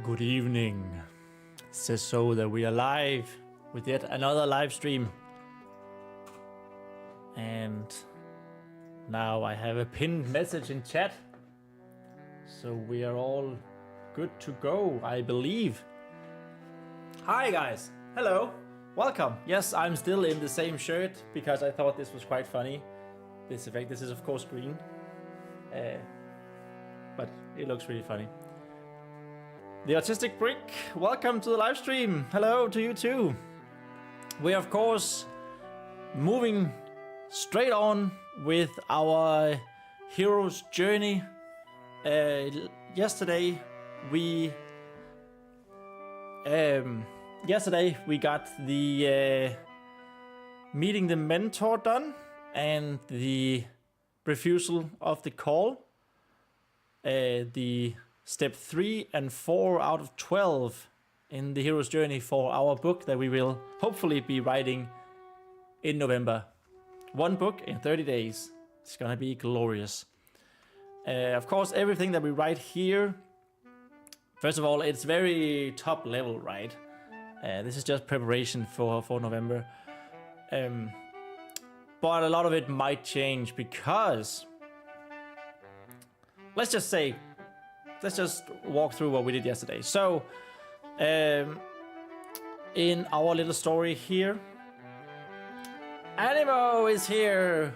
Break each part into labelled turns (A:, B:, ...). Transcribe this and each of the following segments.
A: Good evening. It says so that we are live with yet another live stream. And now I have a pinned message in chat. So we are all good to go, I believe. Hi guys. Hello. Welcome. Yes, I'm still in the same shirt because I thought this was quite funny. This effect. This is of course green. But it looks really funny. The Autistic Brick, welcome to the live stream. Hello to you too. We are of course moving straight on with our hero's journey. Yesterday we got the meeting the mentor done and the refusal of the call. The step 3 and 4 out of 12 in the hero's journey for our book that we will hopefully be writing in November. One book in 30 days. It's gonna be glorious. Of course, everything that we write here, first of all, it's very top level, right? This is just preparation for November. But a lot of it might change because, let's just walk through what we did yesterday. So, in our little story here, Animo is here.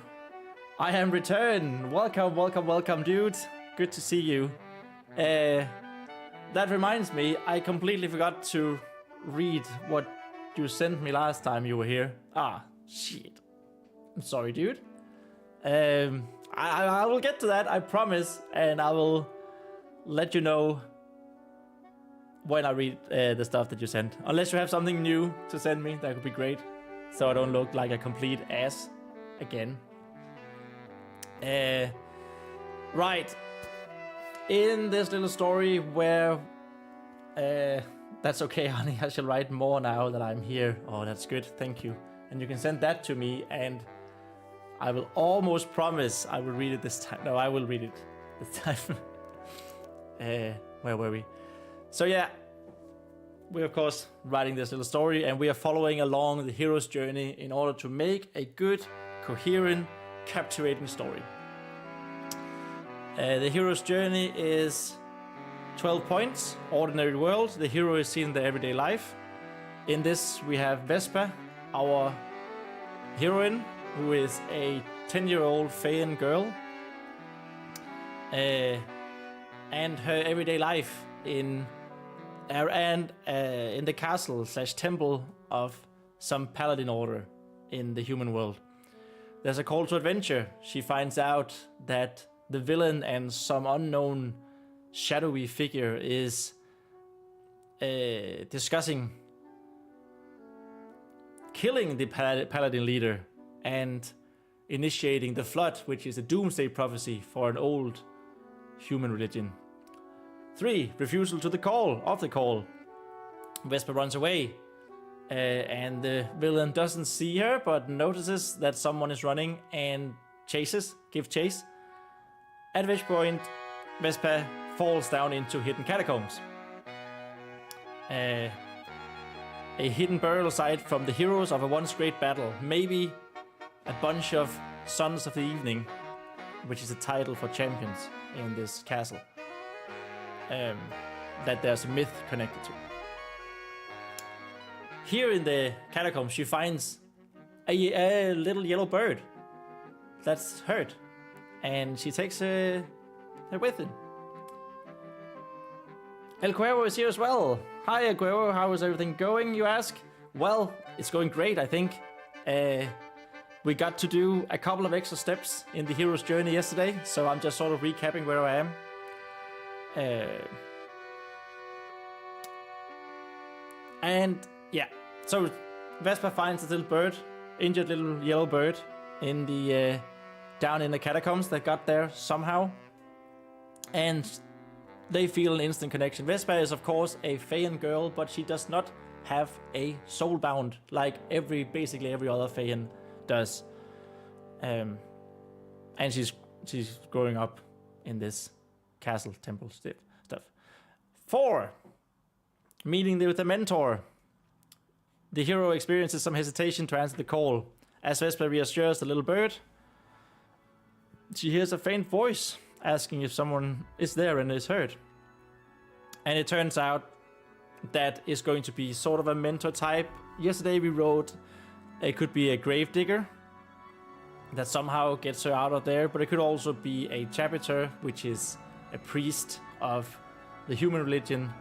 A: I am returned. Welcome, dude. Good to see you. That reminds me, I completely forgot to read what you sent me last time you were here. Ah, shit. I'm sorry, dude. I will get to that, I promise, and I will let you know when I read the stuff that you sent. Unless you have something new to send me, that would be great. So I don't look like a complete ass again. Right. In this little story where... that's okay, honey. I shall write more now that I'm here. Oh, that's good. Thank you. And you can send that to me and I will almost promise I will read it this time. No, I will read it this time. Where were we? So yeah, we're of course writing this little story and we are following along the hero's journey in order to make a good, coherent, captivating story. The hero's journey is 12 points, ordinary world. The hero is seen in their everyday life. In this we have Vespa, our heroine, who is a 10-year-old Feian girl. And her everyday life in the castle / temple of some paladin order in the human world. There's a call to adventure. She finds out that the villain and some unknown shadowy figure is discussing killing the paladin leader and initiating the flood, which is a doomsday prophecy for an old human religion. 3. Refusal to the call. Vespa runs away, and the villain doesn't see her, but notices that someone is running and gives chase. At which point, Vespa falls down into hidden catacombs. A hidden burial site from the heroes of a once great battle. Maybe a bunch of Sons of the Evening, which is a title for champions in this castle. That there's a myth connected to. Here in the catacombs, she finds a little yellow bird that's hurt, and she takes her with her. El Cuervo is here as well. Hi El Cuervo, how is everything going, you ask? Well, it's going great, I think. We got to do a couple of extra steps in the hero's journey yesterday, so I'm just sort of recapping where I am. And yeah, so Vespa finds a little bird, injured little yellow bird, in the down in the catacombs that got there somehow, and they feel an instant connection. Vespa is of course a Feian girl, but she does not have a soul bound like basically every other Feian does, and she's growing up in this castle temple stuff. 4. Meeting with the mentor. The hero experiences some hesitation to answer the call. As Vesper reassures the little bird, she hears a faint voice asking if someone is there and is heard. And it turns out that is going to be sort of a mentor type. Yesterday we wrote it could be a gravedigger that somehow gets her out of there, but it could also be a chapiter, which is a priest of the human religion,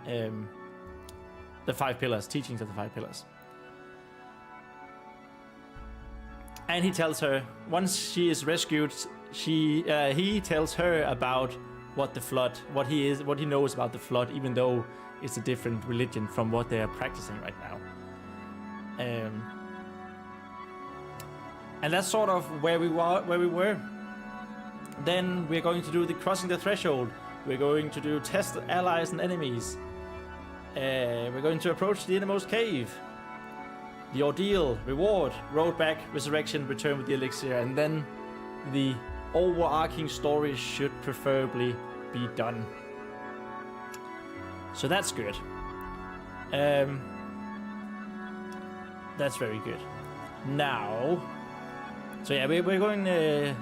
A: the 5 pillars, teachings of the 5 pillars. And he tells her, once she is rescued, he tells her about what the flood, what he knows about the flood, even though it's a different religion from what they are practicing right now. And that's sort of where we were. Then we're going to do the crossing the threshold. We're going to do test allies and enemies. We're going to approach the innermost cave. The ordeal, reward, road back, resurrection, return with the elixir, and then the overarching story should preferably be done. So that's good. That's very good. Now, so yeah, we're going to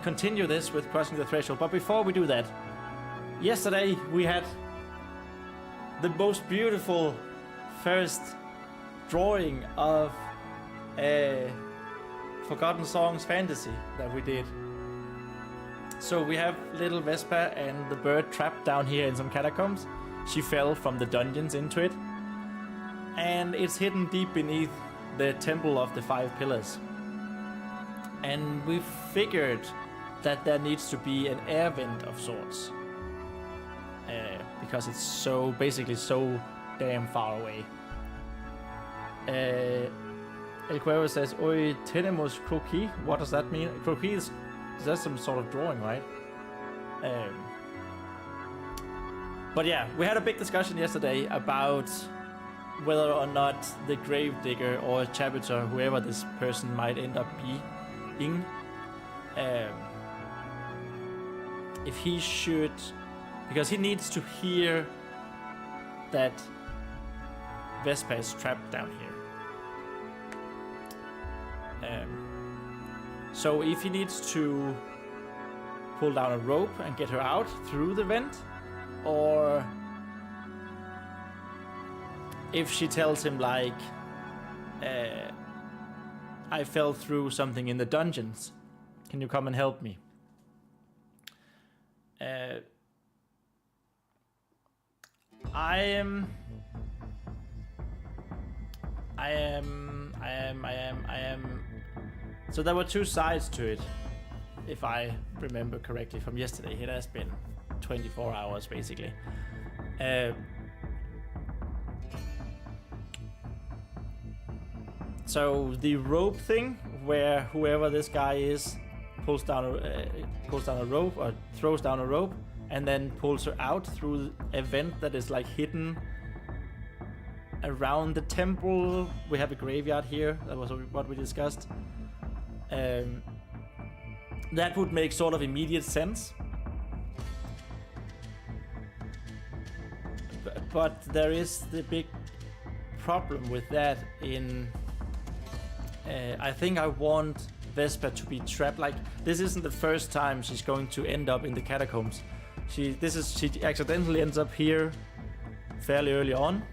A: continue this with crossing the threshold. But before we do that, yesterday we had the most beautiful first drawing of Forgotten Songs Fantasy that we did. So we have little Vespa and the bird trapped down here in some catacombs. She fell from the dungeons into it, and it's hidden deep beneath the temple of the 5 pillars. And we figured that there needs to be an air vent of sorts, because it's so damn far away. El Cuervo says, "Hoy tenemos croquis." What does that mean? Croquis is that some sort of drawing, right? But yeah, we had a big discussion yesterday about whether or not the gravedigger or chapiter, whoever this person might end up being, if he should, because he needs to hear that Vespa is trapped down here. So if he needs to pull down a rope and get her out through the vent, or if she tells him like, I fell through something in the dungeons, can you come and help me? I am. So there were 2 sides to it, if I remember correctly from yesterday. It has been 24 hours basically. So the rope thing, where whoever this guy is pulls down a rope or throws down a rope and then pulls her out through a vent that is like hidden around the temple. We have a graveyard here. That was what we discussed. That would make sort of immediate sense. But there is the big problem with that in... I think I want Vespa to be trapped. Like, this isn't the first time she's going to end up in the catacombs. She accidentally ends up here fairly early on.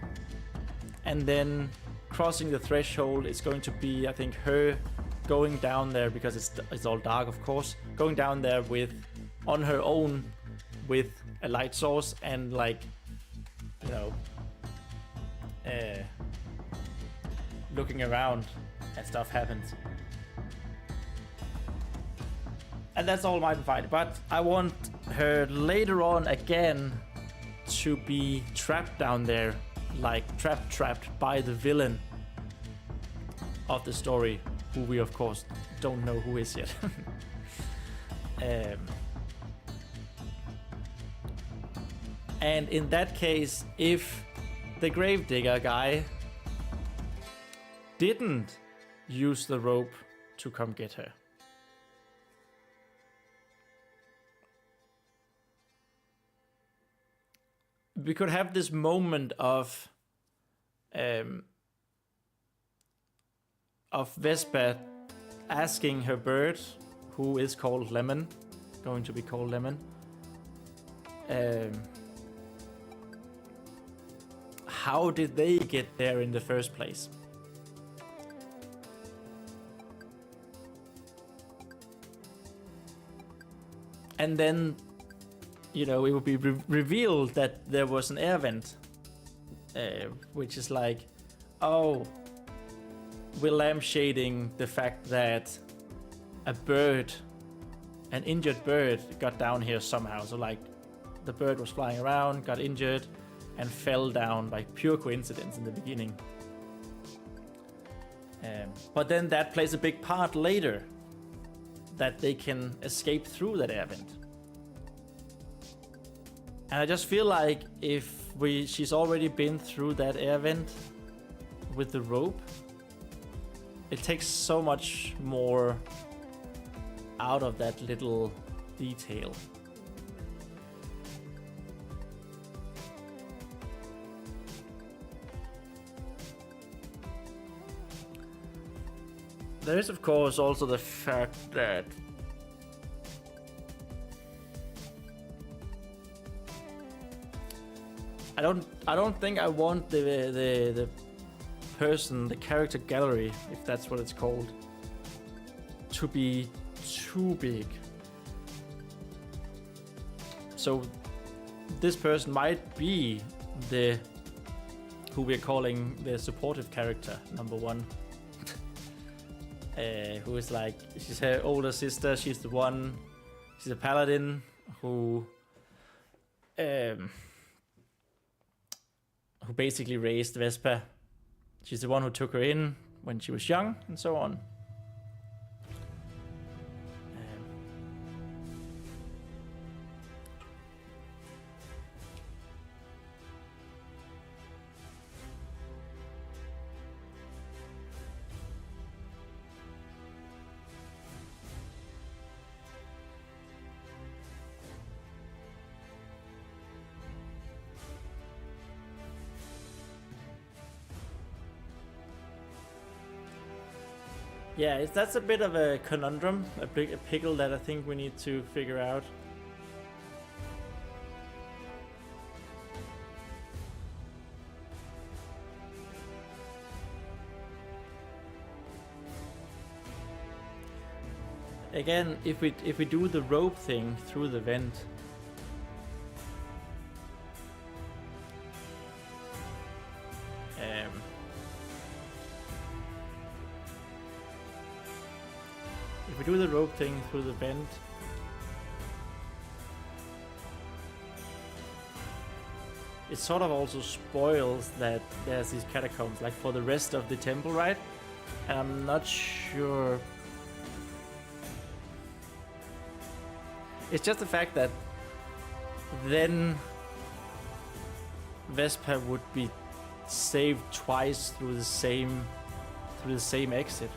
A: And then crossing the threshold is going to be, I think, her going down there, because it's all dark, of course, going down there on her own with a light source and, like, you know, looking around and stuff happens. And that's all might be fine, but I want her later on again to be trapped down there, like trapped by the villain of the story, who we of course don't know who is yet. And in that case, if the gravedigger guy didn't use the rope to come get her, we could have this moment of Vespa asking her bird, who is called Lemon, going to be called Lemon, how did they get there in the first place? And then, you know, it would be revealed that there was an air vent, which is like, oh, we're lampshading the fact that a bird, an injured bird, got down here somehow. So like, the bird was flying around, got injured, and fell down by pure coincidence in the beginning. But then that plays a big part later, that they can escape through that air vent. And I just feel like if she's already been through that air vent with the rope, it takes so much more out of that little detail. There is, of course, also the fact that I don't think I want the person, the character gallery, if that's what it's called, to be too big. So this person might be who we're calling the supportive character, number one. Who is like, she's her older sister, she's a paladin who basically raised Vespa. She's the one who took her in when she was young, and so on. Yeah, that's a bit of a conundrum, a pickle that I think we need to figure out. Again, if we do the rope thing through the vent, if we do the rope thing through the vent, it sort of also spoils that there's these catacombs, like for the rest of the temple, right? And I'm not sure. It's just the fact that then Vespa would be saved twice through the same exit.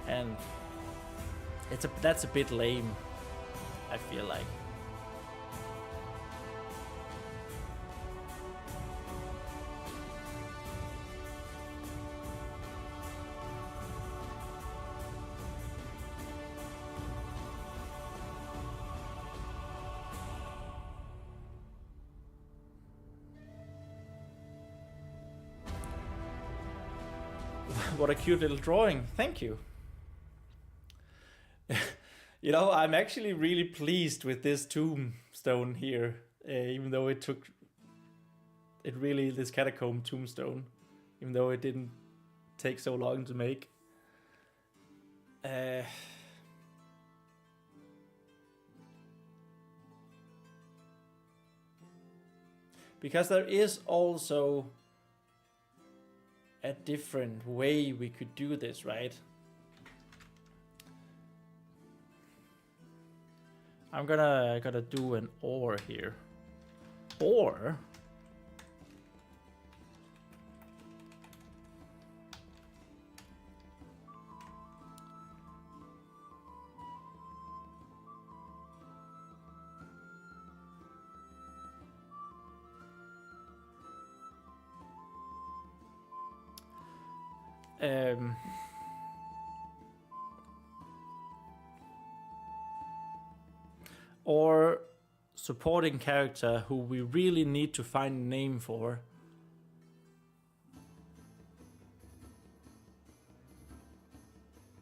A: And that's a bit lame, I feel like. What a cute little drawing. Thank you. You know, I'm actually really pleased with this tombstone here, even though this catacomb tombstone, even though it didn't take so long to make. Because there is also a different way we could do this, right? I'm gonna do an or here. Or or supporting character who we really need to find a name for.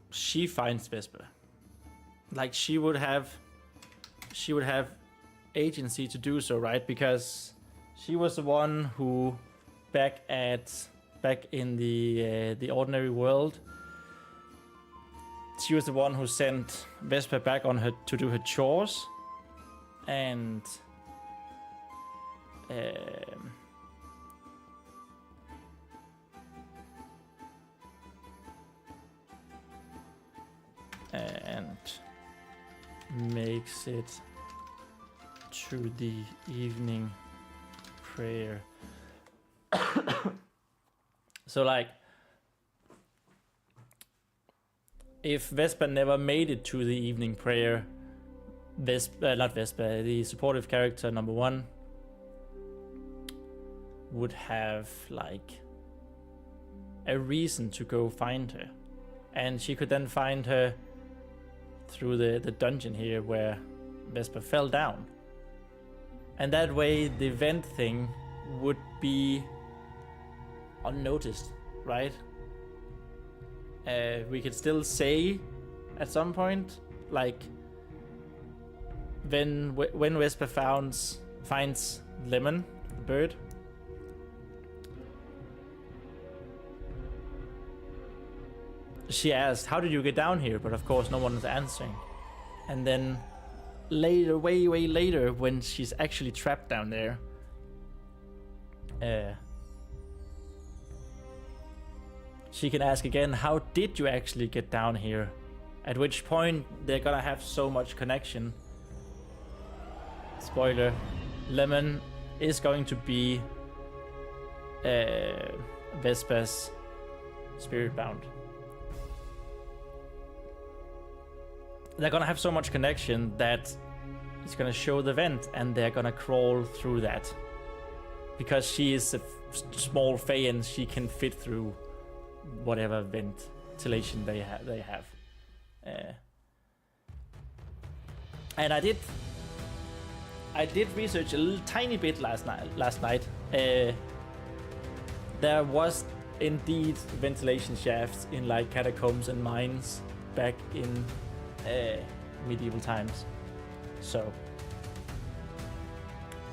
A: She finds Vesper. Like she would have agency to do so, right? Because she was the one who back in the ordinary world, she was the one who sent Vesper back on her to do her chores, and makes it to the evening prayer. So like, if Vesper never made it to the evening prayer, the supportive character number 1 would have like a reason to go find her, and she could then find her through the dungeon here where Vesper fell down, and that way the vent thing would be unnoticed, right? We could still say at some point, like when Vesper finds Lemon, the bird, she asked, "How did you get down here?" But of course, no one is answering. And then later, way later, when she's actually trapped down there, she can ask again, "How did you actually get down here?" At which point they're gonna have so much connection. Spoiler: Lemon is going to be Vesper's spirit bound. They're gonna have so much connection that it's gonna show the vent, and they're gonna crawl through that, because she is a small fae and she can fit through whatever ventilation they have. And I did research a little tiny bit last night. There was indeed ventilation shafts in like catacombs and mines back in medieval times, so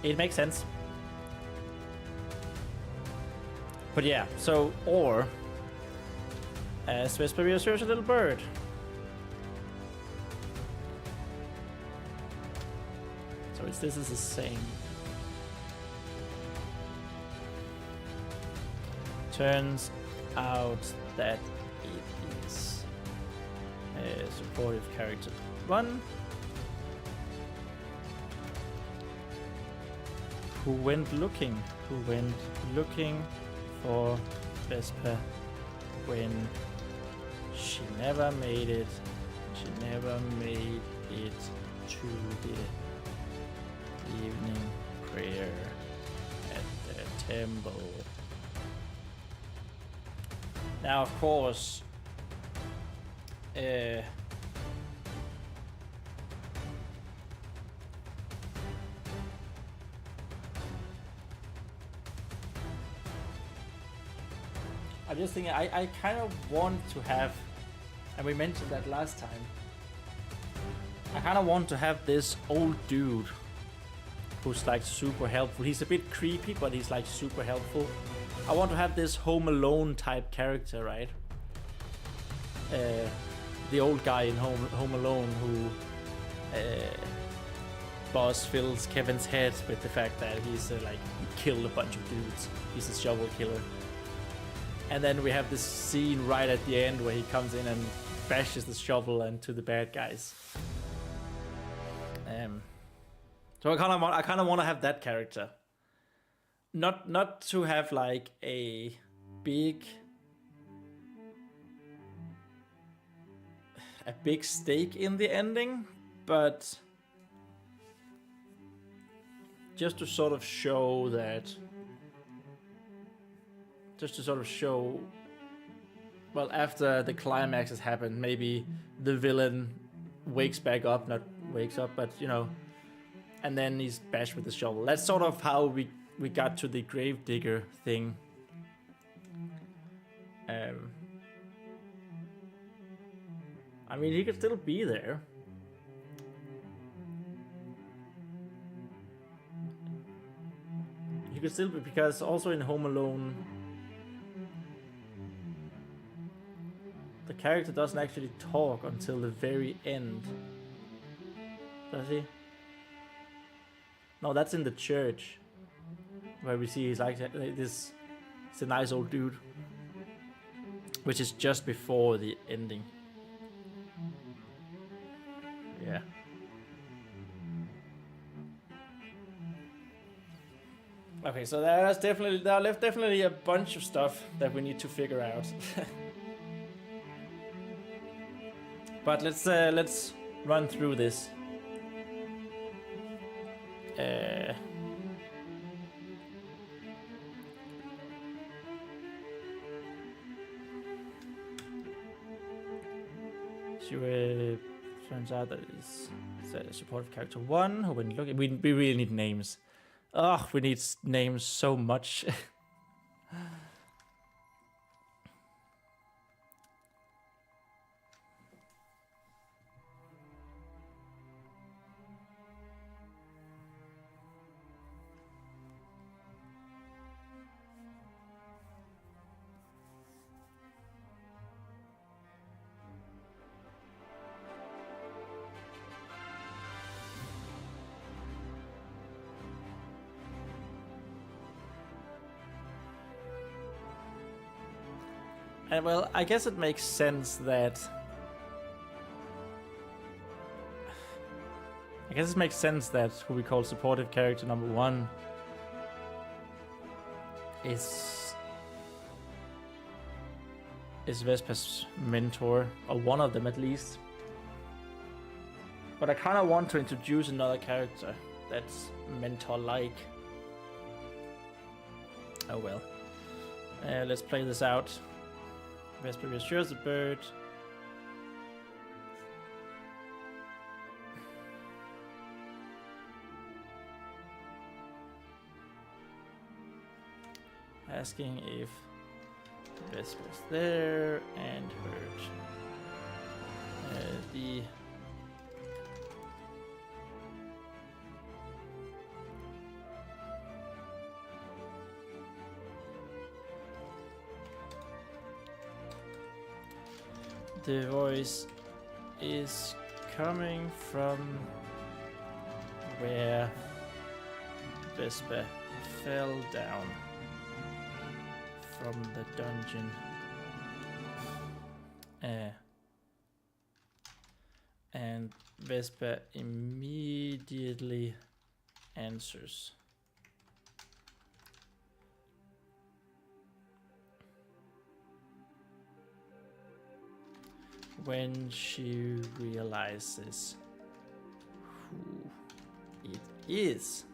A: it makes sense. But yeah, so or as Vesper reassures a little bird. So this is the same. Turns out that it is a supportive character 1 who went looking for Vesper when she never made it to the evening prayer at the temple. Now, of course, I'm just thinking, I kind of want to have, and we mentioned that last time, I kind of want to have this old dude who's like super helpful. He's a bit creepy, but he's like super helpful. I want to have this Home Alone type character, right? The old guy in Home Alone who boss fills Kevin's head with the fact that he's like killed a bunch of dudes. He's a shovel killer. And then we have this scene right at the end where he comes in and bashes the shovel into the bad guys. So I kind of want to have that character. Not to have like a big stake in the ending, but just to sort of show that. Just to sort of show well, after the climax has happened, maybe the villain wakes back up, not wakes up, but you know, and then he's bashed with the shovel. That's sort of how we got to the gravedigger thing. I mean, he could still be there. He could still be, because also in Home Alone, the character doesn't actually talk until the very end. Does he? No, that's in the church, where we see he's like this. He's a nice old dude, which is just before the ending. Yeah. Okay, so there are definitely a bunch of stuff that we need to figure out. But let's run through this. Turns out that it's a supportive character 1 who when looking, we really need names. Oh, we need names so much. And well, I guess it makes sense that... who we call supportive character number 1 is Vespa's mentor, or one of them at least. But I kind of want to introduce another character that's mentor-like. Oh well. Let's play this out. Vespa reassures the bird. Asking if Vespa's there and heard. The voice is coming from where Vespa fell down from the dungeon. And Vespa immediately answers. When she realizes who it is.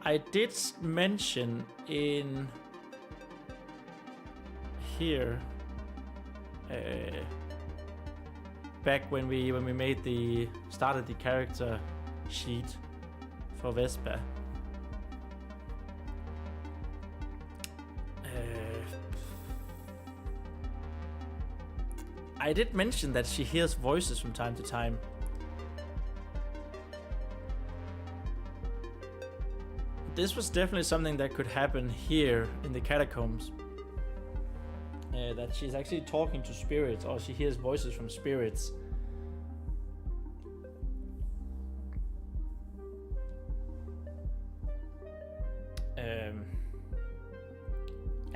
A: I did mention in here back when we started the character sheet for Vespa. I did mention that she hears voices from time to time. This was definitely something that could happen here in the catacombs. That she's actually talking to spirits, or she hears voices from spirits.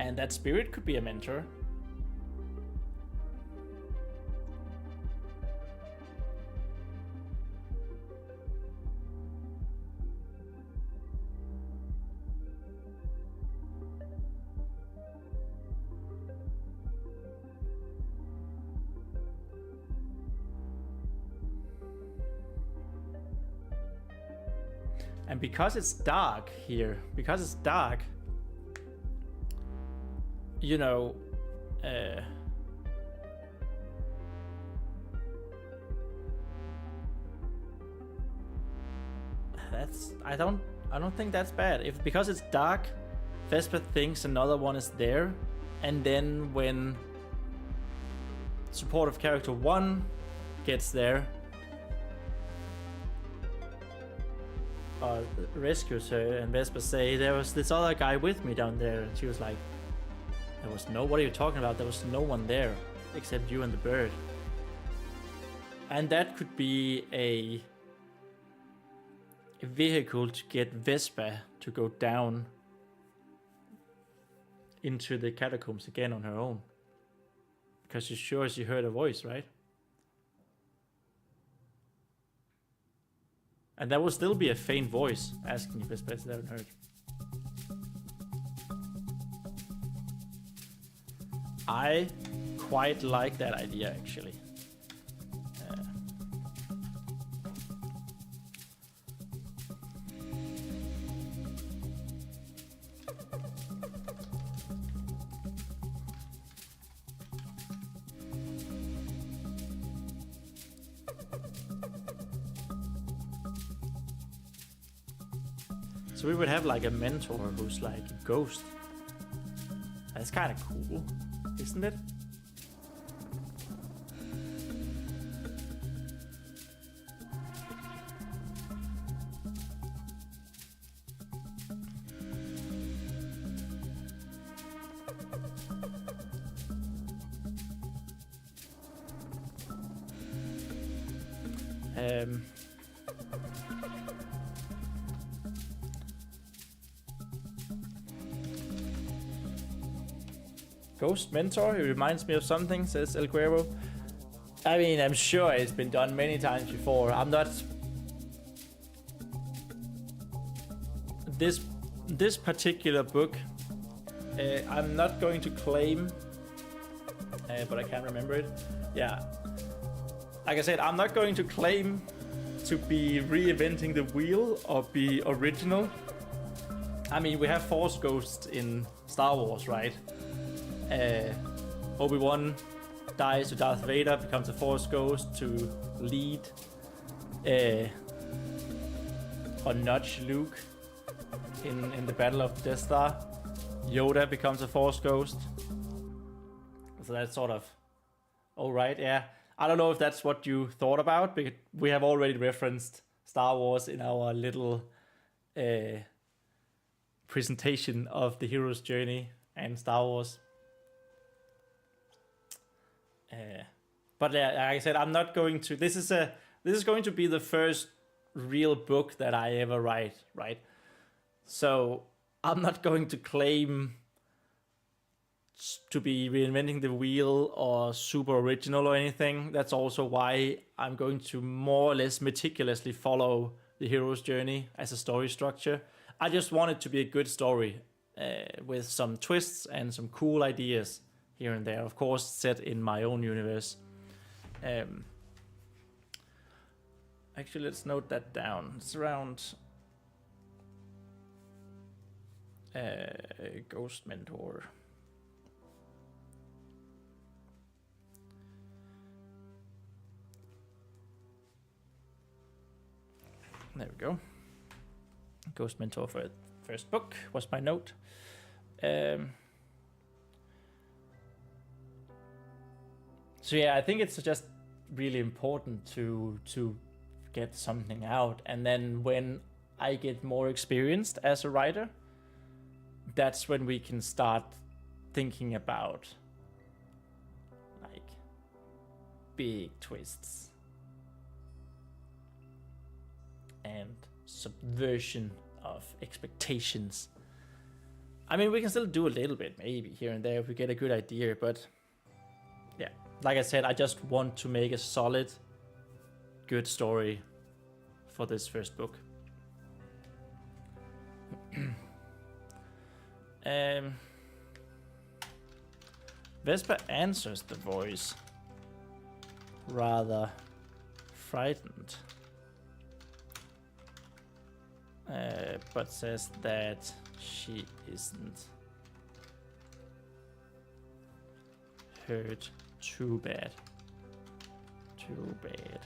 A: And that spirit could be a mentor. And because it's dark here, because it's dark, you know, I don't think that's bad. If because it's dark, Vesper thinks another one is there, and then when supportive character 1 gets there, rescues her, and Vesper say, there was this other guy with me down there, and she was like, there was no, what are you talking about? There was no one there except you and the bird. And that could be a vehicle to get Vesper to go down into the catacombs again on her own, because she's sure she heard a voice, right? And that will still be a faint voice asking if Vesper is there and heard. I quite like that idea, actually. So we would have like a mentor who's like a ghost. That's kind of cool, isn't it? Ghost mentor, it reminds me of something, says El Cuervo. I mean, I'm sure it's been done many times before. I'm not... This particular book, I'm not going to claim, but I can't remember it. Yeah. Like I said, I'm not going to claim to be reinventing the wheel or be original. I mean, we have Force Ghosts in Star Wars, right? Obi-Wan dies to Darth Vader, becomes a Force Ghost to lead or nudge Luke in the Battle of the Death Star. Yoda becomes a Force Ghost. So that's sort of... Alright, yeah. I don't know if that's what you thought about, but we have already referenced Star Wars in our little presentation of the hero's journey and Star Wars. But like I said, I'm not going to... This is going to be the first real book that I ever write, right? So I'm not going to claim to be reinventing the wheel or super original or anything. That's also why I'm going to more or less meticulously follow the hero's journey as a story structure. I just want it to be a good story with some twists and some cool ideas here and there, of course, set in my own universe. Actually, let's note that down. It's around Ghost Mentor. There we go. Ghost Mentor for the first book was my note. So yeah, I think it's just really important to get something out, and then when I get more experienced as a writer, that's when we can start thinking about like big twists and subversion of expectations. I mean, we can still do a little bit, maybe, here and there if we get a good idea, but yeah. Like I said, I just want to make a solid, good story for this first book. Vesper answers the voice, rather frightened, but says that she isn't hurt too bad. Too bad.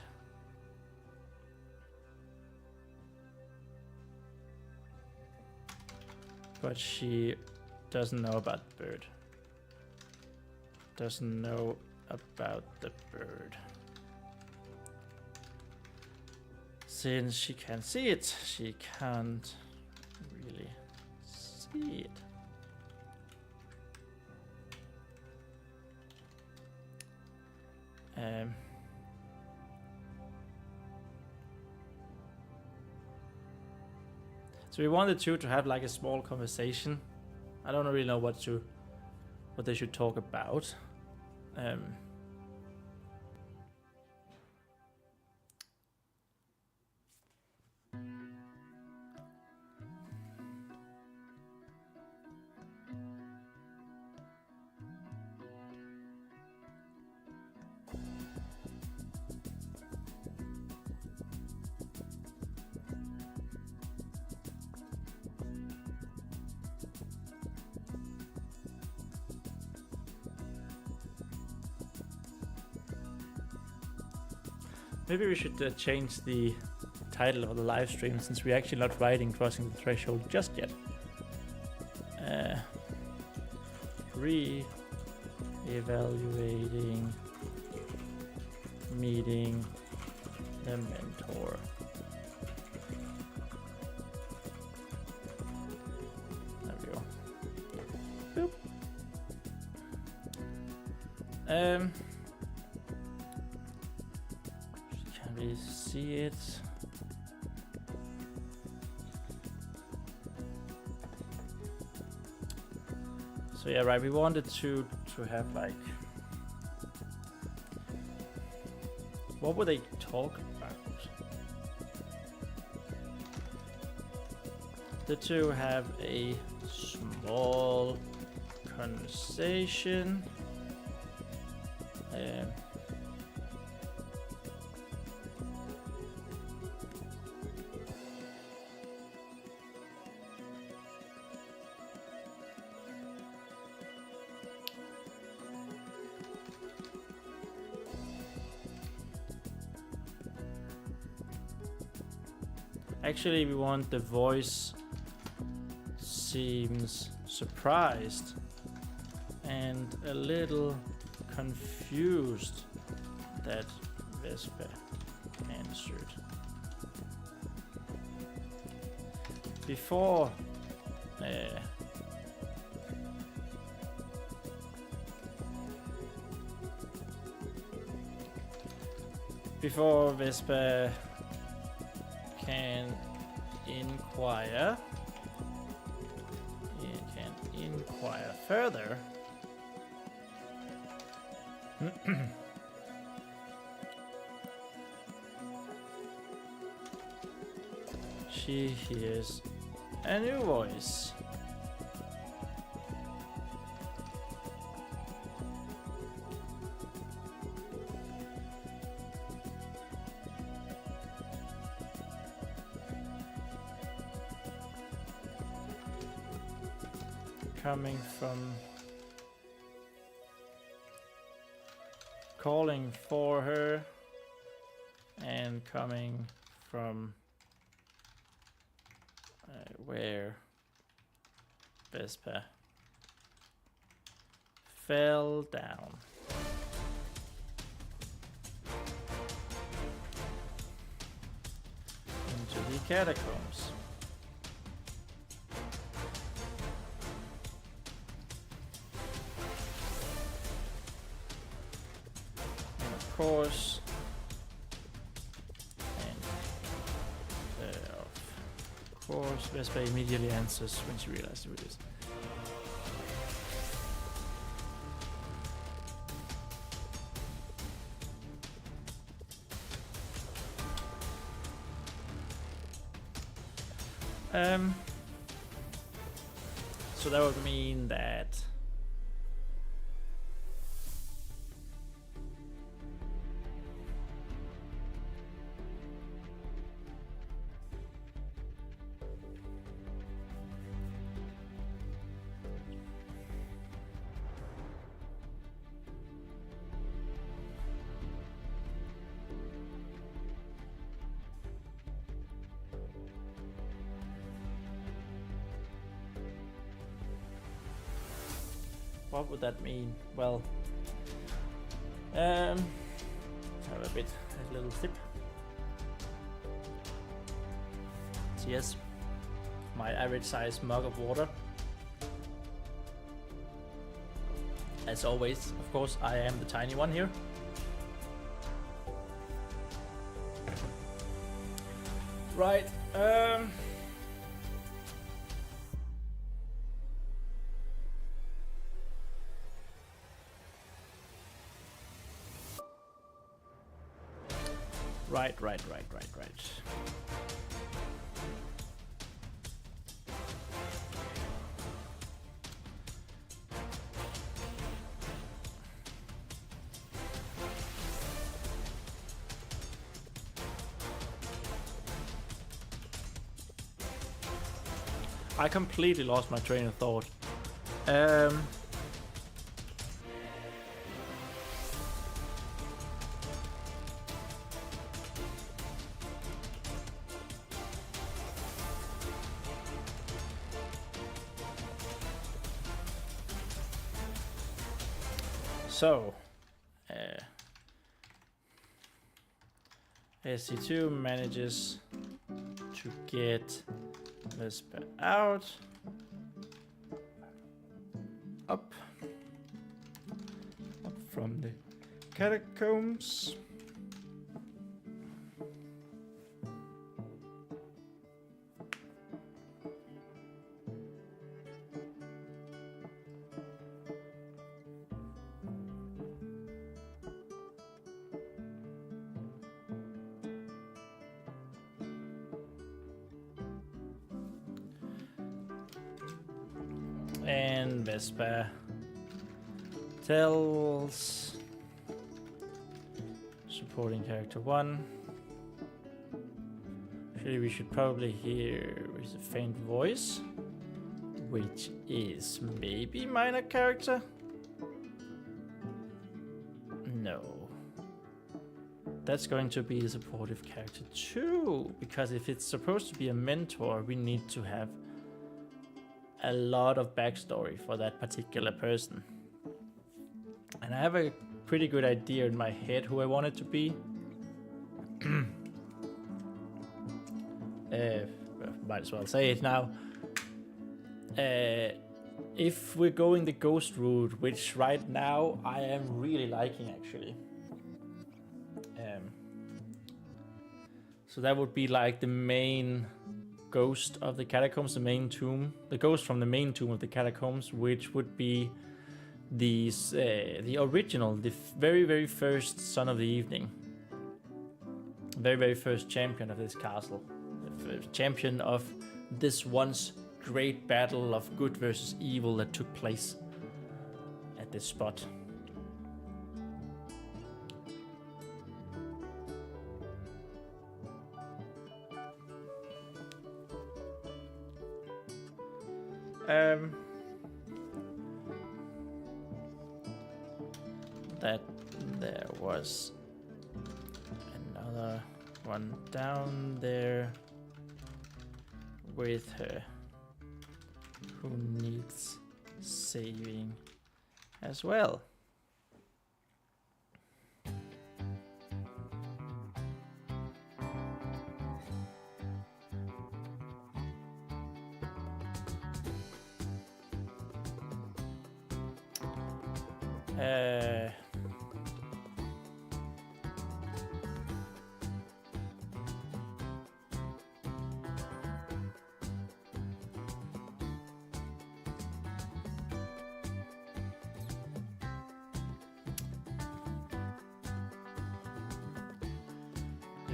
A: But she doesn't know about the bird. Doesn't know about the bird. Since she can't see it, she can't really see it. So we wanted to have like a small conversation. I don't really know what they should talk about. Maybe we should change the title of the live stream, since we're actually not writing Crossing the Threshold just yet. Re-evaluating meeting the mentor. There we go. Boop. Can we see it? So yeah, right, we wanted to have like, what would they talk about? The two have a small conversation. Actually, we want the voice seems surprised and a little confused that Vesper answered. Before Vesper can inquire further, she hears a new voice. Coming from, calling for her, and coming from where Vesper fell down. Into the catacombs. Of course, Vesper immediately answers when she realizes who it is. So that would mean that what would that mean? Well, let's have a little sip. So yes, my average size mug of water. As always, of course, I am the tiny one here. Right. Right. I completely lost my train of thought. So, SC2 manages to get Vesper out, up from the catacombs. And Vesper tells supporting character 1. Actually, we should probably hear with a faint voice, which is maybe minor character. No, that's going to be the supportive character 2, because if it's supposed to be a mentor, we need to have a lot of backstory for that particular person. And I have a pretty good idea in my head who I want it to be. Might as well say it now. If we're going the ghost route, which right now I am really liking actually. So that would be like the main ghost of the catacombs, the main tomb, the ghost from the main tomb of the catacombs, which would be these, the original, the very first Son of the Evening, very first champion of this castle, the first champion of this once great battle of good versus evil that took place at this spot. That there was another one down there with her who needs saving as well.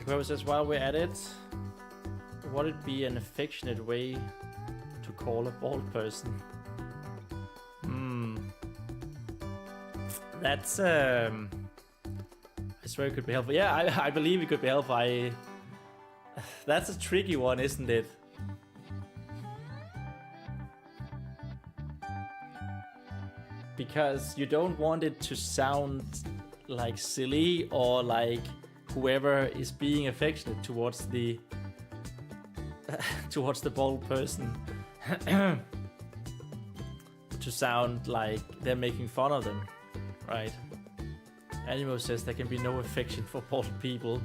A: Whoever says while we're at it, would it be an affectionate way to call a bald person? That's I swear it could be helpful. Yeah, I believe it could be helpful. That's a tricky one, isn't it? Because you don't want it to sound like silly or like whoever is being affectionate towards the bald person to sound like they're making fun of them, right? Animo says there can be no affection for bald people.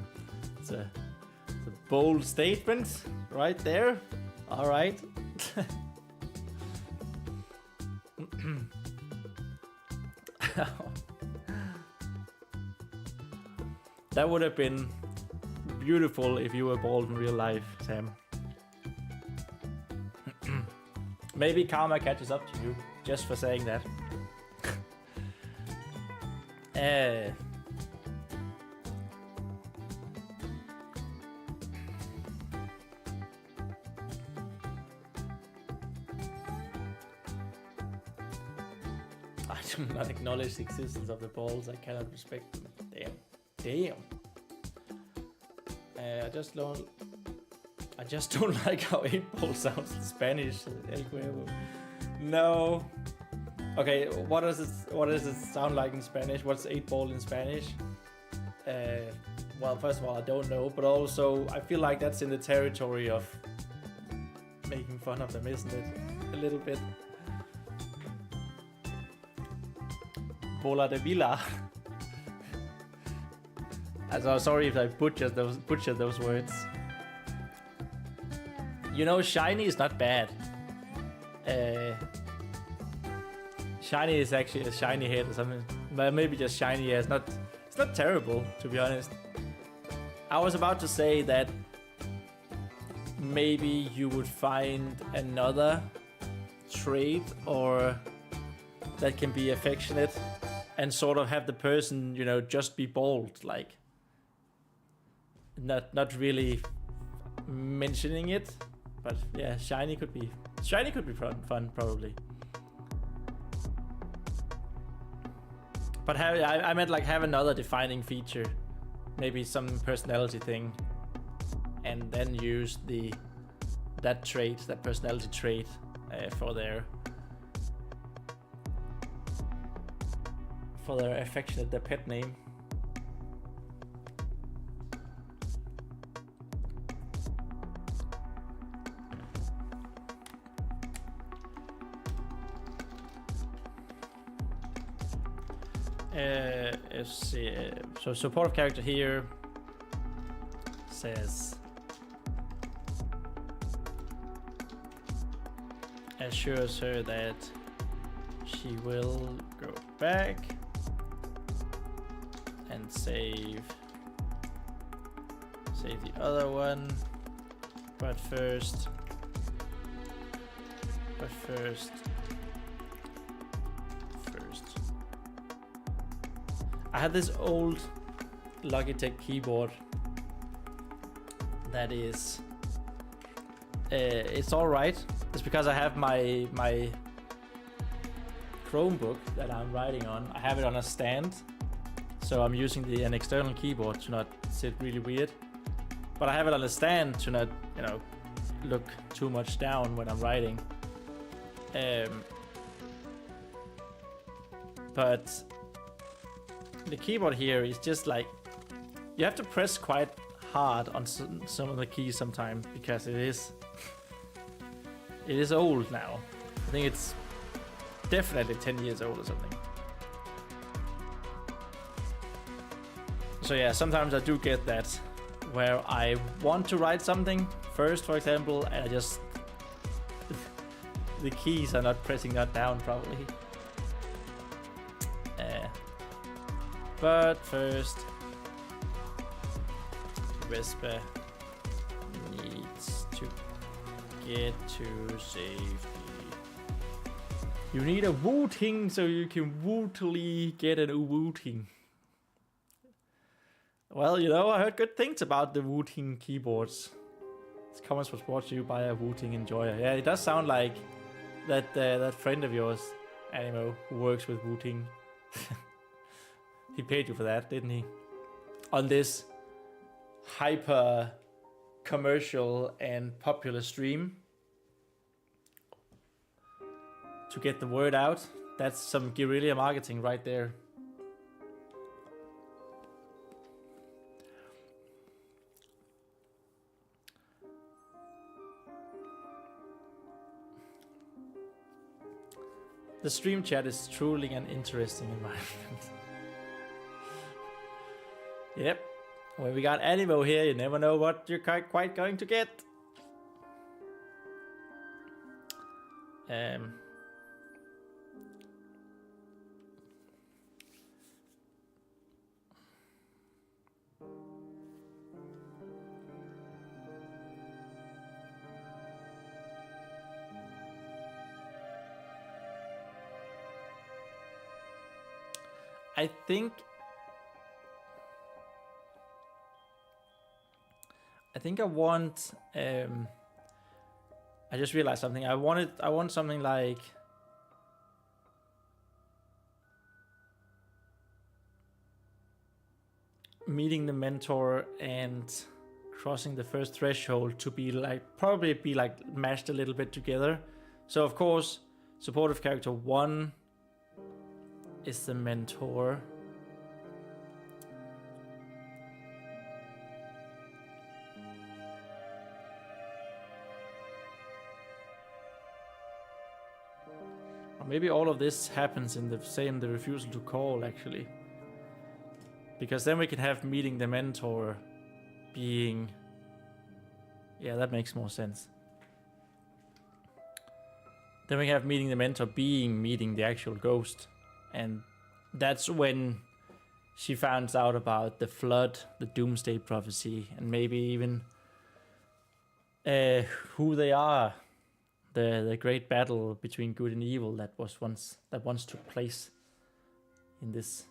A: It's a bold statement right there. All right. That would have been beautiful if you were bald in real life, Sam. Maybe karma catches up to you just for saying that. I do not acknowledge the existence of the balls. I cannot respect them. Damn. I just don't like how 8-ball sounds in Spanish. El huevo. No. Okay, what does it sound like in Spanish? What's 8-ball in Spanish? Well, first of all, I don't know, but also I feel like that's in the territory of making fun of them, isn't it? A little bit. Bola de Villa. I'm sorry if I butchered those words. You know, shiny is not bad. Shiny is actually a shiny head or something. But maybe just shiny. Yeah, it's not terrible, to be honest. I was about to say that maybe you would find another trait or that can be affectionate and sort of have the person, you know, just be bold, like not really mentioning it. But yeah, shiny could be fun probably. But I meant like have another defining feature, maybe some personality thing, and then use that personality trait for their affectionate, their pet name. Let's see. So supportive character here says assures her that she will go back and save the other one, but first I had this old Logitech keyboard that is it's all right. It's because I have my Chromebook that I'm writing on. I have it on a stand, so I'm using an external keyboard to not sit really weird. But I have it on a stand to not, you know, look too much down when I'm writing. But the keyboard here is just like, you have to press quite hard on some of the keys sometimes because it is old now. I think it's definitely 10 years old or something. So yeah, sometimes I do get that where I want to write something first, for example, and I just the keys are not pressing that down probably. But first, Vespa needs to get to safety. You need a wooting so you can wootily get a wooting. Well, you know, I heard good things about the wooting keyboards. It's comments was brought to you by a Wooting enjoyer. Yeah, it does sound like that friend of yours, Animo, who works with Wooting. He paid you for that, didn't he? On this hyper commercial and popular stream. To get the word out. That's some guerrilla marketing right there. The stream chat is truly an interesting environment. Yep. When we got Animo here, you never know what you're quite going to get. I think I want. I just realized something. I want something like meeting the mentor and crossing the first threshold to be like probably be like mashed a little bit together. So of course, supportive character 1 is the mentor. Or maybe all of this happens in the refusal to call actually. Because then we can have meeting the mentor being... Yeah, that makes more sense. Then we have meeting the mentor being meeting the actual ghost. And that's when she finds out about the flood, the doomsday prophecy, and maybe even who they are. The great battle between good and evil that once took place in this.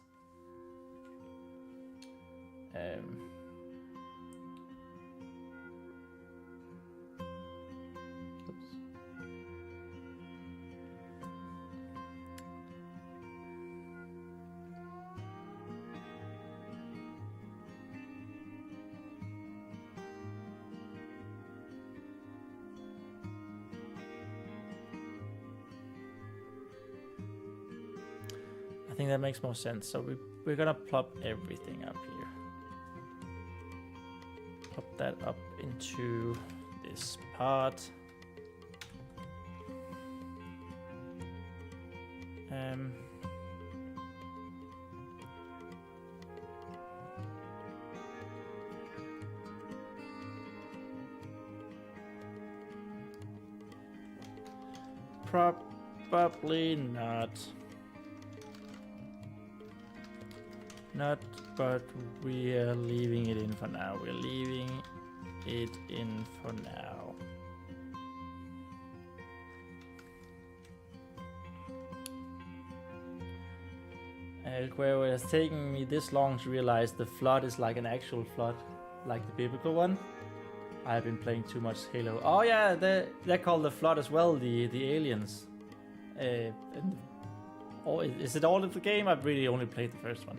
A: I think that makes more sense. So we're gonna plop everything up here. Plop that up into this part. Probably not. Not, but we are leaving it in for now. We're leaving it in for now. Where it has taken me this long to realize the flood is like an actual flood, like the biblical one. I've been playing too much Halo. Oh yeah, they're called the flood as well, the aliens. Is it all of the game? I've really only played the first one.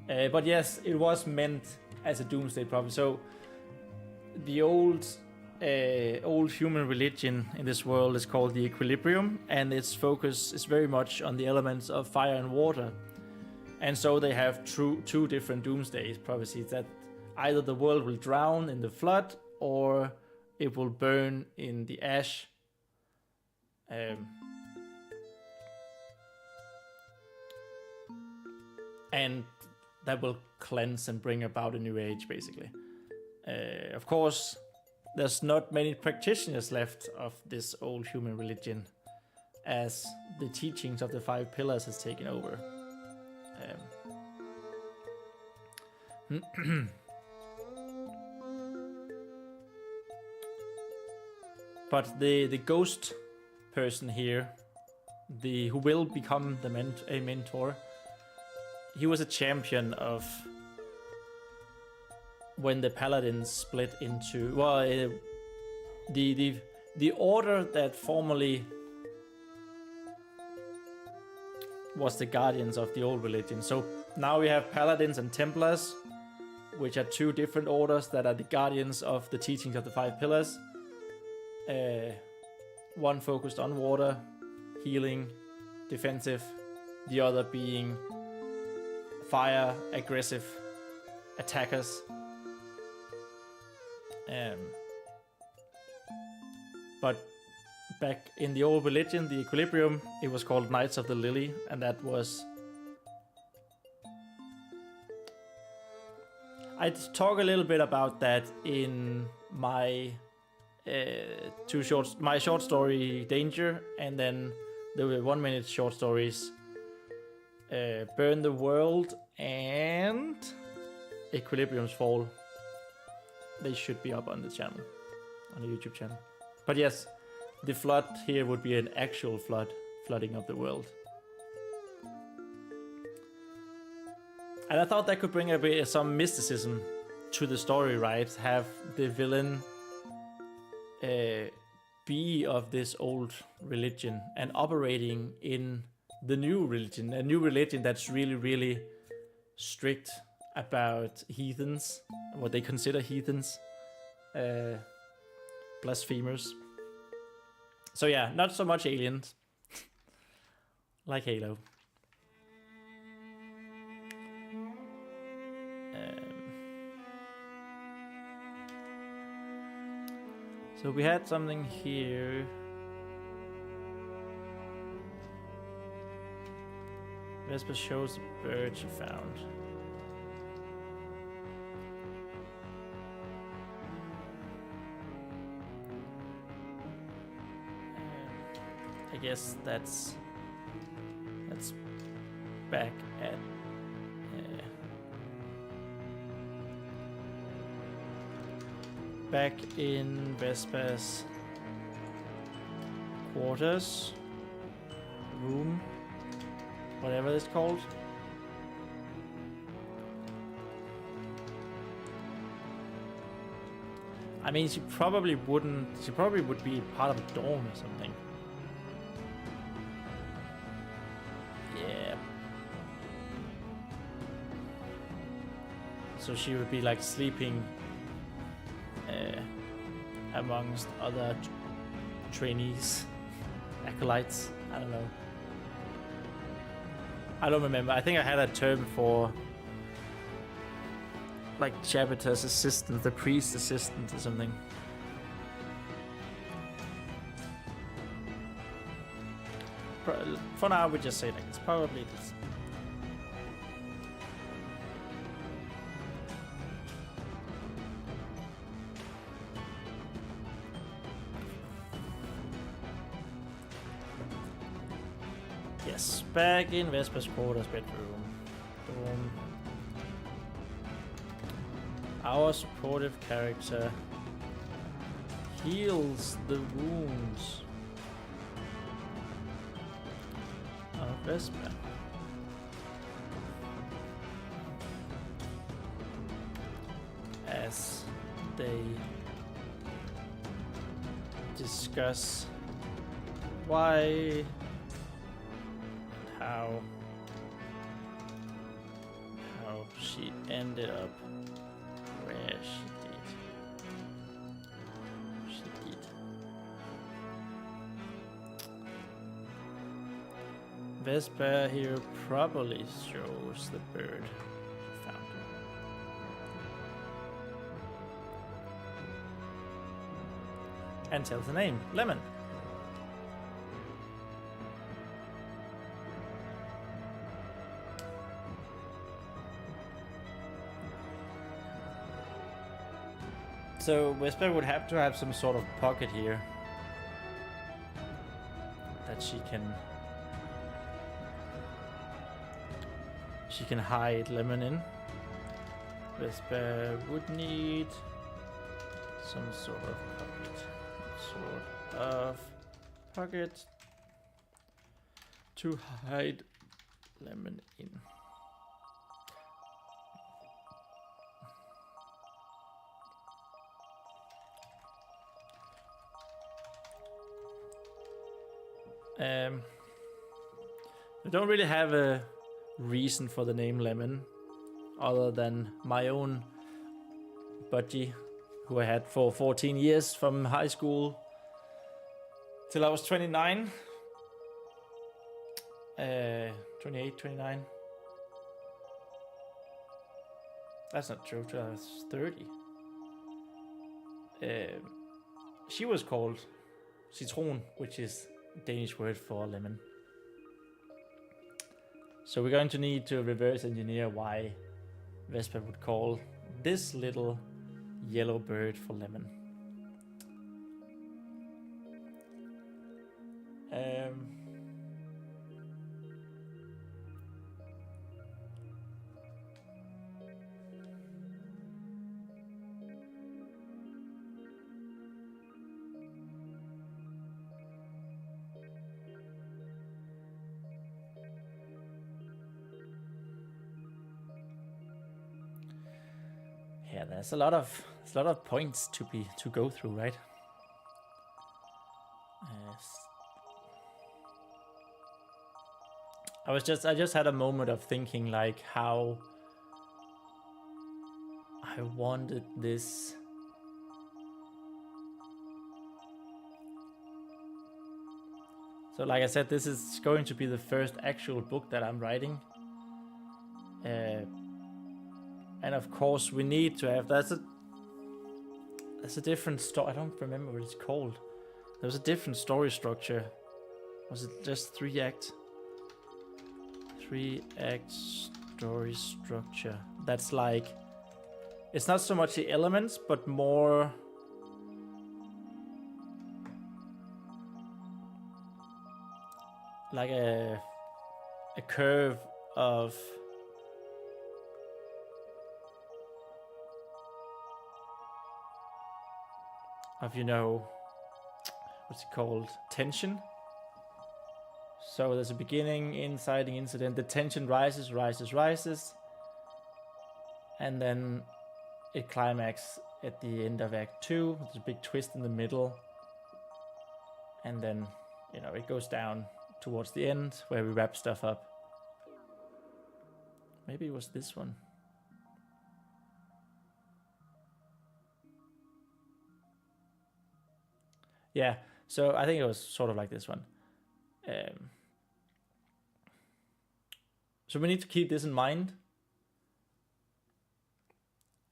A: But yes, it was meant as a doomsday prophecy. So the old human religion in this world is called the Equilibrium, and its focus is very much on the elements of fire and water. And so they have two different doomsday prophecies, that either the world will drown in the flood or it will burn in the ash. And that will cleanse and bring about a new age, basically. Of course, there's not many practitioners left of this old human religion, as the teachings of the 5 pillars has taken over. But the ghost person here, who will become a mentor, he was a champion of when the paladins split into... Well, the order that formerly was the guardians of the old religion. So now we have paladins and templars, which are two different orders that are the guardians of the teachings of the 5 pillars. One focused on water, healing, defensive, the other being fire, aggressive attackers. But back in the old religion, the Equilibrium, it was called Knights of the Lily, and that was... I'd talk a little bit about that in my my short story Danger, and then there were 1 minute short stories Burn the World and Equilibrium's Fall. They should be up on the channel, on the YouTube channel. But yes, the flood here would be an actual flooding of the world. And I thought that could bring a bit some mysticism to the story, right? Have the villain be of this old religion and operating in the new religion, a new religion that's really, really strict about heathens, what they consider heathens, blasphemers. So yeah, not so much aliens, like Halo. So we had something here. Vesper shows the bird she found. I guess that's back at back in Vesper's quarters, room, whatever it's called. I mean, she probably would be part of a dorm or something. Yeah. So she would be like sleeping amongst other trainees, acolytes. I don't know. I don't remember. I think I had a term for like Jabber's assistant, the priest assistant or something. For now, we just say like it's probably this. Yes, back in Vesper's quarters bedroom. Boom. Our supportive character heals the wounds of Vesper. As they discuss why how she ended up where she did. Vesper here probably shows the bird found. And tells the name, Lemon. So Vesper would have to have some sort of pocket here that she can hide Lemon in. Vesper would need some sort of pocket to hide Lemon in. I don't really have a reason for the name Lemon, other than my own budgie, who I had for 14 years from high school till I was 29. 28, 29. That's not true, till I was 30. She was called Citron, which is Danish word for lemon. So we're going to need to reverse engineer why Vespa would call this little yellow bird for lemon. Yeah, there's a lot of points to go through, right? I just had a moment of thinking like how I wanted this. So like I said, this is going to be the first actual book that I'm writing. And of course we need to have, that's a different story. I don't remember what it's called. There was a different story structure. Was it just 3-act? 3-act story structure. That's like, it's not so much the elements, but more like a curve of you know, what's it called? Tension. So there's a beginning, inciting incident, the tension rises, and then it climaxes at the end of Act 2. There's a big twist in the middle, and then, you know, it goes down towards the end where we wrap stuff up. Maybe it was this one. Yeah, so I think it was sort of like this one. So we need to keep this in mind.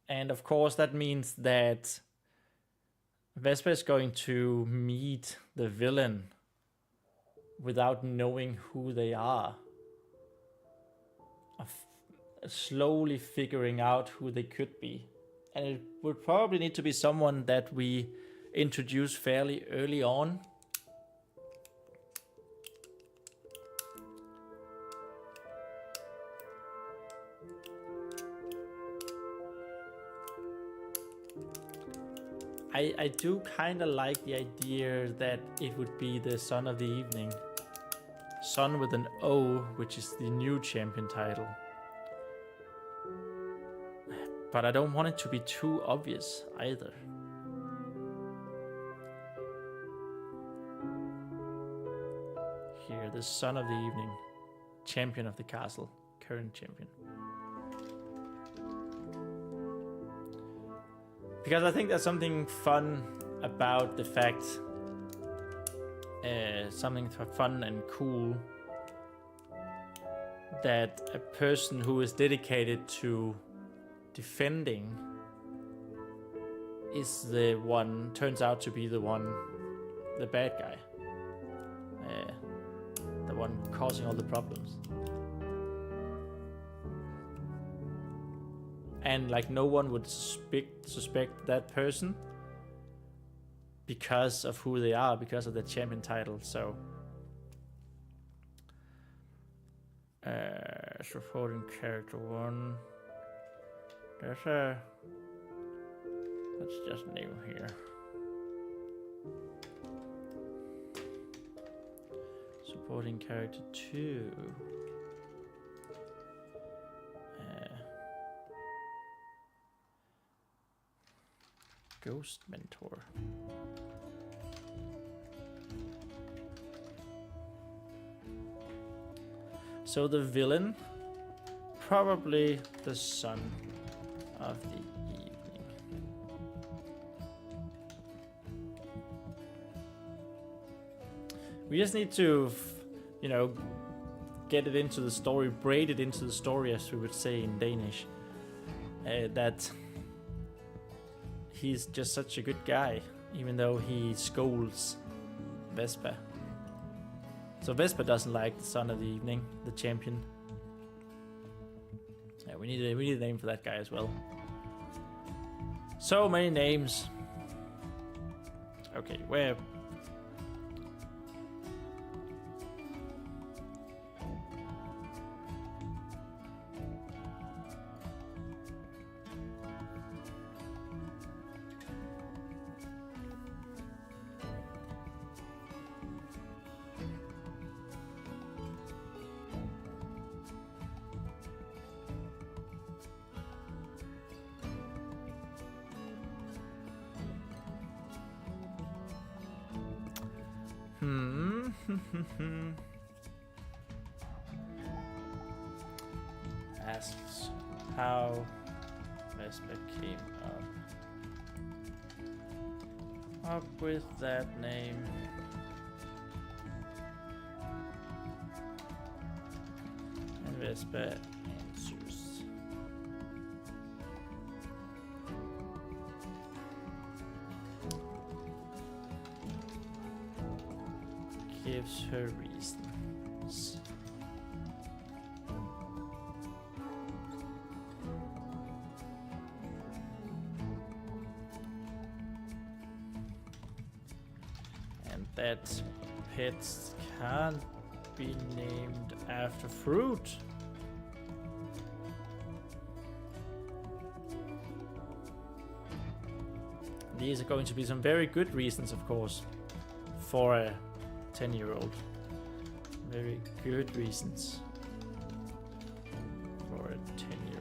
A: And of course that means that Vespa is going to meet the villain without knowing who they are. Slowly figuring out who they could be. And it would probably need to be someone that we introduce fairly early on. I do kind of like the idea that it would be the Son of the Evening. Son with an O, which is the new champion title. But I don't want it to be too obvious either. Here, the Son of the Evening, champion of the castle, current champion. Because I think there's something fun about the fact, something fun and cool, that a person who is dedicated to defending is the one, turns out to be the bad guy. The one causing all the problems. And like no one would suspect that person because of who they are, because of the champion title. So supporting character 1. That's just new here. Supporting character 2. Ghost mentor. So the villain, probably the son of the evening. We just need to, you know, get it into the story, braid it into the story, as we would say in Danish, that he's just such a good guy, even though he scolds Vespa. So Vespa doesn't like the son of the evening, the champion. Yeah, we need a name for that guy as well. So many names. Okay, where? Asks how Vespa came up with that name. And Vespa answers. Gives her reasons. And that pets can't be named after fruit. These are going to be some very good reasons, of course, for a 10-year-old. Very good reasons for a 10-year-old.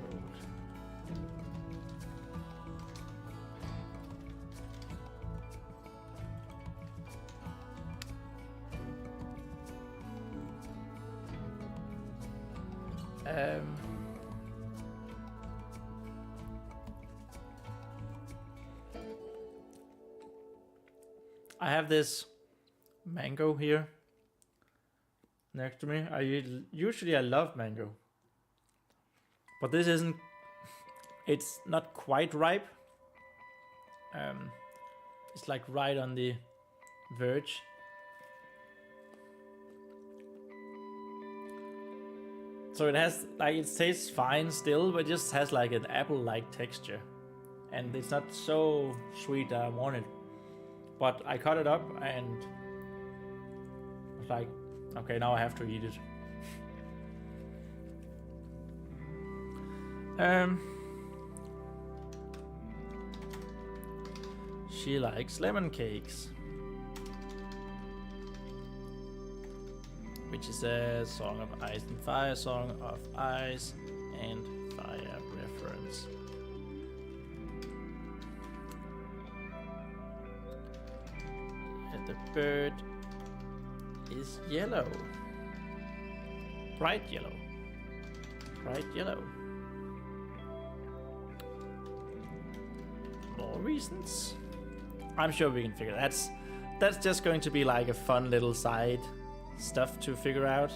A: I have this mango here next to me. Usually I love mango, but this isn't. It's not quite ripe. It's like right on the verge. So it has like, it tastes fine still, but it just has like an apple-like texture, and it's not so sweet that I want it. But I cut it up and was like, okay, now I have to eat it. She likes lemon cakes, which is a Song of Ice and Fire, Song of Ice and Fire reference. And the bird is yellow. Bright yellow. Bright yellow. More reasons? I'm sure we can figure that. That's just going to be like a fun little side stuff to figure out.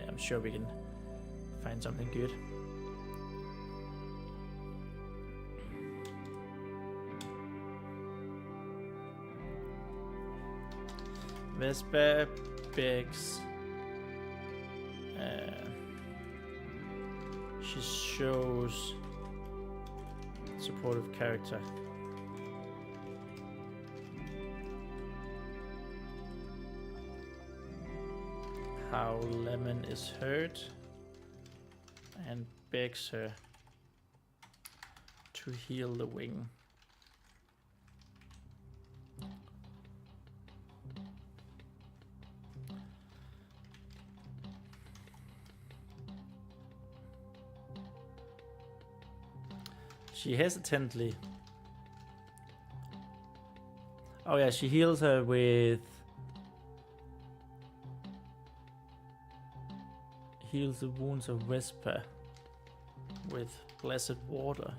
A: I'm sure we can find something good. Vespa begs. She shows supportive character. How Lemon is hurt and begs her to heal the wing. She hesitantly. Oh yeah, she heals her with heals the wounds of Vesper with blessed water.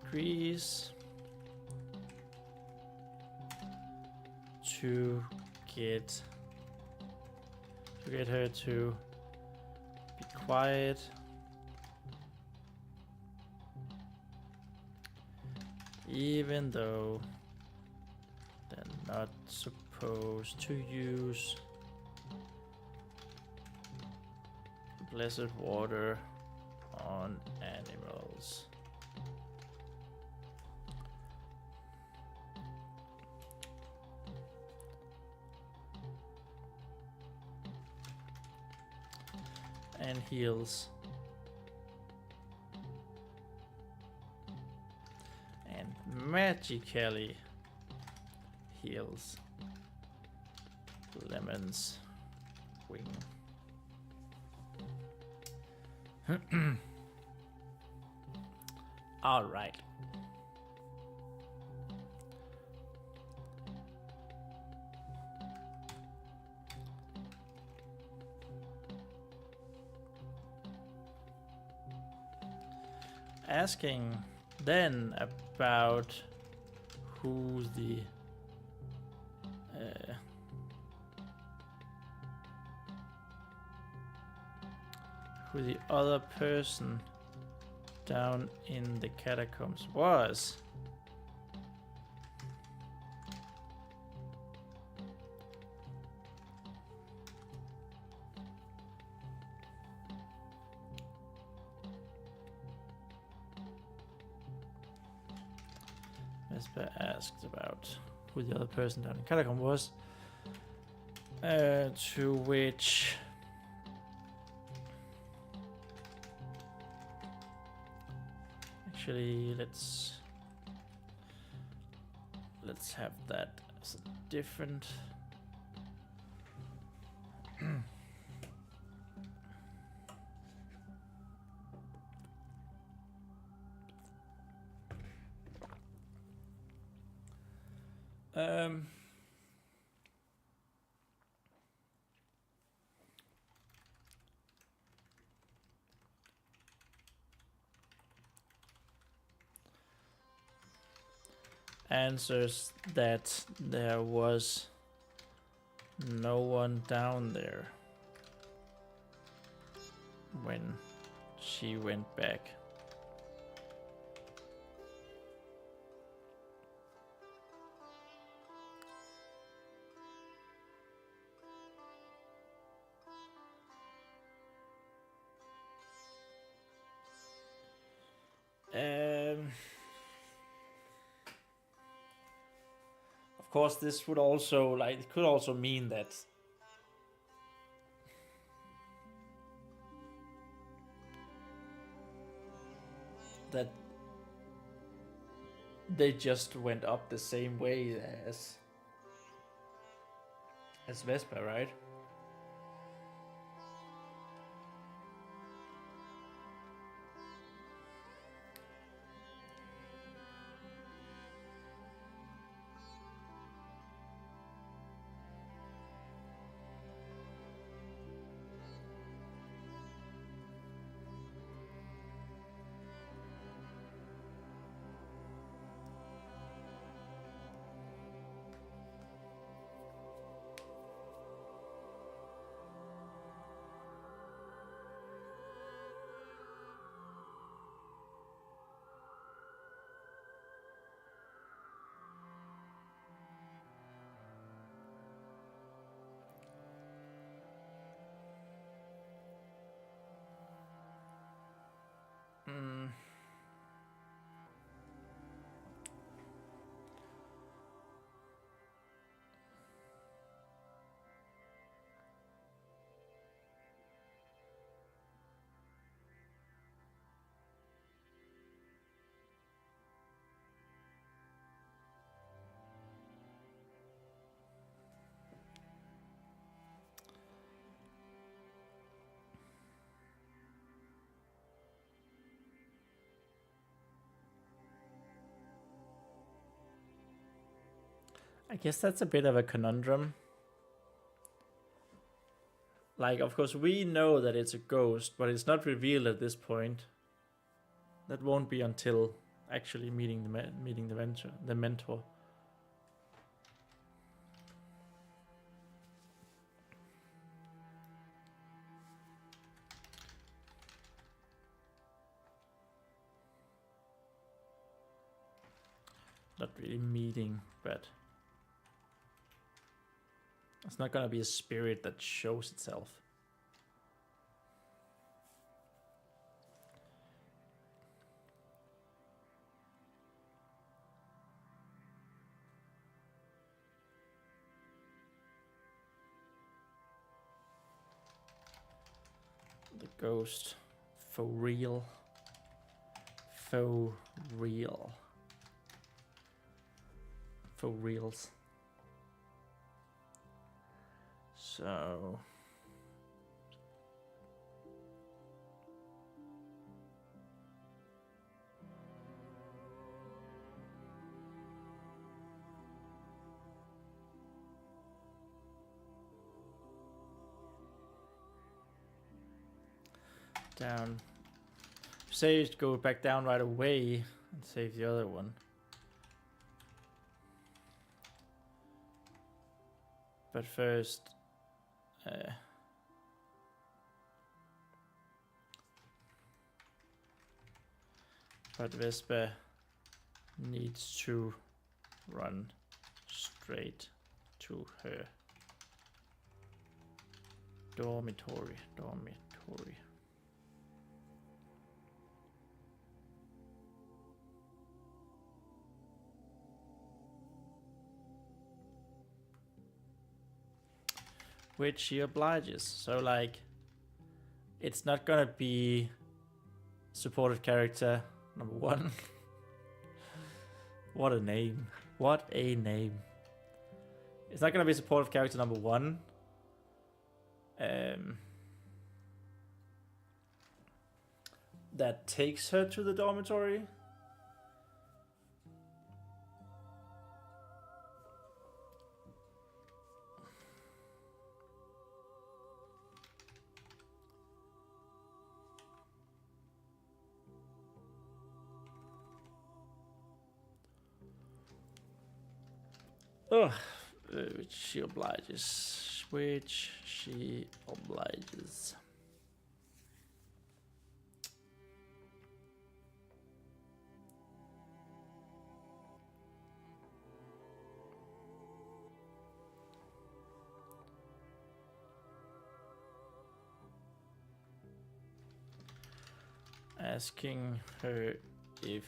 A: Agrees to get her to be quiet. Even though they're not supposed to use blessed water on animals. And heals. And magically heals Lemon's wing. All right. Asking then about who the other person down in the catacombs was. Vesper asked about who the other person down in catacomb was, to which actually let's have that as a different answers that there was no one down there when she went back. Of course, this would also, like, it could also mean that they just went up the same way as Vesper, right? I guess that's a bit of a conundrum. Like, of course, we know that it's a ghost, but it's not revealed at this point. That won't be until actually meeting the mentor. Not really meeting, but it's not gonna be a spirit that shows itself. The ghost, for real. For real. For reals. So down. Say go back down right away and save the other one. But first, but Vespa needs to run straight to her dormitory. Which she obliges. So like, it's not gonna be supportive character number 1. What a name. What a name. It's not gonna be supportive character number 1. That takes her to the dormitory. Oh, which she obliges. Asking her if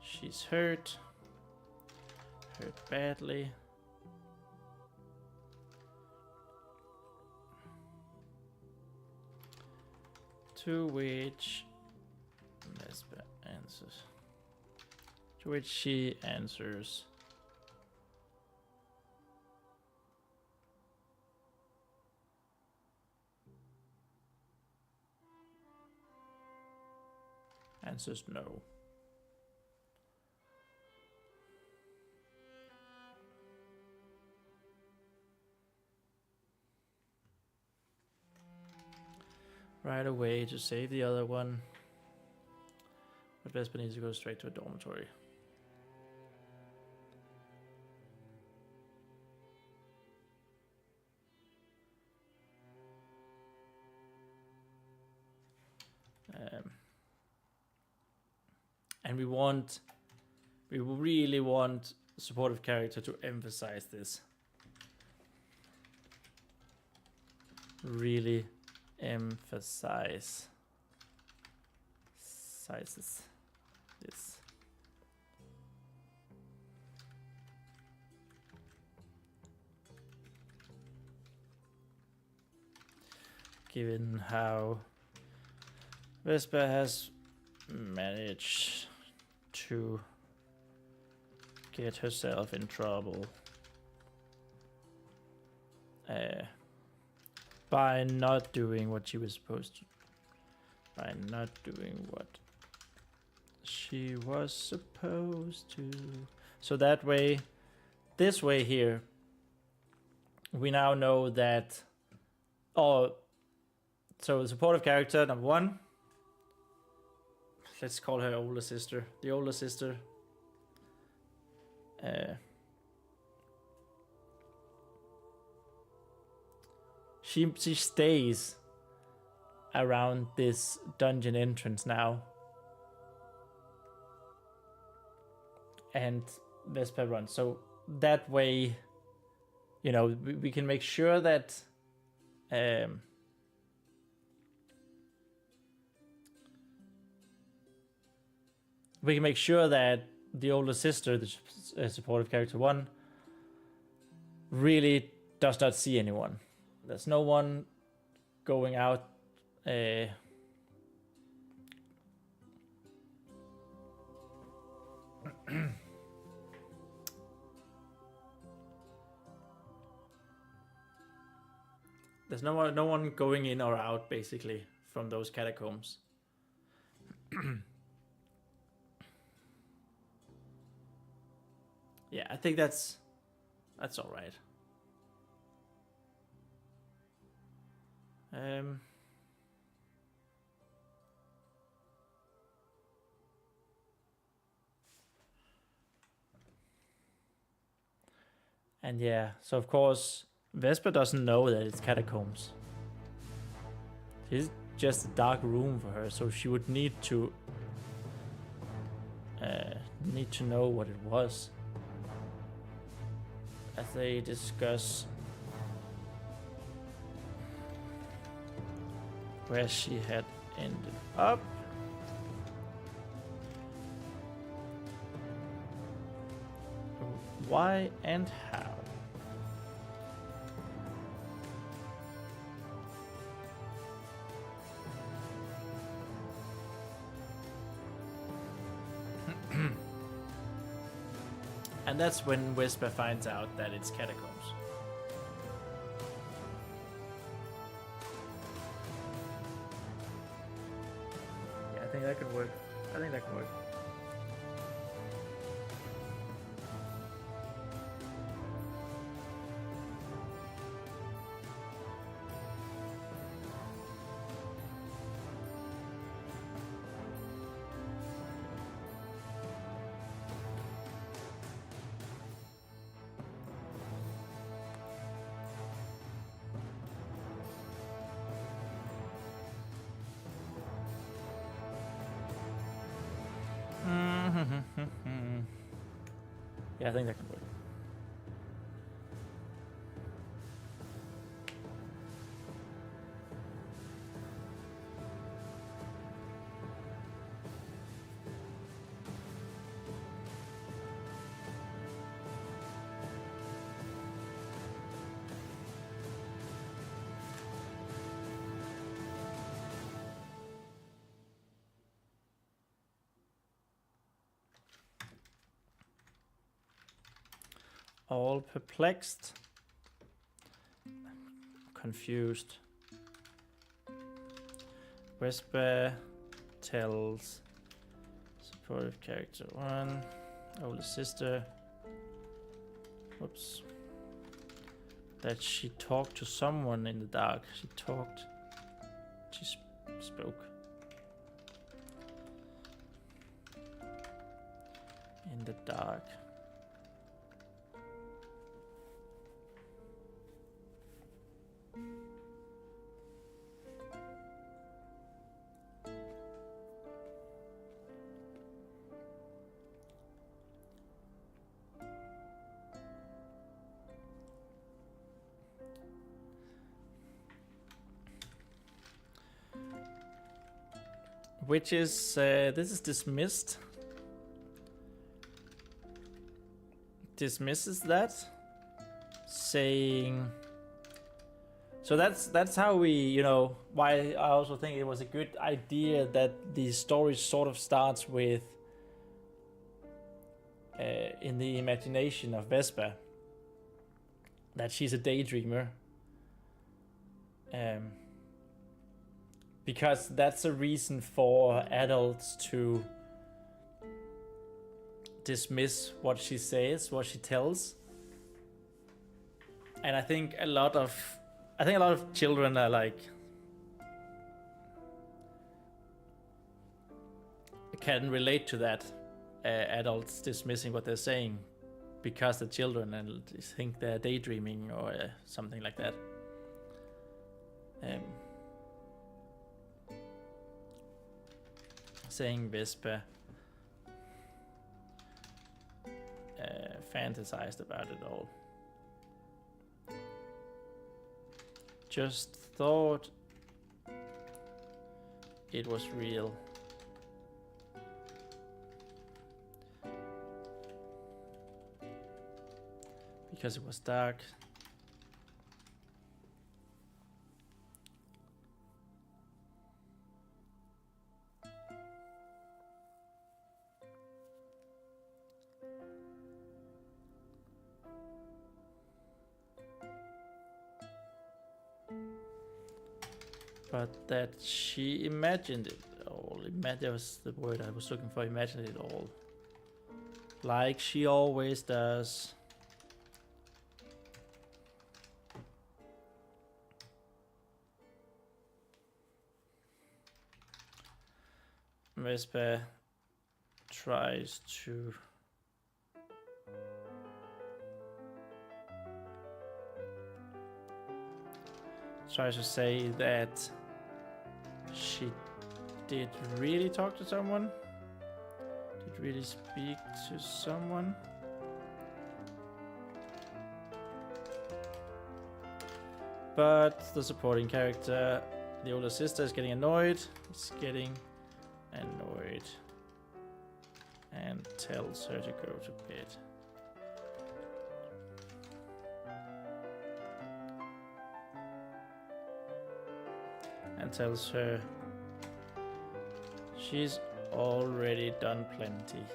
A: she's hurt badly. To which Vespa answers. To which she answers. Answers no. Right away to save the other one. But Vespa needs to go straight to a dormitory. And we really want the supportive character to emphasize this. Really emphasize this. Given how Vespa has managed to get herself in trouble by not doing what she was supposed to. By not doing what she was supposed to. So that way, this way here, we now know that, so the supportive character, number 1, let's call her older sister. The older sister, she stays around this dungeon entrance now. And Vesper runs. So that way, you know, we can make sure that we can make sure that the older sister, the supportive character 1, really does not see anyone. There's no one going out there's no one going in or out, basically, from those catacombs. Yeah, I think that's all right. And yeah, so of course, Vesper doesn't know that it's catacombs. It's just a dark room for her, so she would need to know what it was. As they discuss where she had ended up. Why and how? And that's when Vesper finds out that it's catacombs. Yeah, I think that could work. Yeah, I think that could work. All perplexed, confused. Vesper tells supportive character 1, older sister, whoops, that she talked to someone in the dark. She spoke in the dark. Which is, this is dismissed. Dismisses that, saying, so that's how we, you know, why I also think it was a good idea that the story sort of starts with in the imagination of Vesper, that she's a daydreamer, because that's a reason for adults to dismiss what she says, what she tells. And I think a lot of children are like can relate to that, adults dismissing what they're saying because they're children and think they're daydreaming or something like that. Saying Vespa fantasized about it all. Just thought it was real. Because it was dark. But that she imagined it all. That was the word I was looking for, imagined it all. Like she always does. Vespa tries to say that she did really talk to someone, did really speak to someone. But the supporting character, the older sister, is getting annoyed. Is getting annoyed and tells her to go to bed. And tells her she's already done plenty.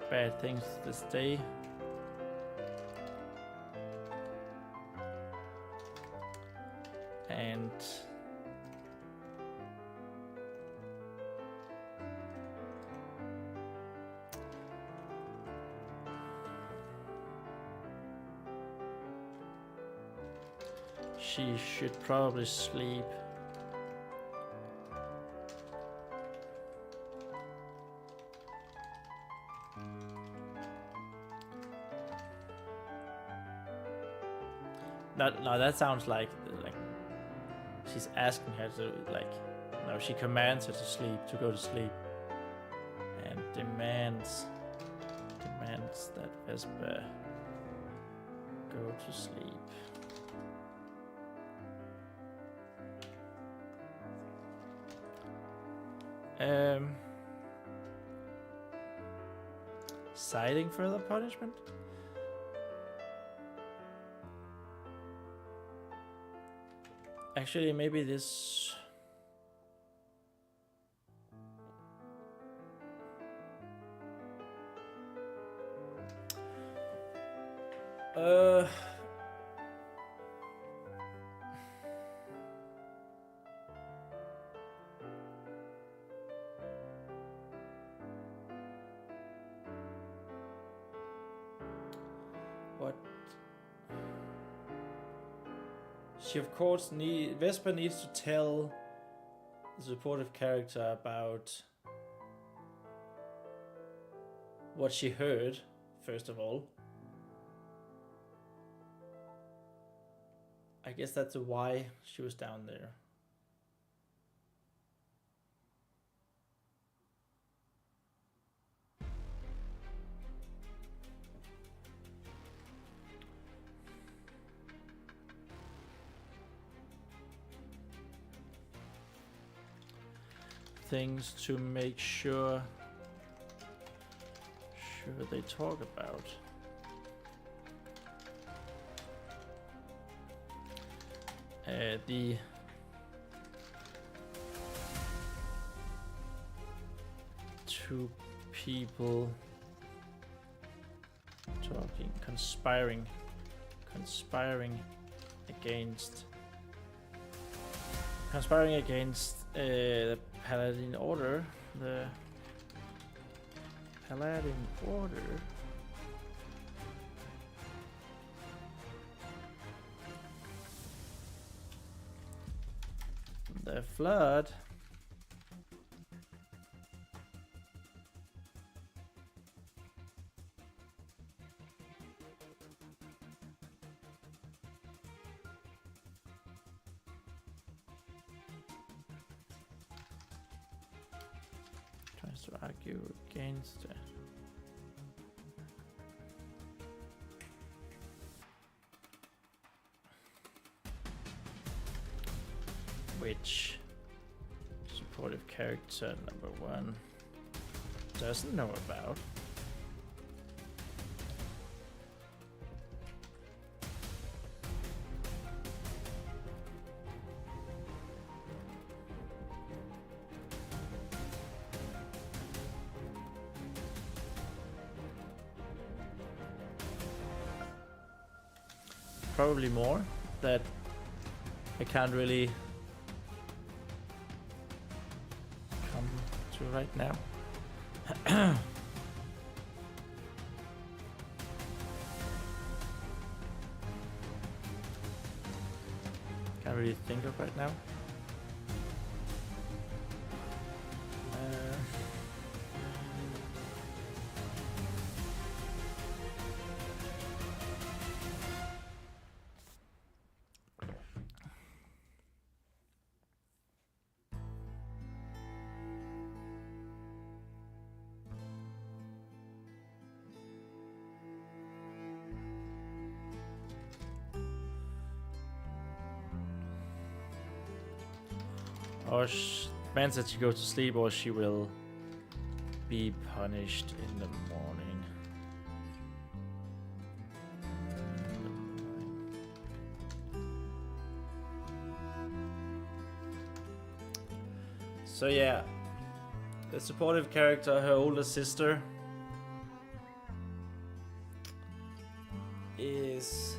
A: Bad things this day. And she should probably sleep. No, that sounds like she's asking her to, like, no, she commands her to sleep, to go to sleep, and demands that Vespa go to sleep. Citing further punishment? Actually, maybe this... What? She of course Vespa needs to tell the supportive character about what she heard, first of all. I guess that's why she was down there. Things to make sure they talk about. The two people talking, conspiring against The Paladin Order. The Paladin Order. The Flood. Tries to argue against it. Which supportive character number 1 doesn't know about. Probably more that I can't really come to right now. Can't really think of right now. Or man said she goes to sleep, or she will be punished in the morning. So yeah, the supportive character, her older sister, is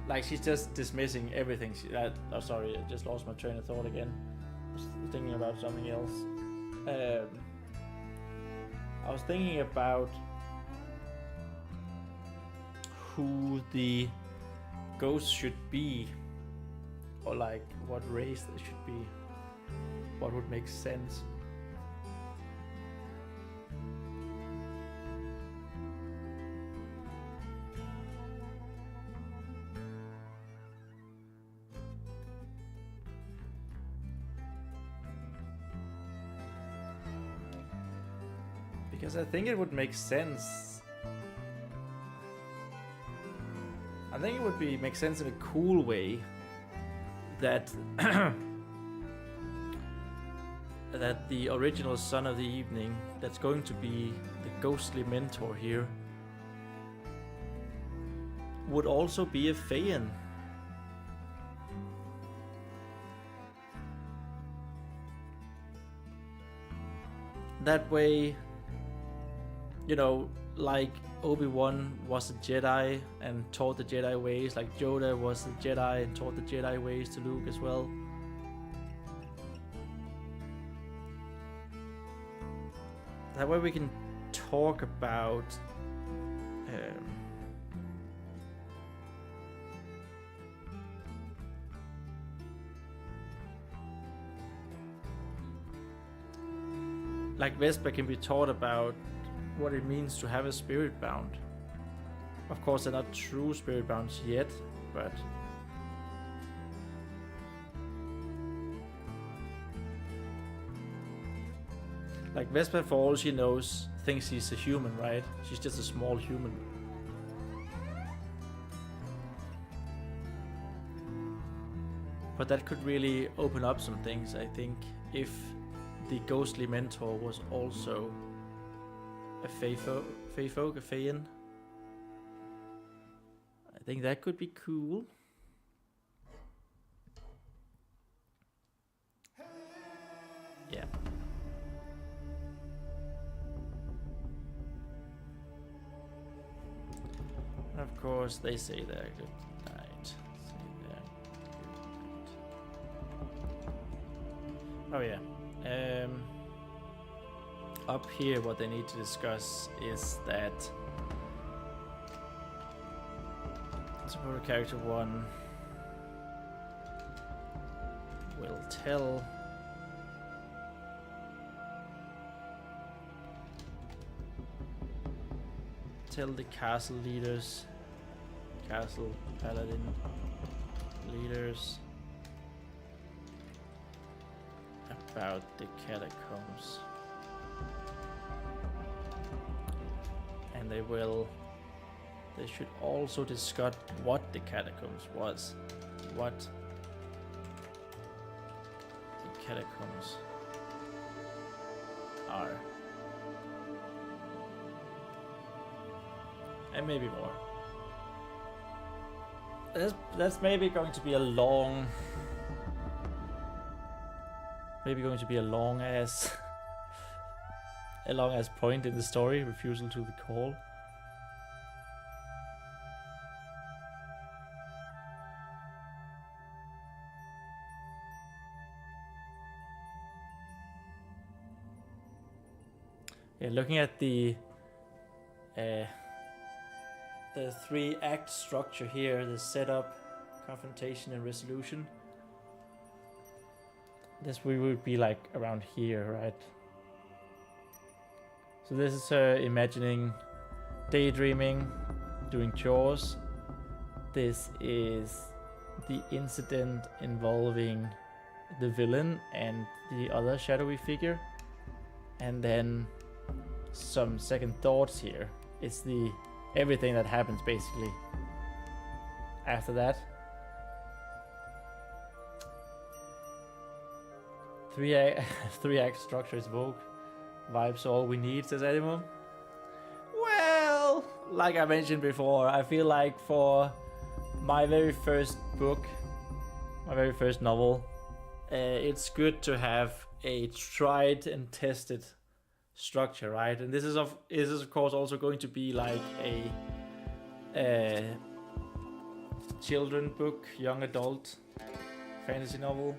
A: like she's just dismissing everything. Oh, sorry, I just lost my train of thought again. I was thinking about something else. I was thinking about who the ghost should be, or like what race they should be. What would make sense? Because I think it would make sense. I think it would make sense in a cool way that that the original Son of the Evening, that's going to be the ghostly mentor here, would also be a Feyen. That way, you know, like Obi-Wan was a Jedi and taught the Jedi ways, like Yoda was a Jedi and taught the Jedi ways to Luke as well. That way we can talk about like Vesper can be taught about what it means to have a spirit bound. Of course, they're not true spirit bounds yet, but Like Vespa, for all she knows, thinks she's a human, right? She's just a small human. But that could really open up some things, I think, if the ghostly mentor was also a Fey folk, a Feyan. I think that could be cool. Yeah. And of course, they say they're good night. Say they're good night. Oh yeah. Up here, what they need to discuss is that support character 1 will tell the castle leaders, castle paladin leaders about the catacombs. And they should also discuss what the catacombs was. What the catacombs are. And maybe more. That's maybe going to be a long ass point in the story, refusal to the call. Yeah, looking at the 3-act structure here, the setup, confrontation, and resolution. This we would be like around here, right? So this is her imagining, daydreaming, doing chores. This is the incident involving the villain and the other shadowy figure. And then some second thoughts here. It's the everything that happens basically after that. 3-act structure is Vogue. Vibes all we need, says Edimo. Well, like I mentioned before, I feel like for my very first book, my very first novel, it's good to have a tried and tested structure, right? And this is of course also going to be like a children book, young adult fantasy novel.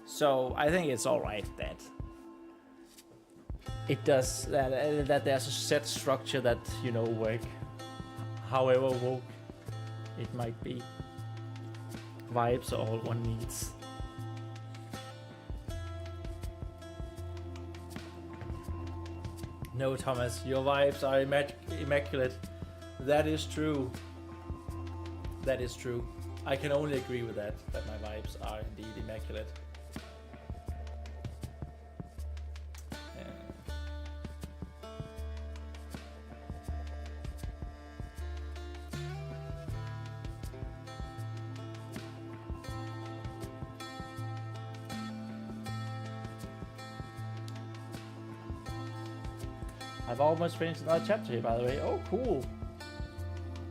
A: So I think it's all right that it does that there's a set structure that, you know, work however woke it might be. Vibes are all one needs. No, Thomas, your vibes are immaculate. That is true. That is true. I can only agree with that my vibes are indeed immaculate. I've almost finished another chapter here, by the way. Oh, cool.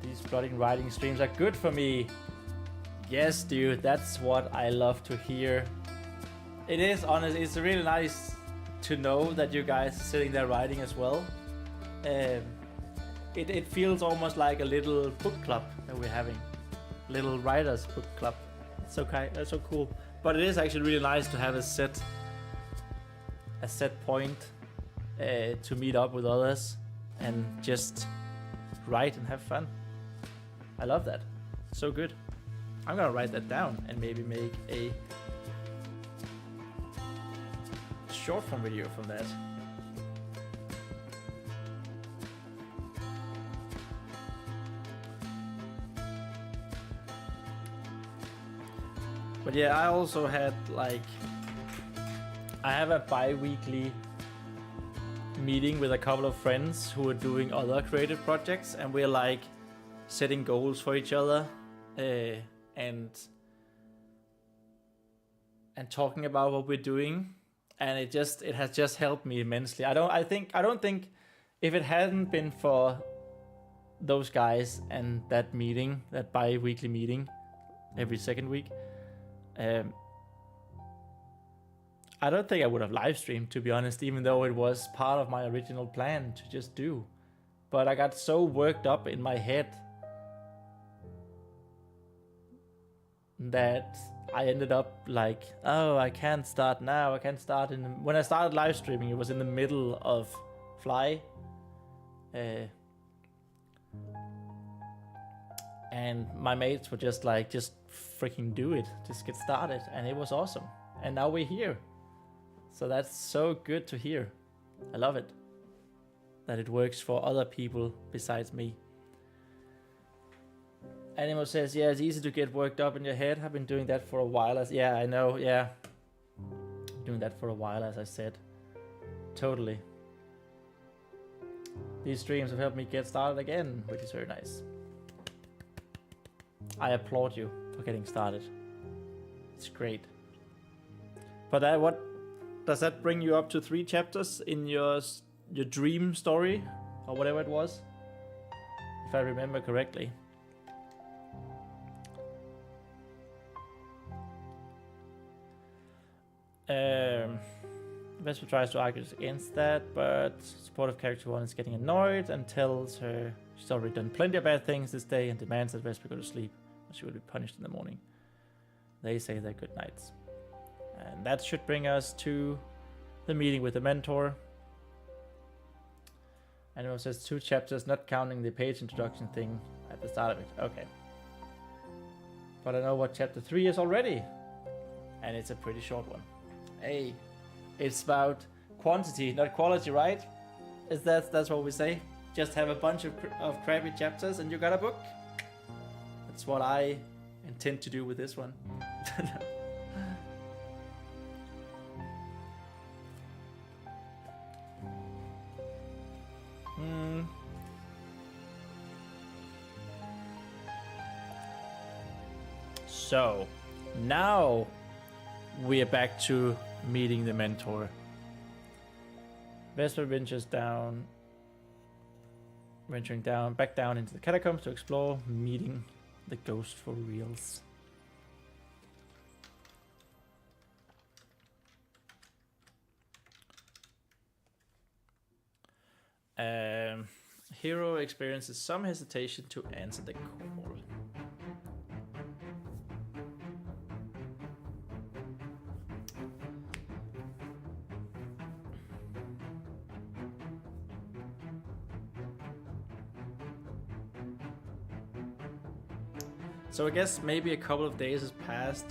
A: These plotting writing streams are good for me. Yes, dude, that's what I love to hear. It is, honestly, it's really nice to know that you guys are sitting there writing as well. It feels almost like a little book club that we're having. Little writers book club. It's okay, that's so cool. But it is actually really nice to have a set point to meet up with others and just write and have fun. I love that. So good. I'm gonna write that down and maybe make a short form video from that. But yeah, I also had like, I have a bi-weekly meeting with a couple of friends who are doing other creative projects, and we're like setting goals for each other, and talking about what we're doing, and it has just helped me immensely. I don't think if it hadn't been for those guys and that meeting, that bi-weekly meeting every second week, I don't think I would have live streamed, to be honest, even though it was part of my original plan to just do. But I got so worked up in my head that I ended up like, oh, I can't start now. I can't start when I started live streaming, it was in the middle of Fly. And my mates were just like, just freaking do it. Just get started. And it was awesome. And now we're here. So that's so good to hear. I love it. That it works for other people besides me. Animo says, yeah, it's easy to get worked up in your head. I've been doing that for a while. Yeah, I know, yeah. Doing that for a while, as I said. Totally. These streams have helped me get started again, which is very nice. I applaud you for getting started. It's great. But what does that bring you up to 3 chapters in your dream story, or whatever it was, if I remember correctly? Vesper tries to argue against that, but supportive character 1 is getting annoyed and tells her she's already done plenty of bad things this day and demands that Vesper go to sleep, or she will be punished in the morning. They say their good nights. And that should bring us to the meeting with the mentor. And it says 2 chapters, not counting the page introduction thing at the start of it. Okay. But I know what chapter 3 is already. And it's a pretty short one. Hey, it's about quantity, not quality, right? That's what we say? Just have a bunch of crappy chapters and you got a book? That's what I intend to do with this one. So, now we are back to meeting the mentor. Vesper venturing back down into the catacombs to explore, meeting the ghost for reals. Hero experiences some hesitation to answer the call. So I guess maybe a couple of days has passed.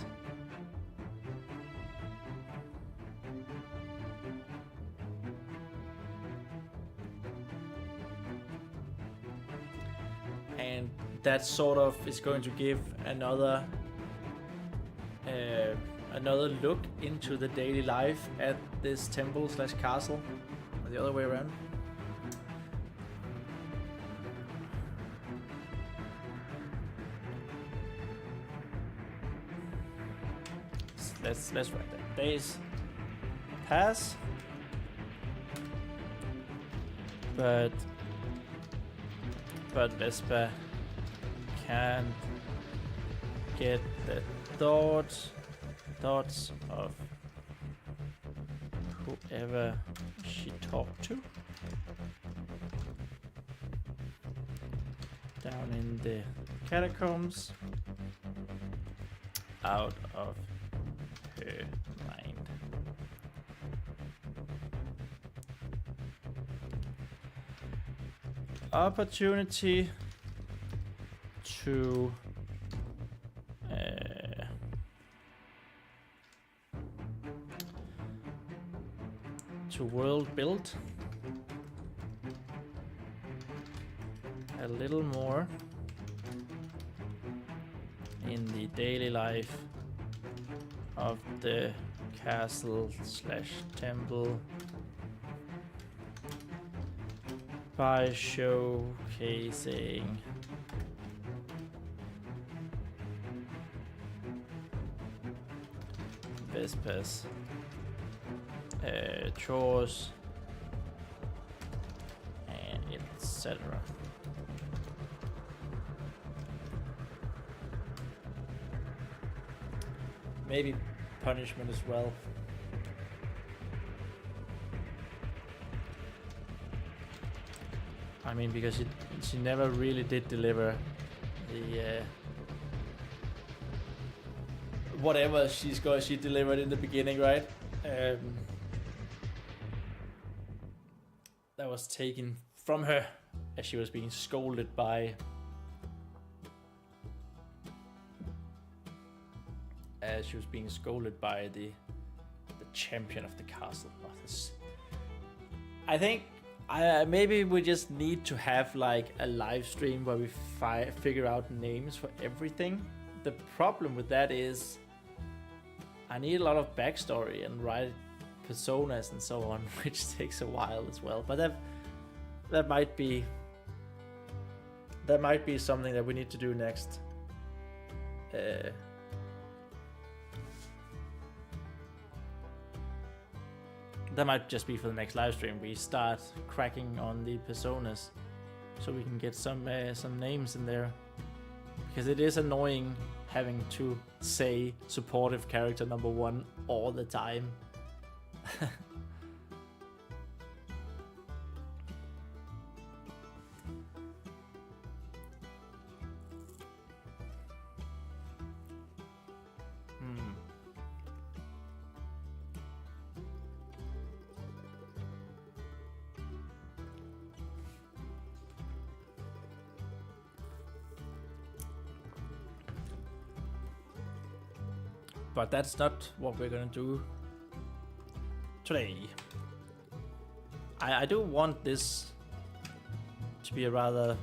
A: And that sort of is going to give another look into the daily life at this temple / castle, or the other way around. Let's write that. Days pass, but Vesper can't get the thoughts of whoever she talked to down in the catacombs out of her mind. Opportunity to world build a little more in the daily life of the castle / temple by showcasing Vespa's chores and etc. Maybe punishment as well. I mean, because she never really did deliver the whatever she delivered in the beginning, right? That was taken from her as she was being scolded by the champion of the castle. I think maybe we just need to have like a live stream where we figure out names for everything. The problem with that is I need a lot of backstory and write personas and so on, which takes a while as well. But that might be something that we need to do next. That might just be for the next live stream. We start cracking on the personas, so we can get some names in there, because it is annoying having to say supportive character number 1 all the time. But that's not what we're gonna do today. I do want this to be a rather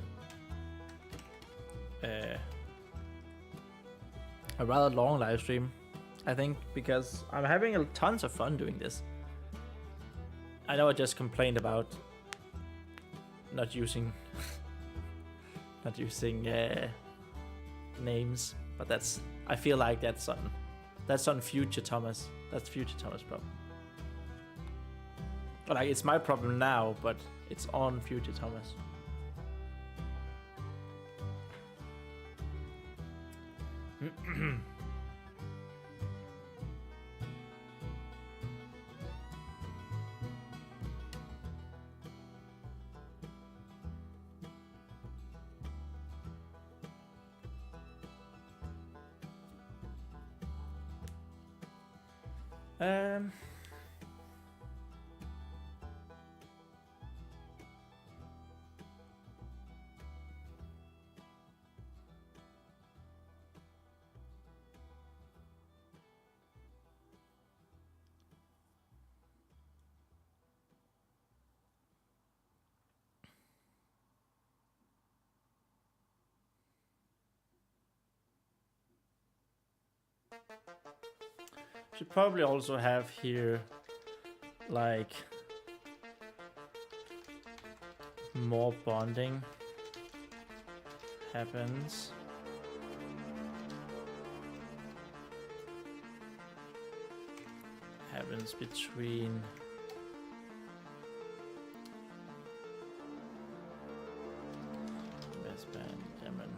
A: long live stream, I think, because I'm having tons of fun doing this. I know I just complained about not using names, but I feel like that's on future Thomas. That's future Thomas' problem. Like, it's my problem now, but it's on future Thomas. Should probably also have here like more bonding happens. Between Vespa and Lemon.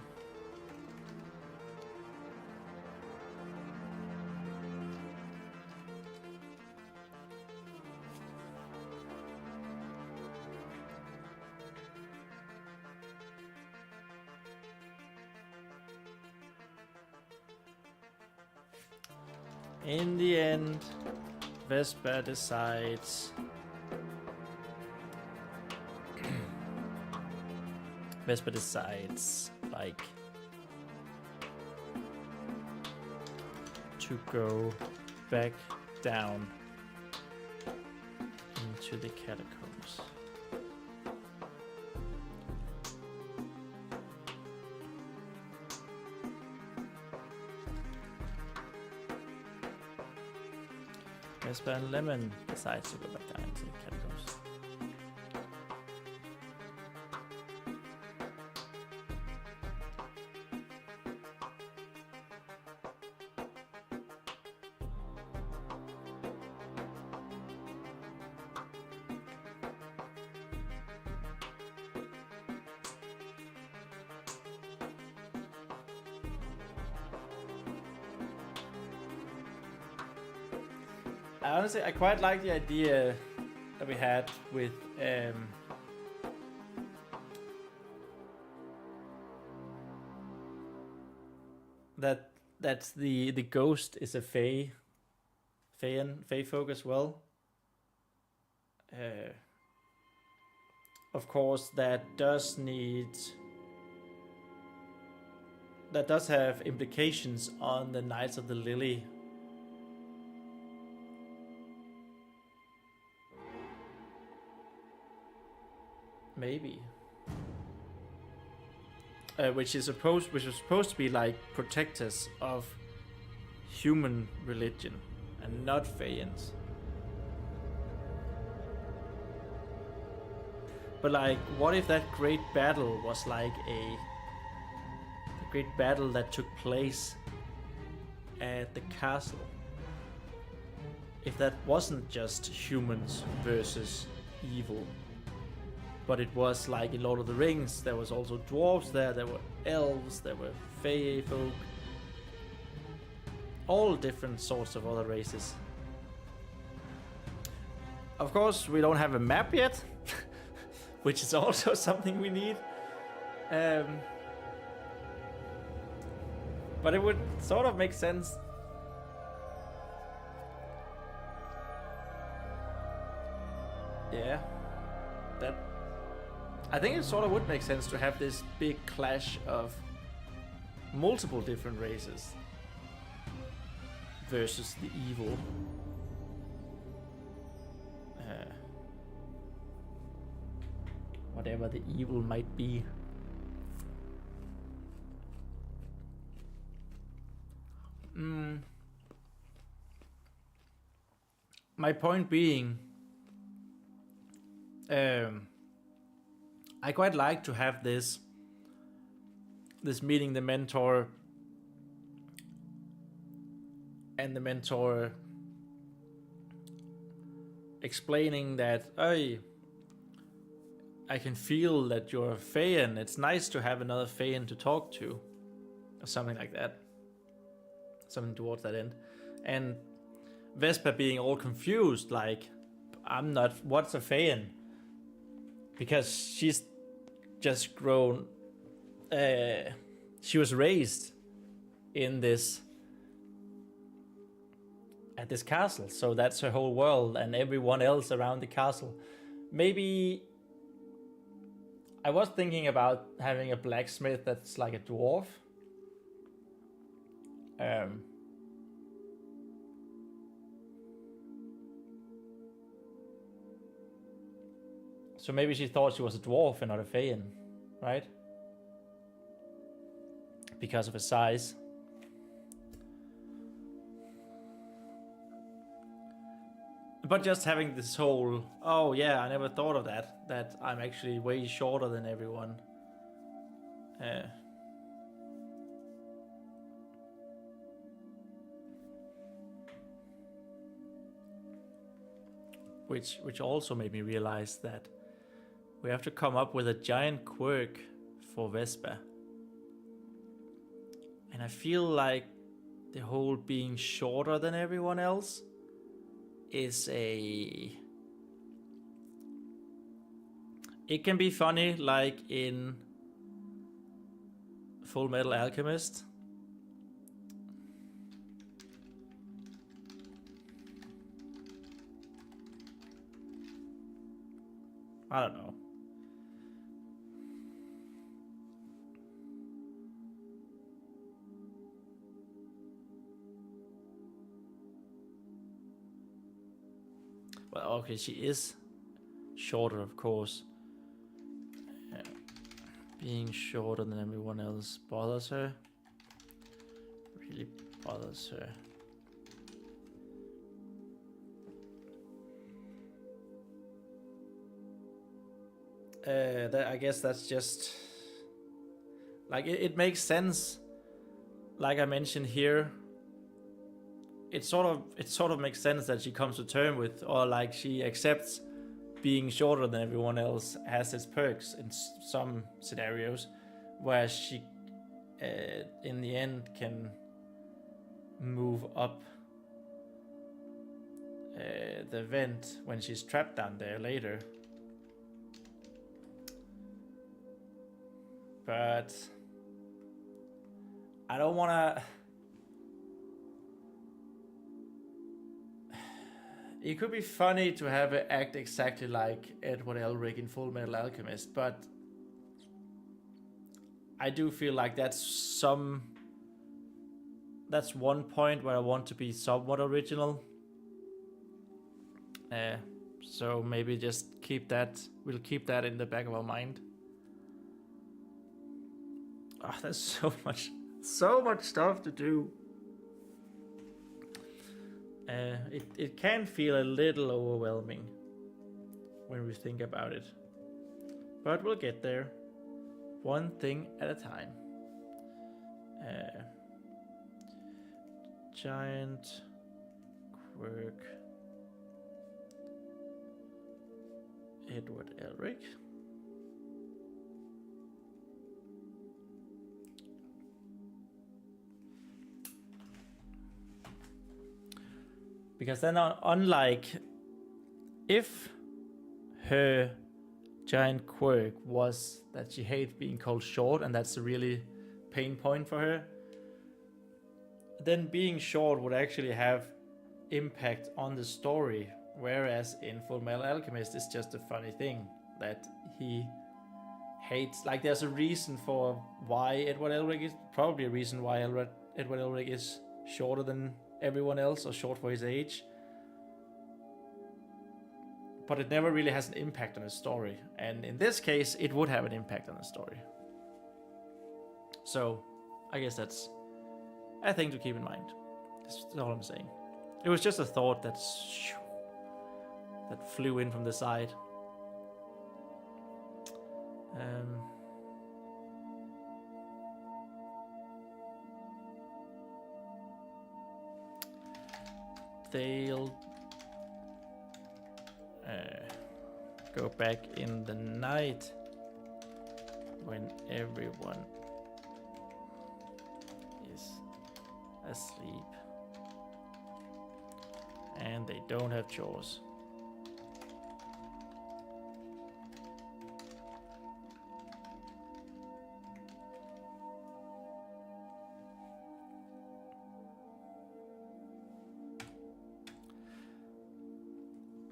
A: In the end, Vespa decides like to go back down into the catacombs. Vespa and Lemon decides to go back down into the catacombs. honestly, I quite like the idea that we had with that's the ghost is a Fey folk as well. Of course, that does have implications on the Knights of the Lily. Maybe. Which is supposed to be like protectors of human religion and not Feyans. But like, what if that great battle was like a great battle that took place at the castle? If that wasn't just humans versus evil, but it was like in Lord of the Rings, there was also dwarves there were elves, there were Fey folk, all different sorts of other races. Of course, we don't have a map yet, which is also something we need. But it would sort of make sense. Yeah, that I think it sort of would make sense to have this big clash of multiple different races versus the evil. Whatever the evil might be. My point being, I quite like to have this meeting the mentor and the mentor explaining that, hey, I can feel that you're a Feyan. It's nice to have another Feyan to talk to, or something like that. Something towards that end. And Vespa being all confused, like, I'm not, what's a Feyan? Because she's just grown, she was raised in this, at this castle, so that's her whole world, and everyone else around the castle. Maybe I was thinking about having a blacksmith that's like a dwarf. So maybe she thought she was a dwarf and not a Feyan, right? Because of her size. But just having this whole, oh yeah, I never thought of that I'm actually way shorter than everyone. Which also made me realize that we have to come up with a giant quirk for Vespa. And I feel like the whole being shorter than everyone else is it can be funny, like in Full Metal Alchemist. I don't know. Well, okay, she is shorter, of course. Being shorter than everyone else bothers her. Really bothers her. I guess that's just like it makes sense. Like I mentioned here, it sort of makes sense that she comes to terms with, or like she accepts being shorter than everyone else has its perks in some scenarios, where she in the end can move up the vent when she's trapped down there later. But I don't wanna... It could be funny to have it act exactly like Edward Elric in Full Metal Alchemist, but I do feel like that's one point where I want to be somewhat original. So maybe just we'll keep that in the back of our mind. Oh, there's so much stuff to do. It can feel a little overwhelming when we think about it, but we'll get there, one thing at a time. Giant quirk, Edward Elric. Because then, unlike if her giant quirk was that she hates being called short, and that's a really pain point for her, then being short would actually have impact on the story. Whereas in Full Metal Alchemist, it's just a funny thing that he hates. Like, there's a reason for why Edward Elric is, probably a reason why Edward Elric is shorter than everyone else, or short for his age, but it never really has an impact on the story, and in this case it would have an impact on the story. So I guess that's a thing to keep in mind. That's all I'm saying. It was just a thought that flew in from the side. They'll go back in the night when everyone is asleep and they don't have chores.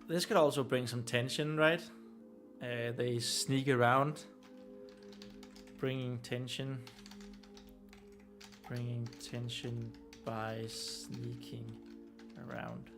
A: This could also bring some tension, right? They sneak around, bringing tension by sneaking around.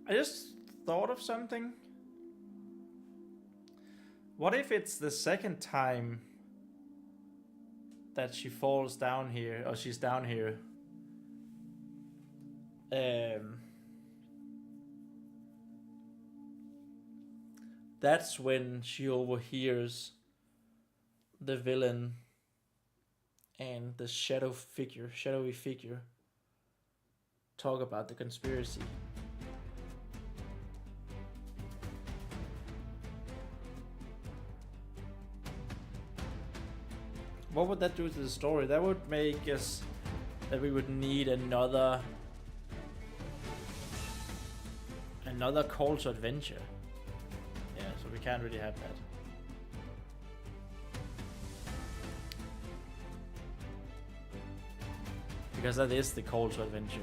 A: I just thought of something. What if it's the second time that she falls down here, or she's down here? That's when she overhears the villain and the shadowy figure talk about the conspiracy. What would that do to the story? That would make us that we would need another call to adventure. Yeah, so we can't really have that. Because that is the call to adventure.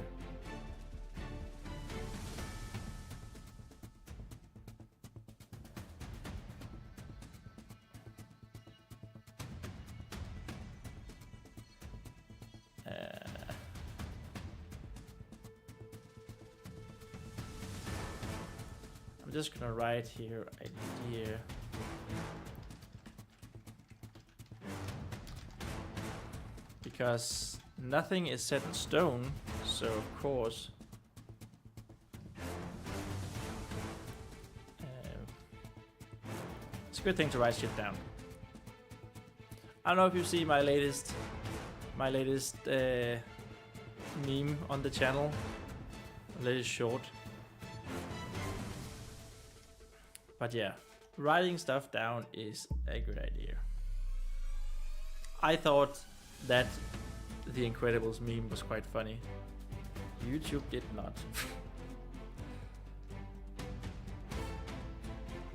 A: I'm just gonna write here idea. Because nothing is set in stone, so of course it's a good thing to write shit down. I don't know if you see my latest meme on the channel. Latest short. But yeah, writing stuff down is a good idea. I thought that the Incredibles meme was quite funny. YouTube did not.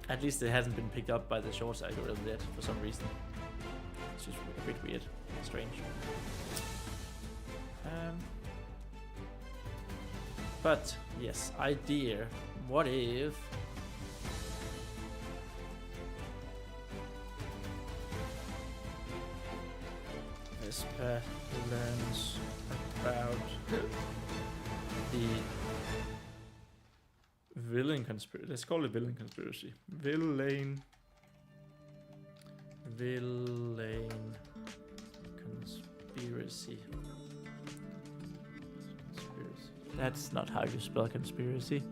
A: At least it hasn't been picked up by the shorts algorithm yet for some reason. It's just a bit weird, strange. But yes, idea. What if Vespa learns about the villain conspiracy? Let's call it villain conspiracy. Villain conspiracy. That's not how you spell conspiracy.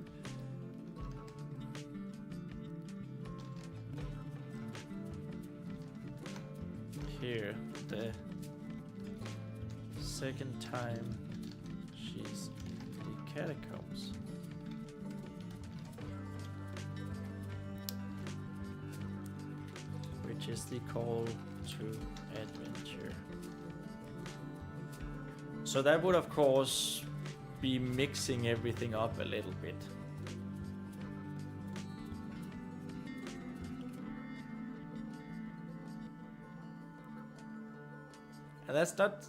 A: Here, the second time she's in the catacombs. Which is the call to adventure. So that would of course be mixing everything up a little bit. And that's not...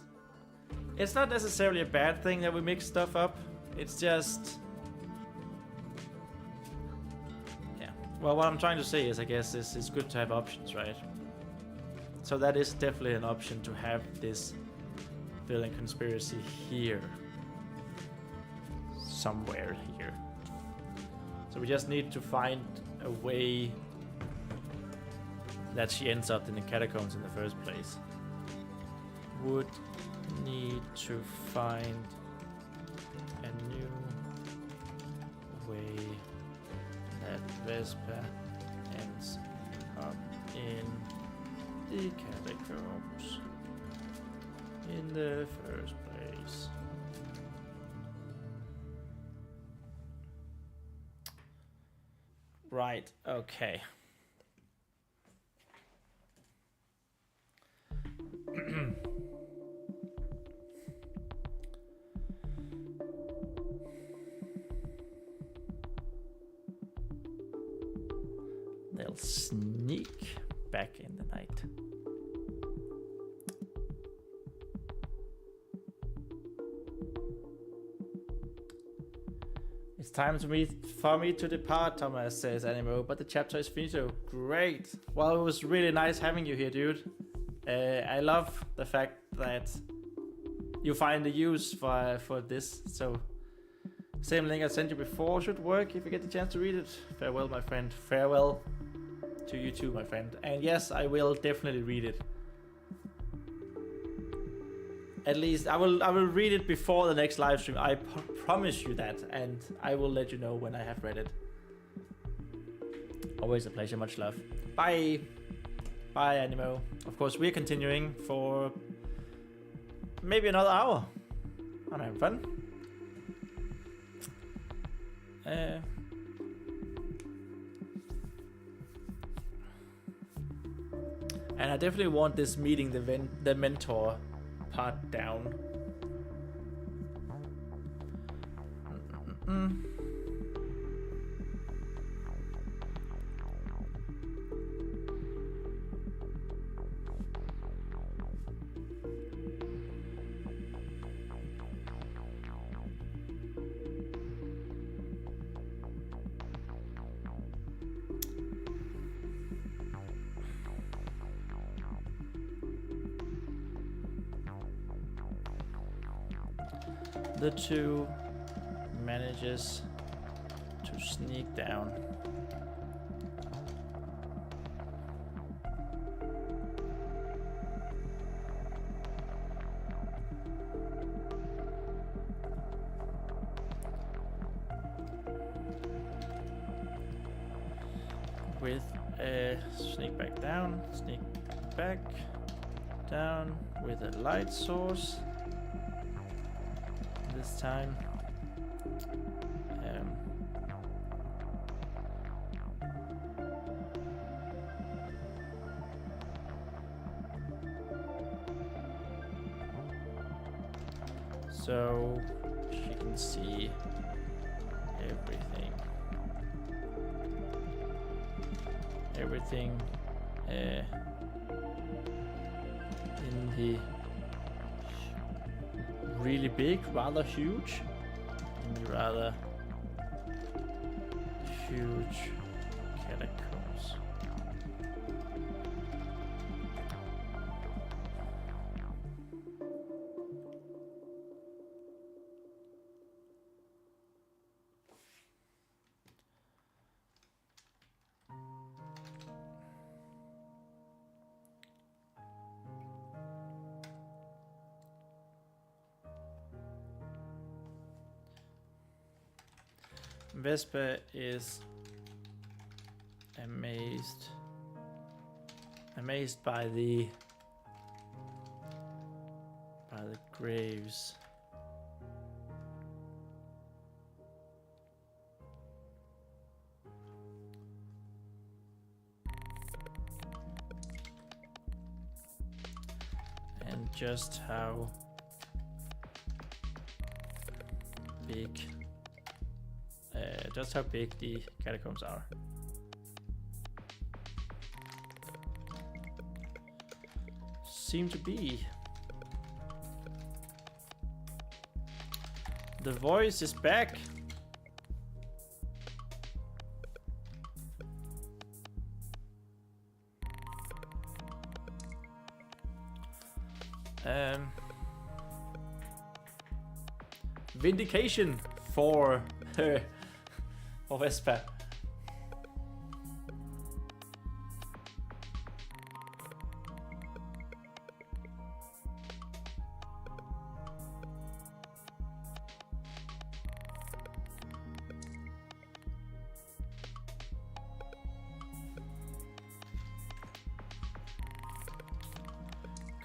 A: It's not necessarily a bad thing that we mix stuff up. It's just... Yeah. Well, what I'm trying to say is, I guess, it's good to have options, right? So that is definitely an option to have this villain conspiracy here. Somewhere here. So we just need to find a way that she ends up in the catacombs in the first place. Would need to find a new way that Vespa ends up in the catacombs in the first place. Right, okay. They'll sneak back in the night. It's time for me to depart, Thomas, says Animo, but the chapter is finito. Great. Well, it was really nice having you here, dude. I love the fact that you find a use for this. So, same link I sent you before should work if you get the chance to read it. Farewell, my friend. Farewell to you too, my friend. And yes, I will definitely read it. At least I will read it before the next live stream. I promise you that, and I will let you know when I have read it. Always a pleasure. Much love. Bye. Bye, Animo. Of course, we're continuing for maybe another hour. I'm having fun. And I definitely want this meeting the mentor part down. The two manages to sneak down. With a sneak back down, sneak back down with a light source. This time. So she can see everything. Everything in the really big, rather huge, and rather huge catacombs. Vespa is amazed by the graves. And just how big the catacombs are. Seem to be. The voice is back. Vindication for her. For Vespa.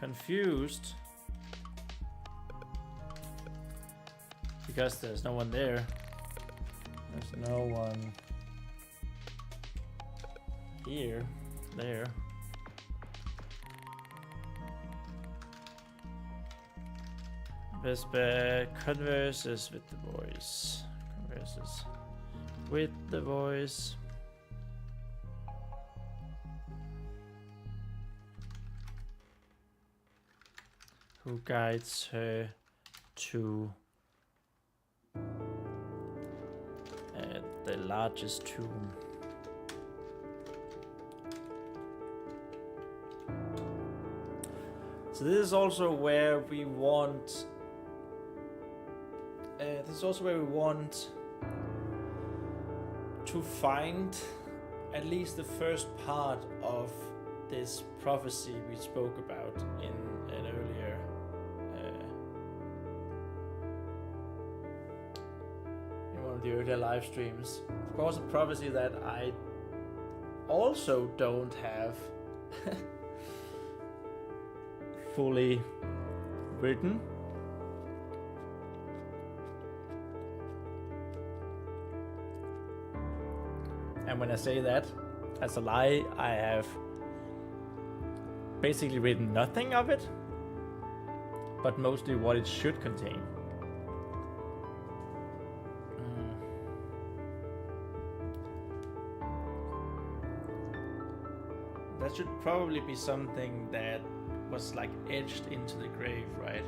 A: Confused because there's no one there. There's no one here, there. Vespa converses with the voice. Converses with the voice. Who guides her to the largest tomb. So this is also where we want. This is also where we want to find at least the first part of this prophecy we spoke about in an earlier. The earlier live streams. Of course, a prophecy that I also don't have fully written. And when I say that, that's a lie. I have basically written nothing of it, but mostly what it should contain. That should probably be something that was like etched into the grave, right?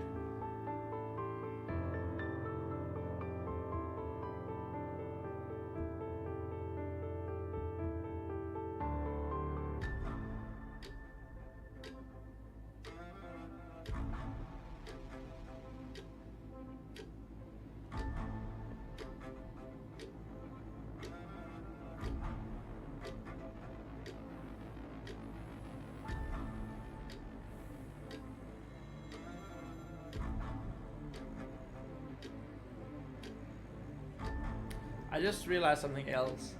A: I just realized something else.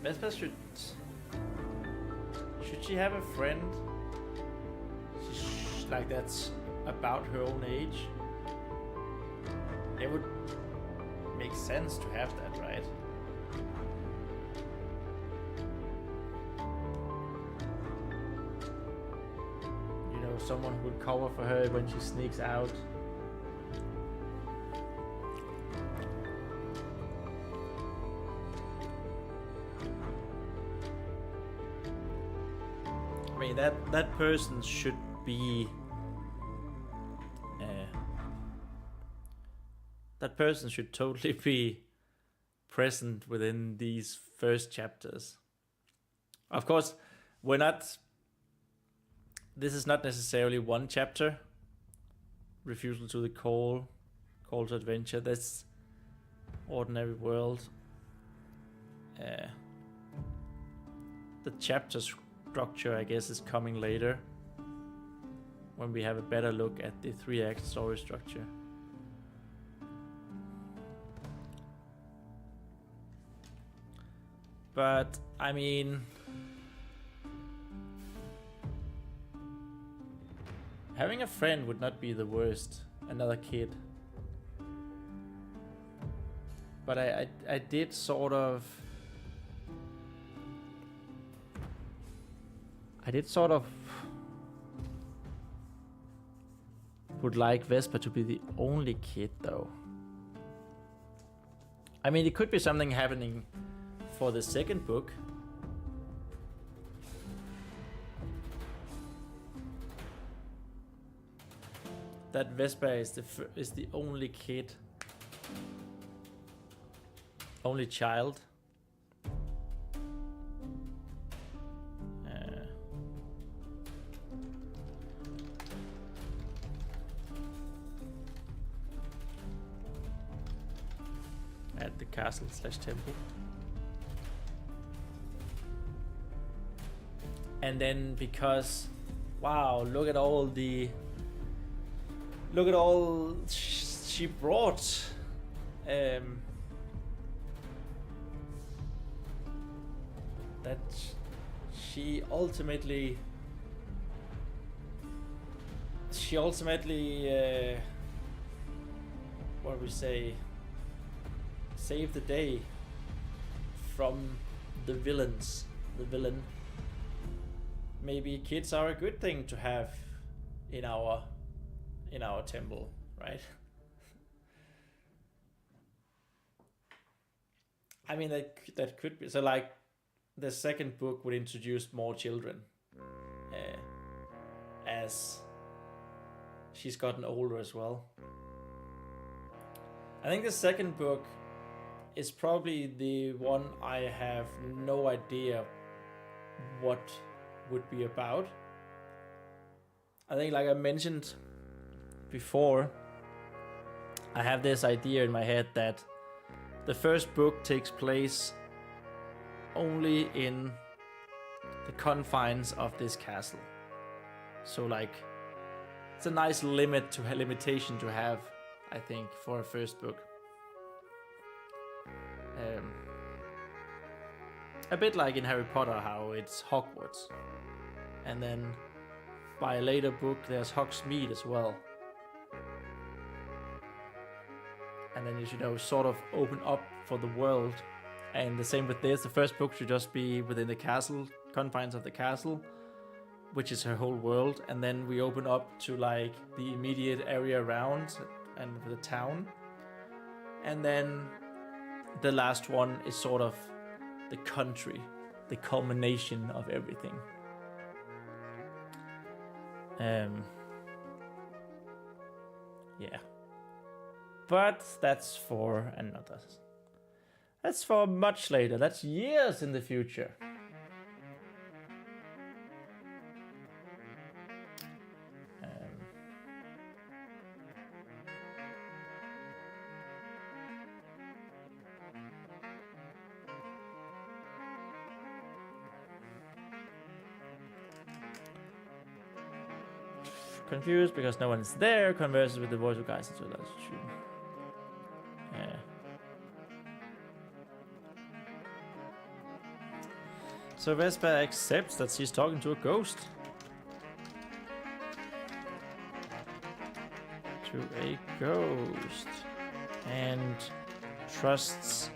A: Vespa should she have a friend like that's about her own age, it would make sense to have that, right? You know, someone who would cover for her when she sneaks out. I mean, that person should be that person should totally be present within these first chapters. Of course, this is not necessarily one chapter. Refusal to the call to adventure, this ordinary world. The chapter structure, I guess, is coming later, when we have a better look at the 3-act story structure. But, I mean, having a friend would not be the worst, another kid. But I did sort of would like Vesper to be the only kid, though. I mean, it could be something happening for the second book. That Vesper is the only kid, only child. At the castle/temple. And then because, wow, look at all she brought. That she ultimately what do we say, save the day from the villain. Maybe kids are a good thing to have in our temple, right? I mean, that could be. So, like, the second book would introduce more children, as she's gotten older as well. I think the second book is probably the one I have no idea what would be about. I think, like I mentioned before, I have this idea in my head that the first book takes place only in the confines of this castle. So, like, it's a nice limitation to have, I think, for a first book. A bit like in Harry Potter, how it's Hogwarts. And then by a later book, there's Hogsmeade as well. And then you should, sort of open up for the world. And the same with this. The first book should just be within the castle, confines of the castle, which is her whole world. And then we open up to, like, the immediate area around and the town. And then the last one is sort of the country, the culmination of everything. Yeah. But that's for another. That's for much later. That's years in the future. Confused because no one is there, converses with the voice of guys, so that's true. So Vespa accepts that she's talking to a ghost. To a ghost. And trusts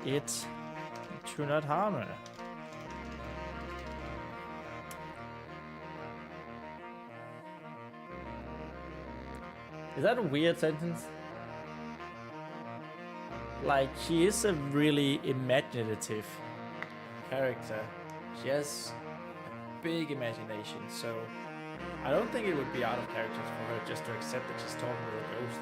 A: it to not harm her. Is that a weird sentence? Like, she is a really imaginative character. She has a big imagination, so I don't think it would be out of character for her just to accept that she's talking to a ghost.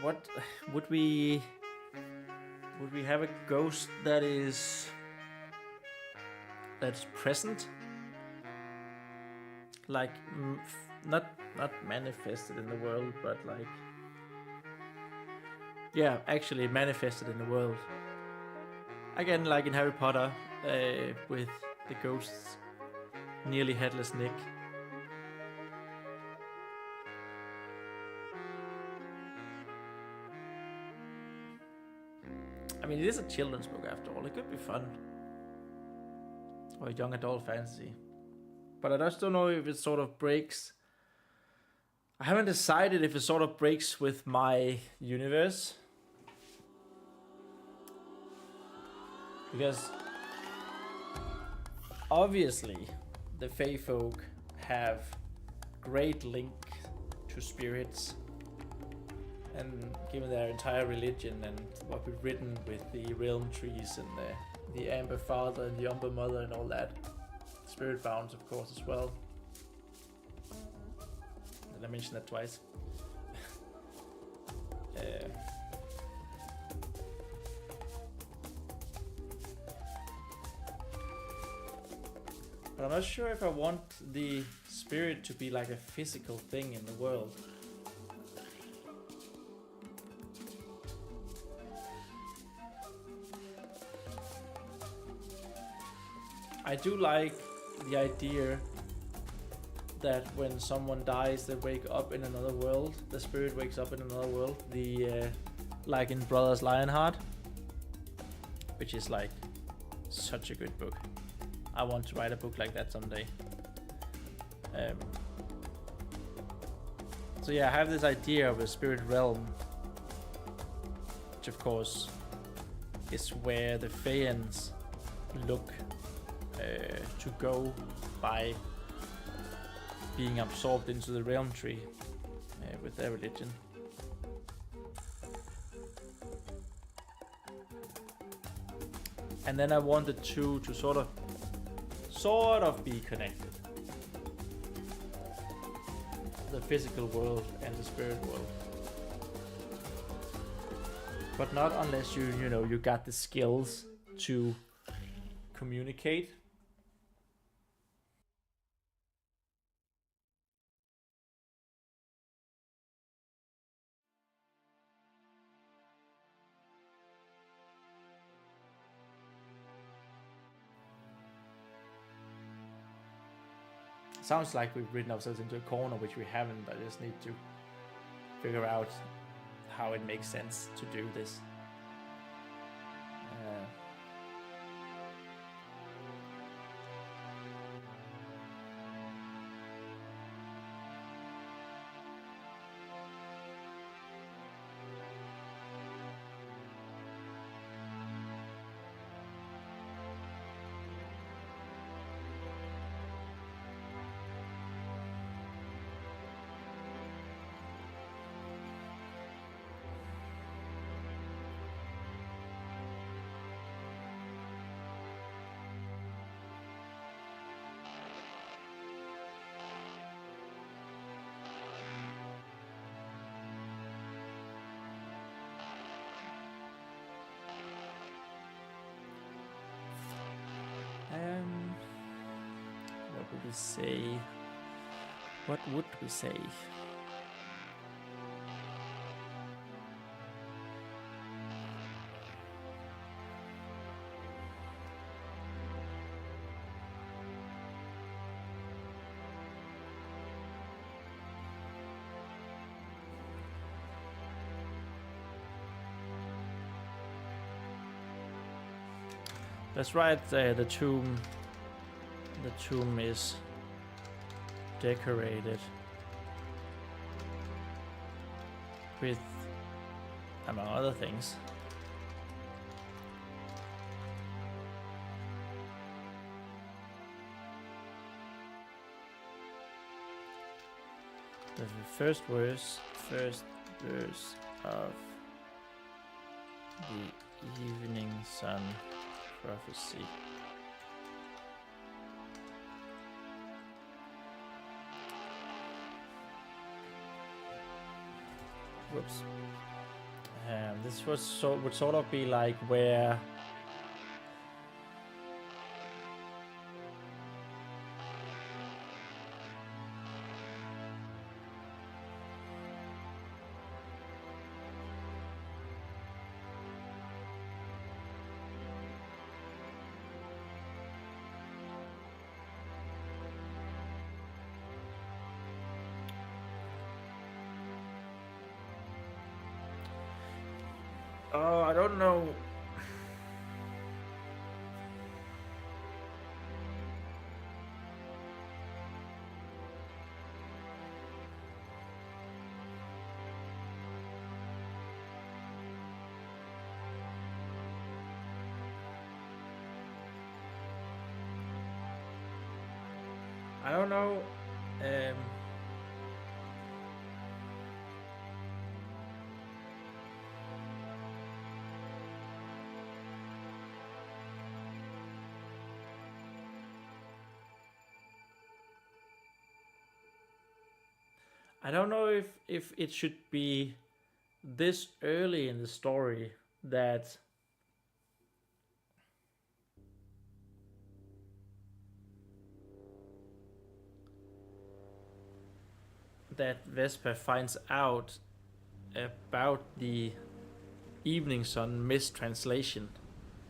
A: What would we have a ghost that's present, like not manifested in the world, but like, yeah, actually manifested in the world. Again, like in Harry Potter, with the ghosts, nearly headless Nick. I mean, it is a children's book after all. It could be fun. Or a young adult fantasy. But I just don't know if it sort of breaks. I haven't decided if it sort of breaks with my universe. Because obviously the Fae folk have great link to spirits. And given their entire religion and what we've written with the realm trees and the Amber Father and the Umber Mother and all that. Spirit bounds, of course, as well. Did I mention that twice? But I'm not sure if I want the spirit to be like a physical thing in the world. I do like the idea that when someone dies, they wake up in another world. The spirit wakes up in another world. Like in Brothers Lionheart, which is like such a good book. I want to write a book like that someday. So yeah, I have this idea of a spirit realm, which of course is where the Faians look to go by being absorbed into the realm tree with their religion. And then I want the two to sort of be connected. The physical world and the spirit world. But not unless you got the skills to communicate. Sounds like we've written ourselves into a corner, which we haven't. I just need to figure out how it makes sense to do this. What would we say? What would we say? Let's write the tomb. The tomb is decorated with, among other things, the first verse of the Eveningsun Prophecy. Whoops. This would sort of be like where I don't know. I don't know. I don't know if it should be this early in the story that Vesper finds out about the Eveningsun mistranslation,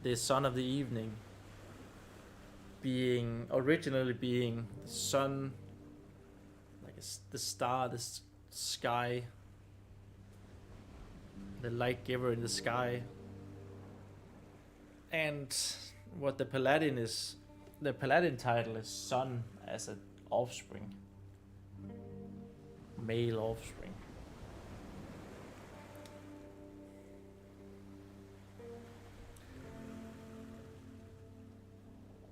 A: the son of the evening originally being the sun, the star, the sky, the light giver in the sky, and what the paladin is. The paladin title is son as an offspring, male offspring.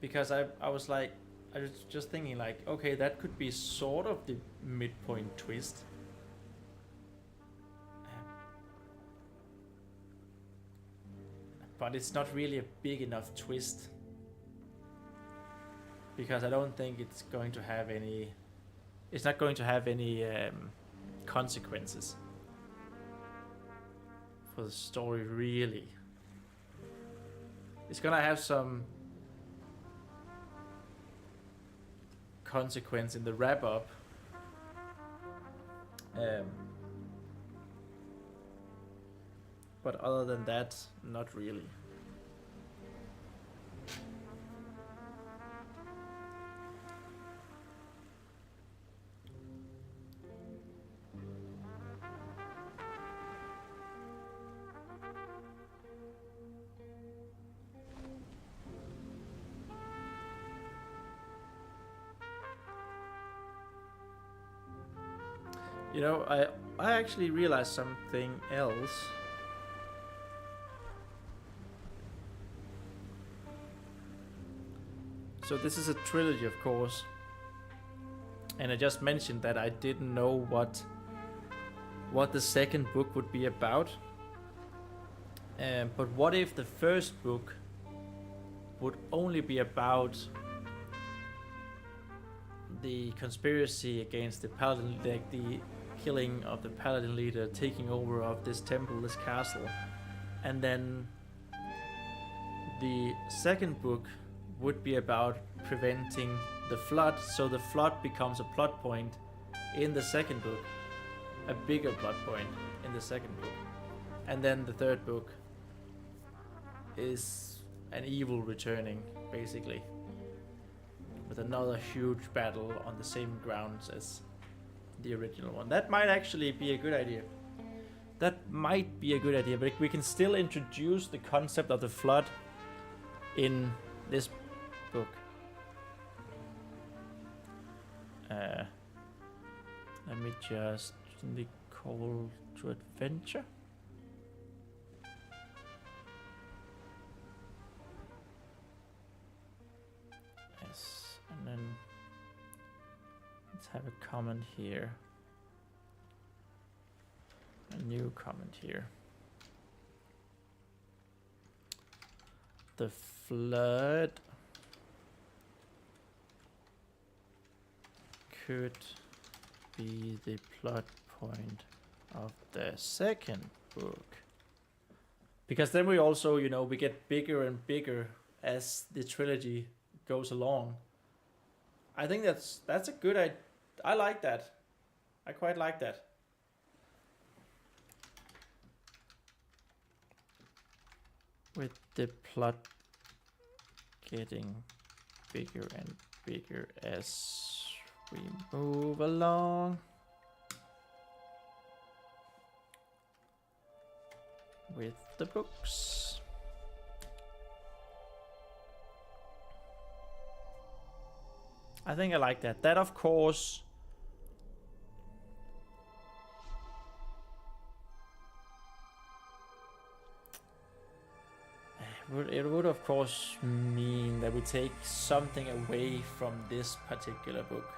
A: Because I was like, I was just thinking like, okay, that could be sort of the midpoint twist. But it's not really a big enough twist. Because I don't think it's going to have any... It's not going to have any consequences for the story, really. It's gonna have some consequence in the wrap-up, but other than that, not really. You know, I actually realized something else. So this is a trilogy, of course. And I just mentioned that I didn't know what the second book would be about. But what if the first book would only be about the conspiracy against the paladin, like the killing of the paladin leader, taking over of this temple, this castle, and then the second book would be about preventing the flood, so the flood becomes a plot point in the second book, a bigger plot point in the second book, and then the third book is an evil returning, basically, with another huge battle on the same grounds as the original one. That might actually be a good idea. That might be a good idea, but we can still introduce the concept of the flood in this book. Let me just the call to adventure. Yes, and then let's have a comment here. A new comment here. The flood could be the plot point of the second book. Because then we also, you know, we get bigger and bigger as the trilogy goes along. I think that's a good idea. I like that. I quite like that. With the plot getting bigger and bigger as we move along. With the books. I think I like that. That, of course, it would of course mean that we take something away from this particular book.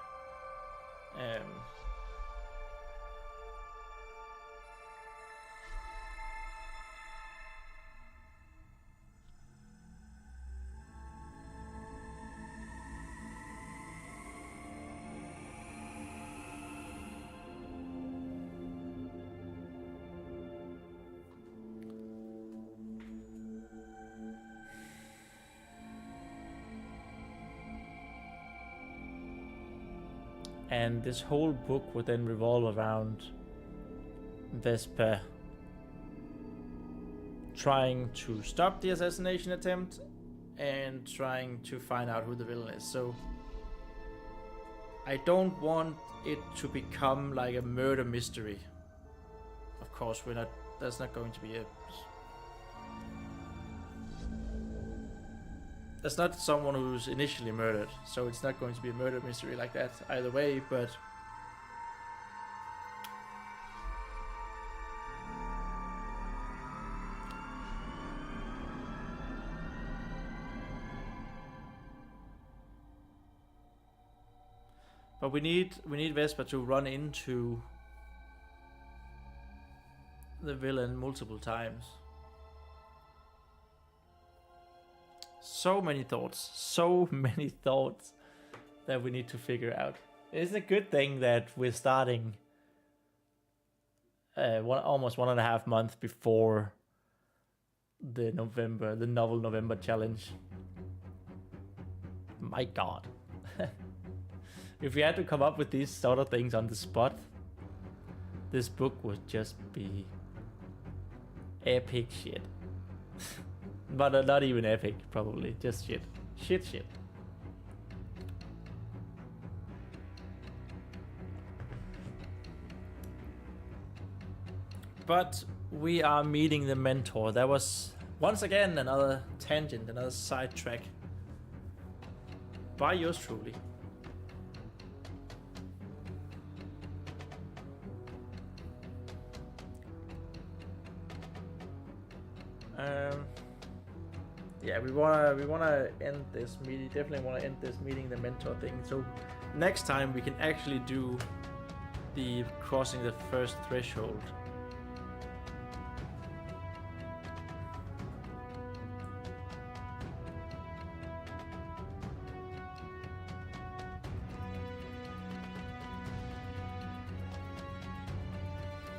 A: And this whole book would then revolve around Vesper trying to stop the assassination attempt and trying to find out who the villain is. So I don't want it to become like a murder mystery. Of course, that's not going to be That's not someone who's initially murdered, so it's not going to be a murder mystery like that either way, but we need Vesper to run into the villain multiple times. So many thoughts that we need to figure out. It's a good thing that we're starting almost 1.5 months before the novel November challenge. My God. If we had to come up with these sort of things on the spot, this book would just be epic shit. But not even epic, probably. Just shit. Shit. But we are meeting the mentor. That was, once again, another tangent, another sidetrack. By yours truly. Yeah, we wanna end this meeting. Definitely wanna end this meeting, the mentor thing. So next time we can actually do the crossing the first threshold.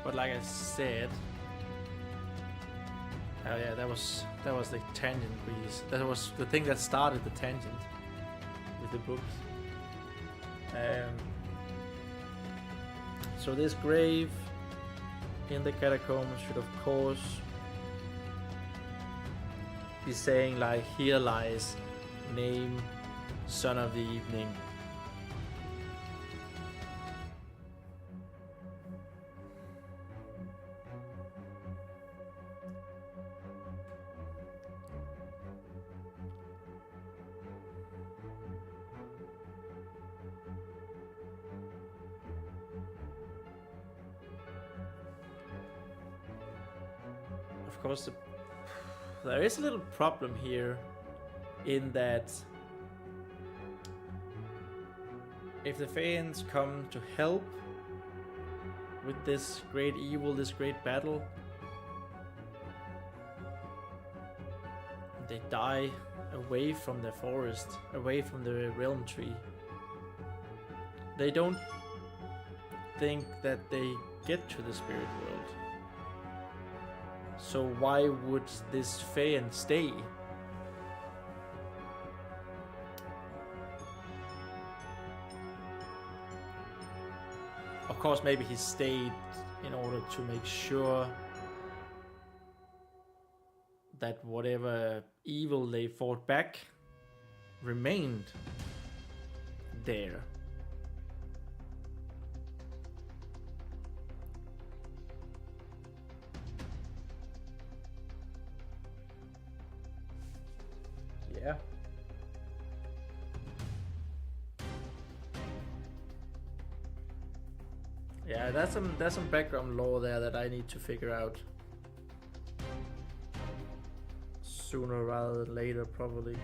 A: But like I said. Oh yeah, that was the tangent piece. That was the thing that started the tangent with the books. So this grave in the catacombs should of course be saying like, here lies name, son of the evening. of course, there is a little problem here in that if the Feyans come to help with this great evil, this great battle, they die away from the forest, away from the realm tree. They don't think that they get to the spirit world. So why would this Feyan stay? Of course, maybe he stayed in order to make sure that whatever evil they fought back remained there. Yeah. Yeah, there's some background lore there that I need to figure out sooner rather than later, probably.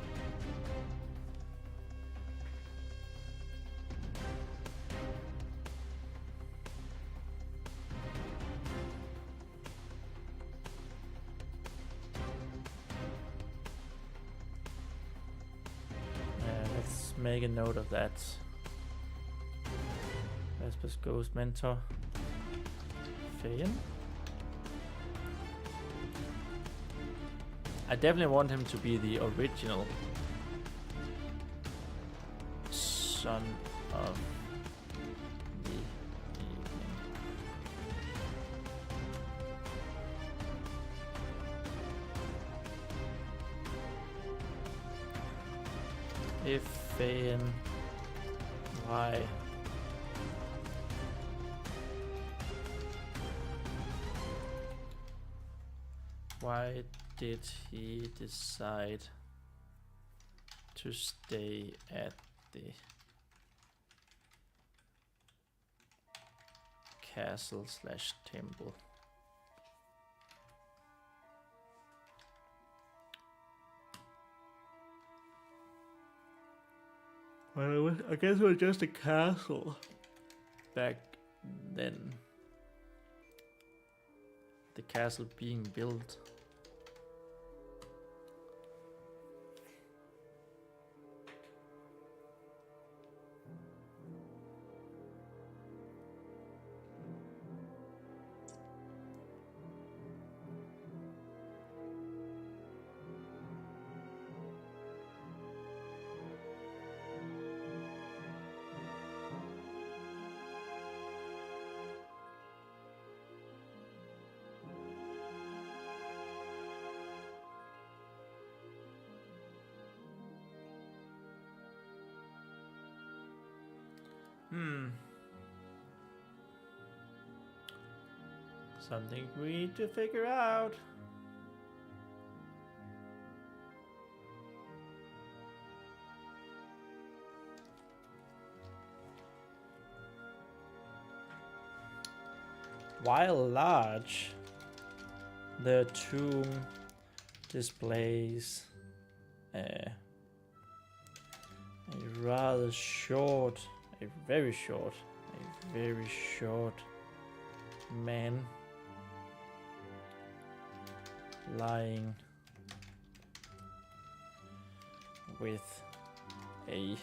A: Let's make a note of that. Vesper's Ghost Mentor. Feyan. I definitely want him to be the original son of the evening. If Feyan, why? Why did he decide to stay at the castle/temple? Well, I guess it was just a castle back then. The castle being built. Something we need to figure out. While large, the tomb displays a rather short, a very short man lying with an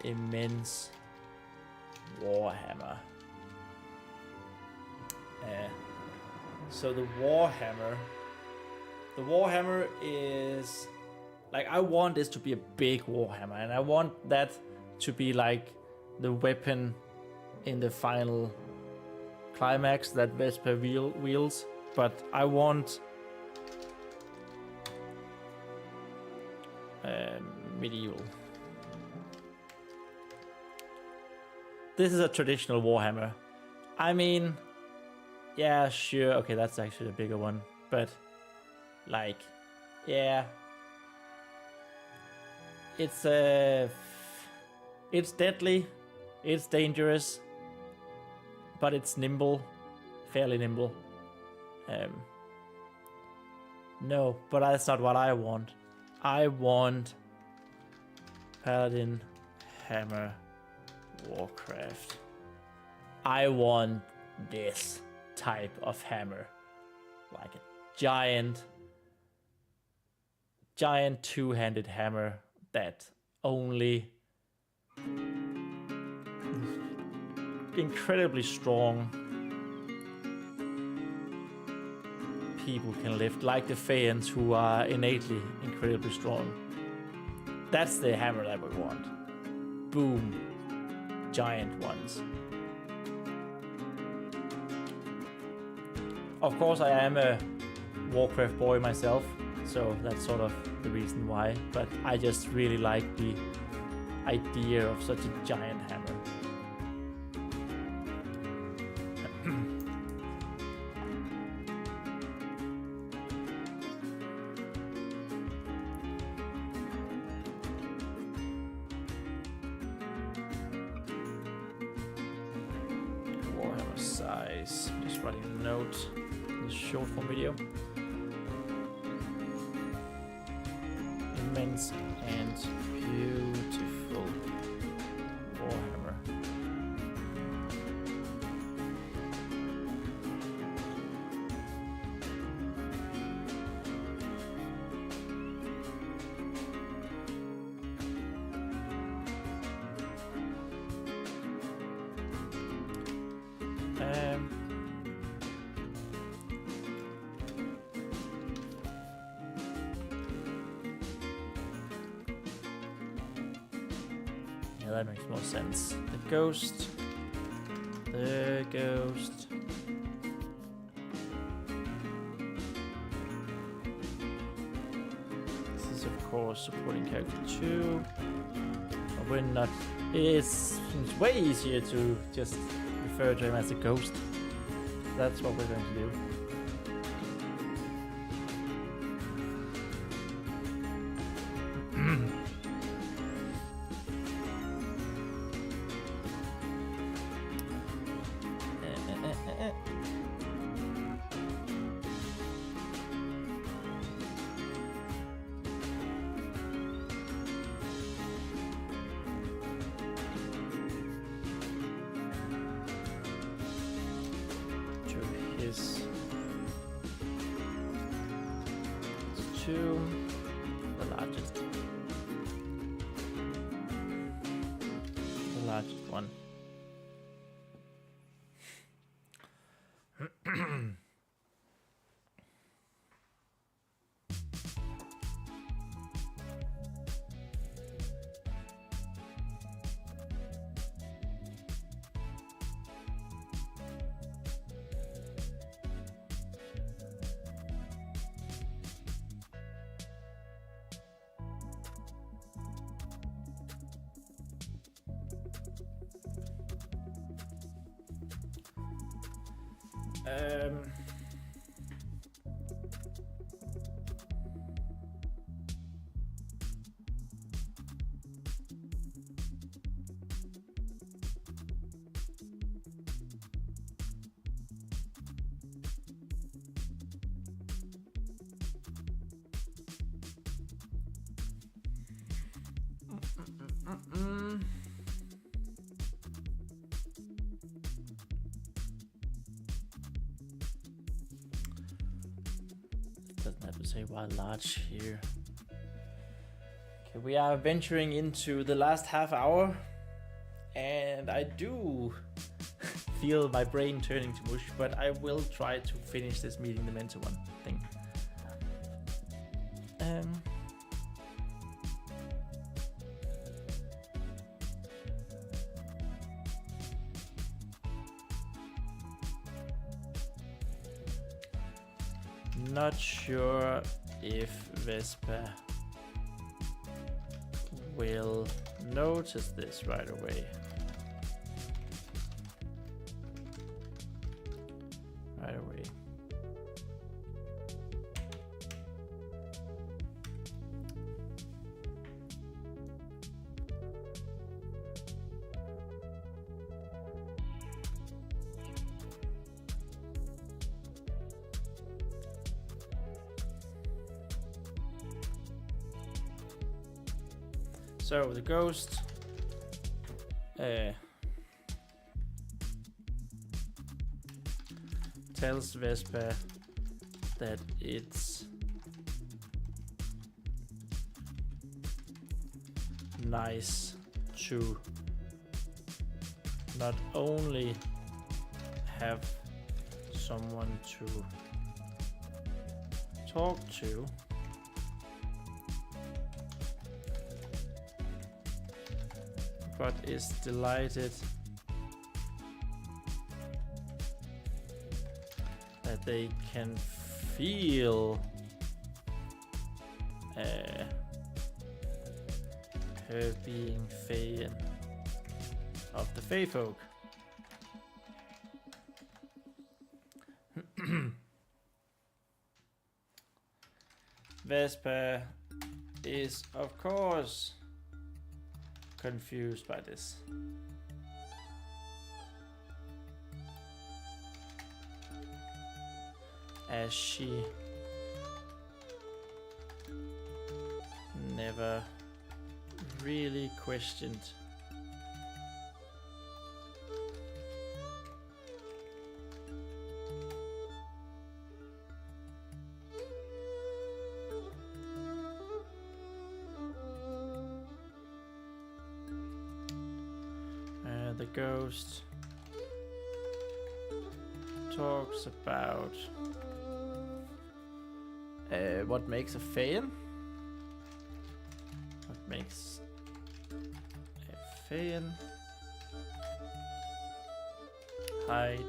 A: immense warhammer. So the warhammer is like, I want this to be a big warhammer, and I want that to be like the weapon in the final climax that Vesper wields. But I want medieval. This is a traditional warhammer. I mean, yeah, sure. Okay, that's actually a bigger one. But, like, yeah. It's deadly. It's dangerous. But it's nimble. Fairly nimble. No, but that's not what I want. I want Paladin Hammer Warcraft. I want this type of hammer. Like a giant two-handed hammer that only incredibly strong people can lift, like the Feyans, who are innately incredibly strong. That's the hammer that we want. Boom. Giant ones. Of course, I am a Warcraft boy myself, so that's sort of the reason why, but I just really like the idea of such a giant hammer. Warhammer size, just writing a note in the short form video. Immense and beautiful Warhammer. Yeah, that makes more sense. The ghost. The ghost. This is of course supporting character 2. But we're not. It's way easier to just refer to him as a ghost. That's what we're going to do. To the largest. The largest one. Doesn't have to say why large here. Okay, we are venturing into the last half hour, and I do feel my brain turning to mush, but I will try to finish this meeting the mentor one thing. Not sure if Vespa will notice this right away. So the ghost tells Vesper that it's nice to not only have someone to talk to, but is delighted that they can feel her being Fae of the Fae folk. Vesper is, of course, confused by this. As she never really questioned the ghost talks about what makes a Faen. What makes a Faen? Height.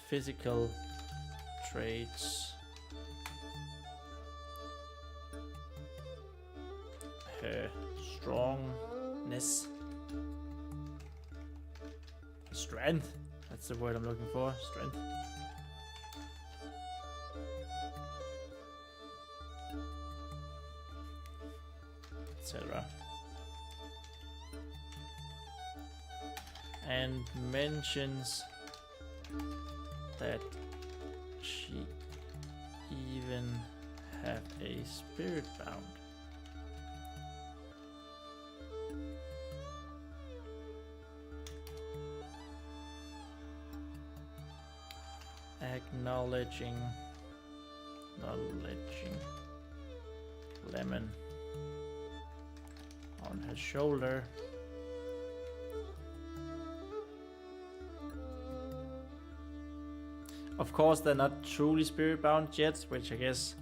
A: Physical traits. Her strongness. Strength. That's the word I'm looking for. Strength. Etc. And mentions that she even have a spirit bound. Acknowledging Lemon on her shoulder. Of course, they're not truly spirit bound yet, which I guess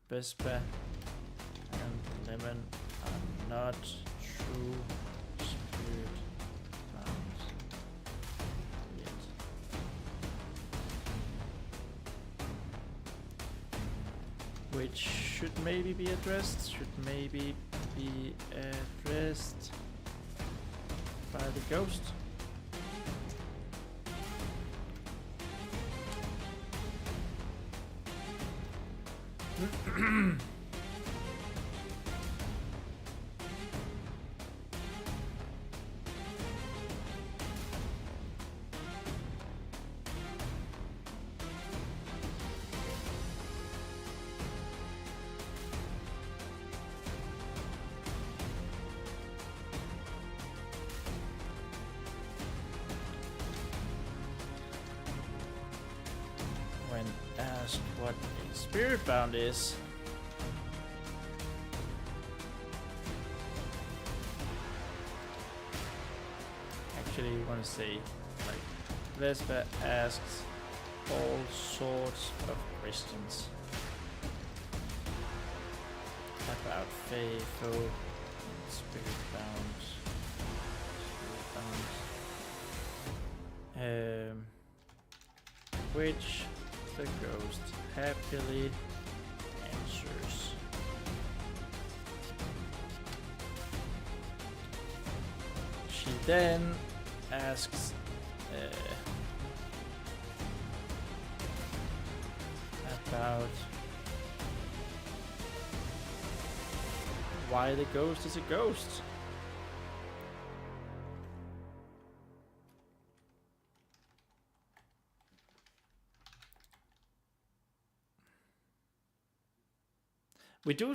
A: Vesper and Lemon are not true spirit bound yet. Which should maybe be addressed, by the ghost. When asked what a spirit bound is, actually you want to say, like, Vesper asks all sorts of questions about Fae, folk, spirit bound, which the ghost happily answers. She then asks about about why the ghost is a ghost. We do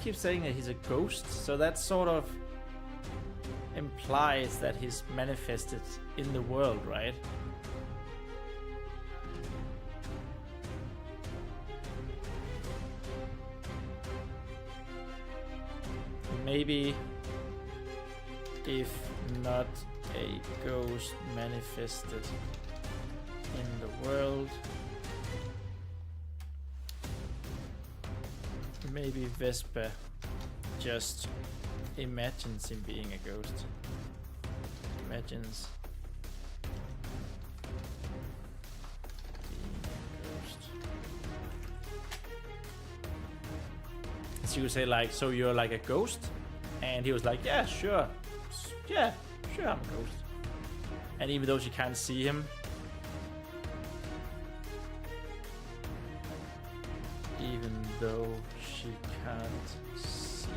A: keep saying that he's a ghost, so that sort of implies that he's manifested in the world, right? Maybe if not a ghost manifested in the world, maybe Vesper just imagines him being a ghost. Imagines being a ghost. So you say like, so you're like a ghost? And he was like, yeah, sure. Yeah, sure I'm a ghost. And even though she can't see him, even though she can't see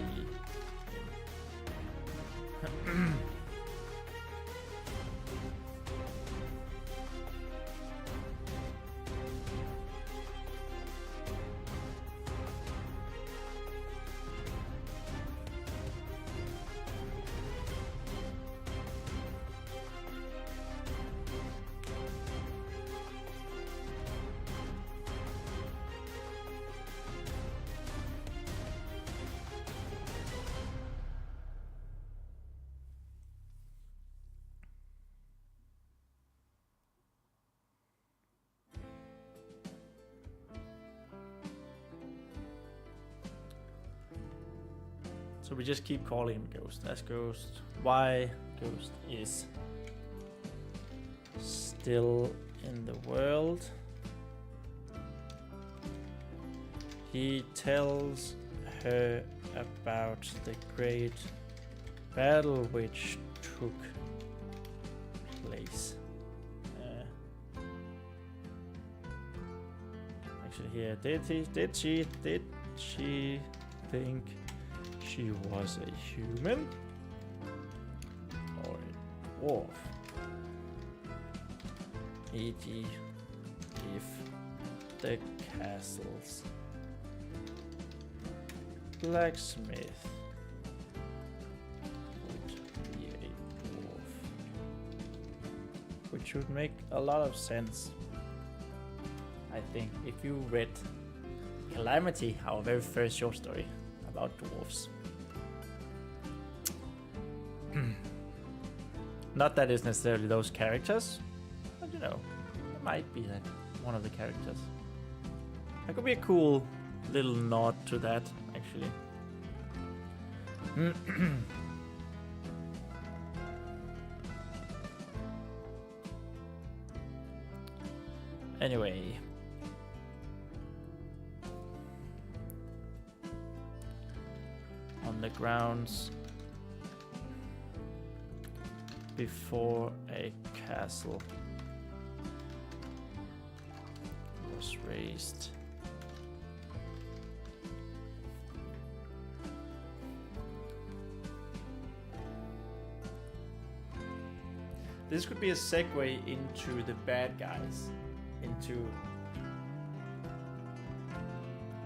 A: him. So we just keep calling him Ghost as Ghost. Why Ghost is still in the world. He tells her about the great battle which took place. Actually, here, did she think she was a human or a dwarf? E.g., if the castle's blacksmith would be a dwarf, which would make a lot of sense. I think if you read Calamity, our very first short story about dwarves. Not that it's necessarily those characters, but you know, it might be that one of the characters. That could be a cool little nod to that, actually. Anyway. On the grounds before a castle was raised. This could be a segue into the bad guys, into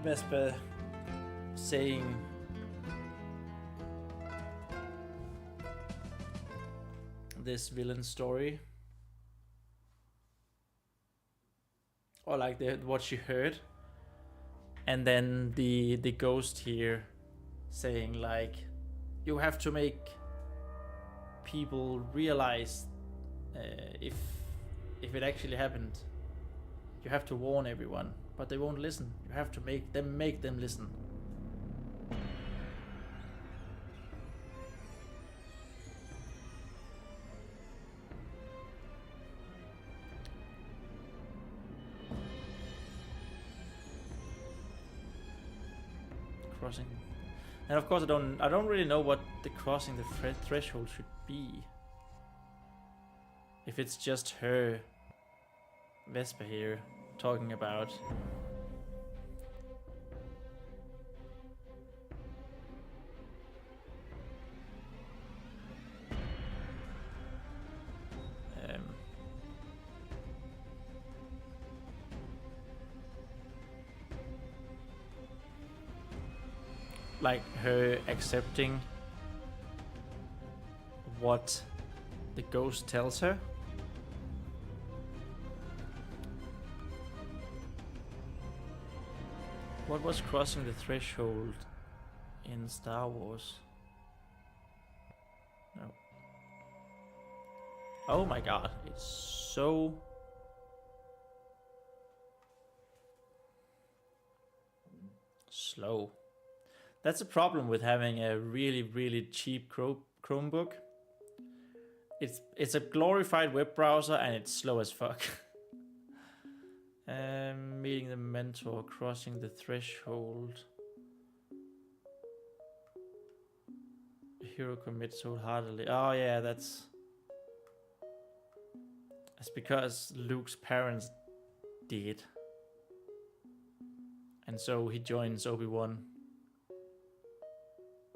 A: Vesper saying this villain story, or like what she heard, and then the ghost here saying like, you have to make people realize if it actually happened, you have to warn everyone, but they won't listen. You have to make them listen. Crossing, and of course I don't really know what the crossing the threshold should be. If it's just her, Vesper here, talking about like her accepting what the ghost tells her. What was crossing the threshold in Star Wars? No. Oh my god, it's so... slow. That's a problem with having a really cheap Chromebook. It's a glorified web browser and it's slow as fuck. Meeting the mentor, crossing the threshold. Hero commits wholeheartedly. Oh yeah, that's because Luke's parents did. And so he joins Obi-Wan.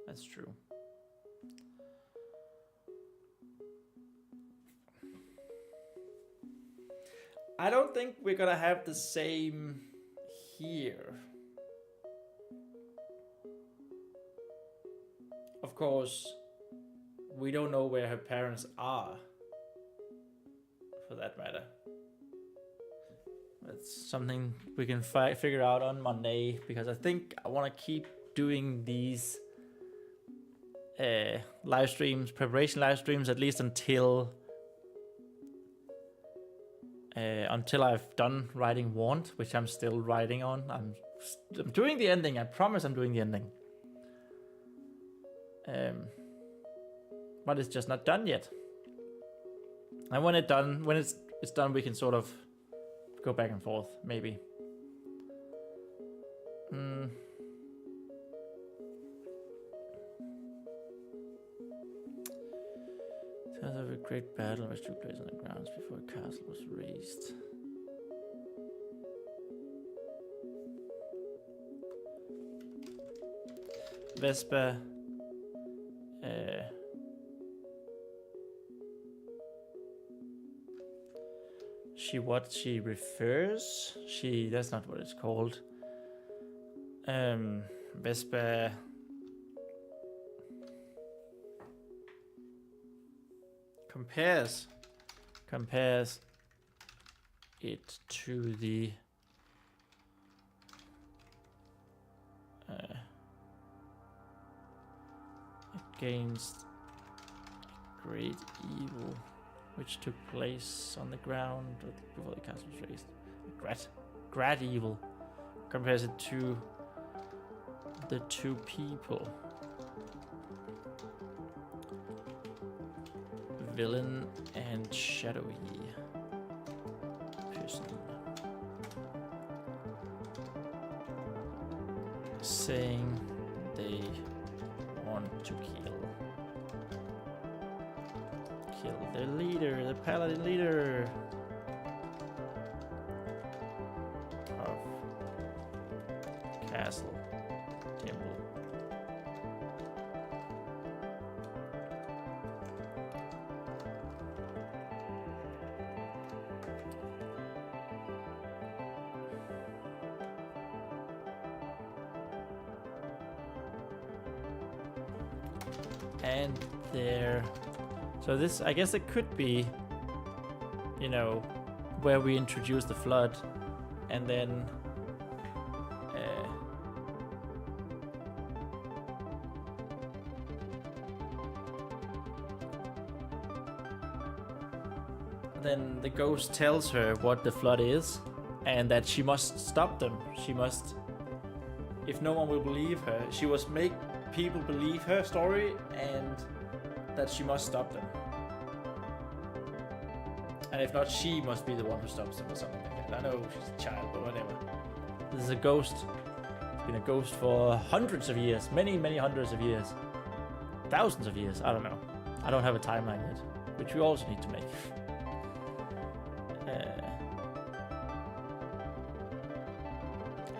A: That's true. I don't think we're gonna have the same here. Of course, we don't know where her parents are, for that matter. That's something we can figure out on Monday, because I think I want to keep doing these live streams, preparation live streams, at least until I've done writing Warned, which I'm still writing on. I'm doing the ending. I promise I'm doing the ending. But it's just not done yet. And when it's done, we can sort of go back and forth, maybe. Tales of a great battle which took place on the grounds before a castle was raised. Vespa. She refers. That's not what it's called. Vespa. Compares it to the against great evil which took place on the ground before the castle was raised. Great evil compares it to the two people. Villain and shadowy person. Saying they want to kill the leader, the paladin leader of castle temple. And there. So this, I guess it could be, where we introduce the flood, and then the ghost tells her what the flood is, and that she must stop them. She must, if no one will believe her, she must make people believe her story, and that she must stop them. And if not, she must be the one who stops them or something like that. I know she's a child, but whatever. This is a ghost. It's been a ghost for hundreds of years. Many hundreds of years. Thousands of years. I don't know. I don't have a timeline yet, which we also need to make.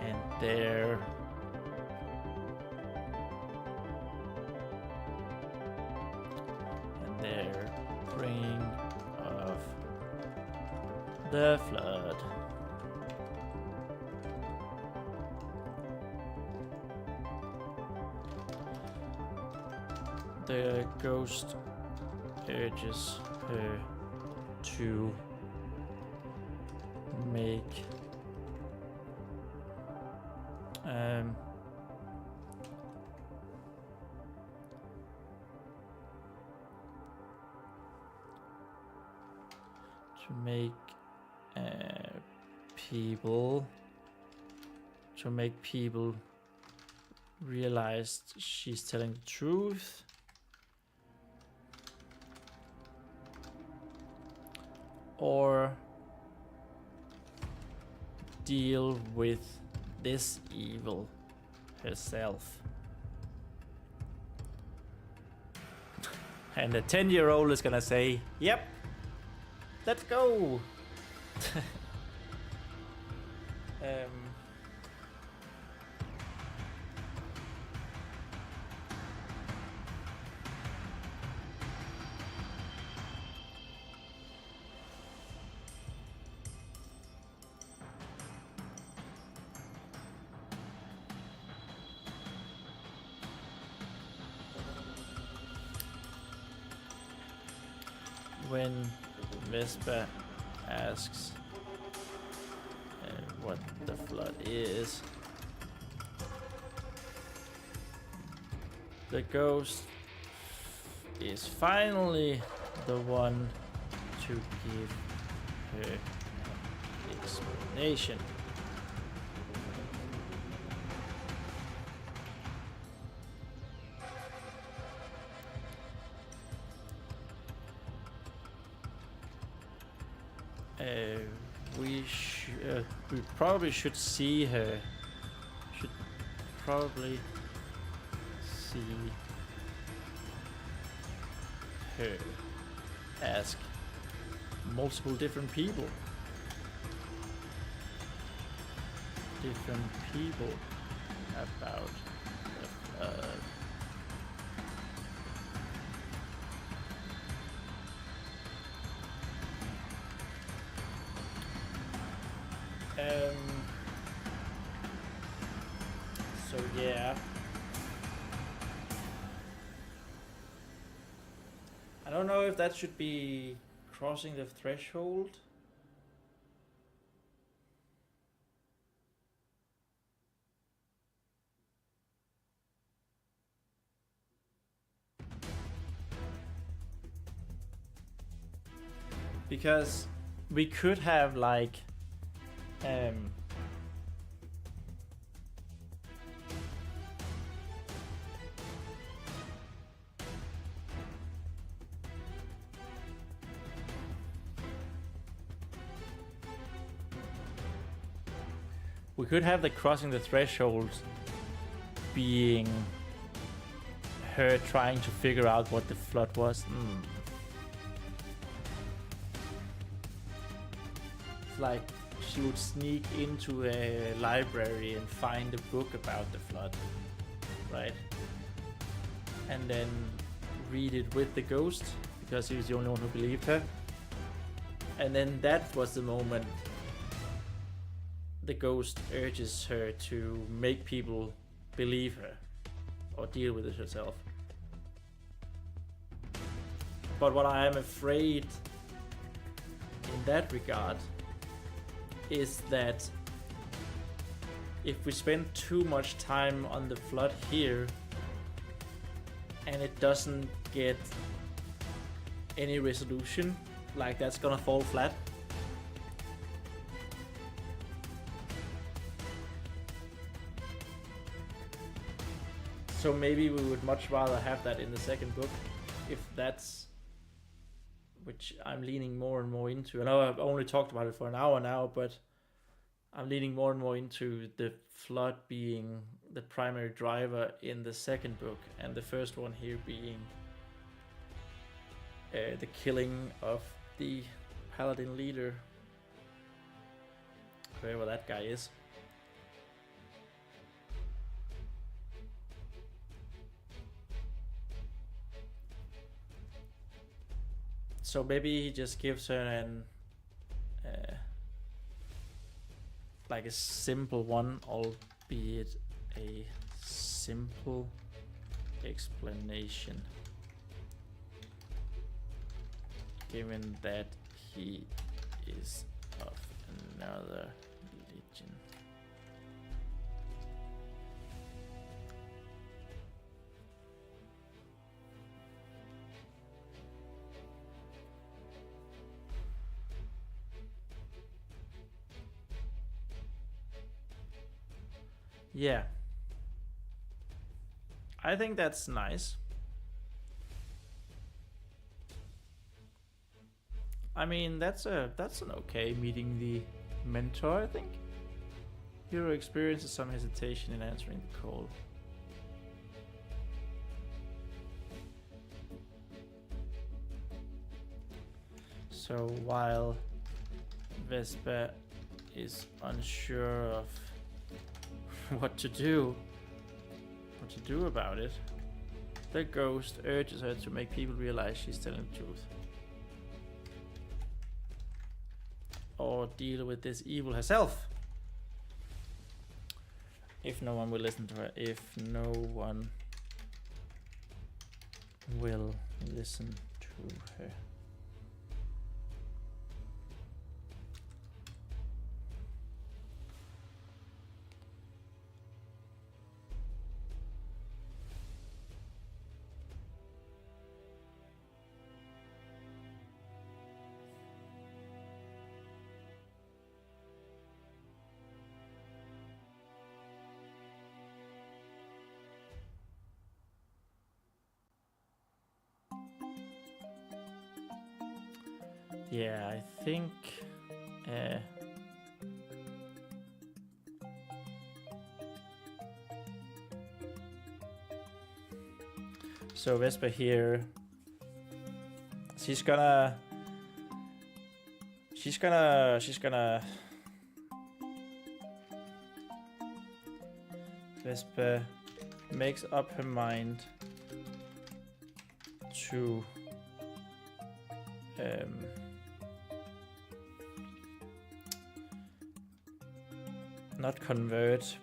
A: And there... bringing of the flood. The ghost urges her to make people realize she's telling the truth, or deal with this evil herself. And the 10-year-old is gonna say, yep, let's go. When Vespa asks what the flood is, the ghost is finally the one to give her an explanation. We probably should see her. Should probably see her ask multiple different people. About so yeah, I don't know if that should be crossing the threshold. Because we could have like we could have the crossing the threshold being her trying to figure out what the flood was. It's like she would sneak into a library and find a book about the flood, right? And then read it with the ghost, because he was the only one who believed her. And then that was the moment the ghost urges her to make people believe her or deal with it herself. But what I am afraid in that regard is that if we spend too much time on the flood here and it doesn't get any resolution, like that's gonna fall flat. So maybe we would much rather have that in the second book, if that's which I'm leaning more and more into. I know I've only talked about it for an hour now, but I'm leaning more and more into the flood being the primary driver in the second book, and the first one here being the killing of the paladin leader, whoever that guy is. So maybe he just gives her an like a simple one, albeit a simple explanation. given that he is of another religion. Yeah. I think that's nice. I mean, that's an okay meeting the mentor, I think. Hero experiences some hesitation in answering the call. So while Vespa is unsure of what to do about it, the ghost urges her to make people realize she's telling the truth. Or deal with this evil herself. If no one will listen to her. If no one will listen to her. Yeah, I think so Vespa here, she's gonna Vespa makes up her mind to not convert.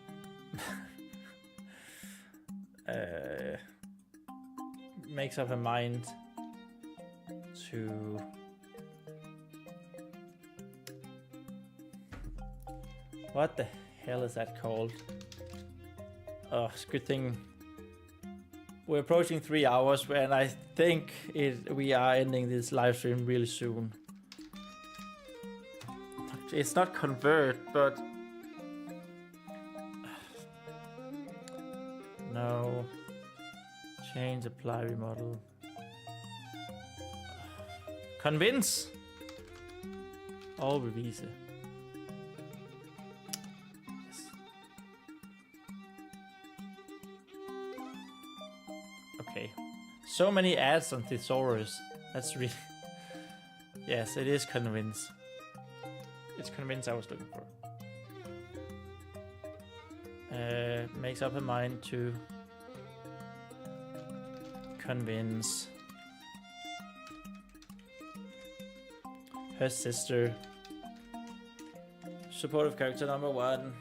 A: Makes up her mind to what the hell is that called? Oh, it's a good thing we're approaching 3 hours, and I think we are ending this live stream really soon. It's not convert, but no. Change, apply, remodel. Convince. Overbevise. Yes. Okay. So many ads on Thesaurus. That's really... Yes, it is convince. It's convince I was looking for. Makes up her mind to convince her sister. Supportive character number 1.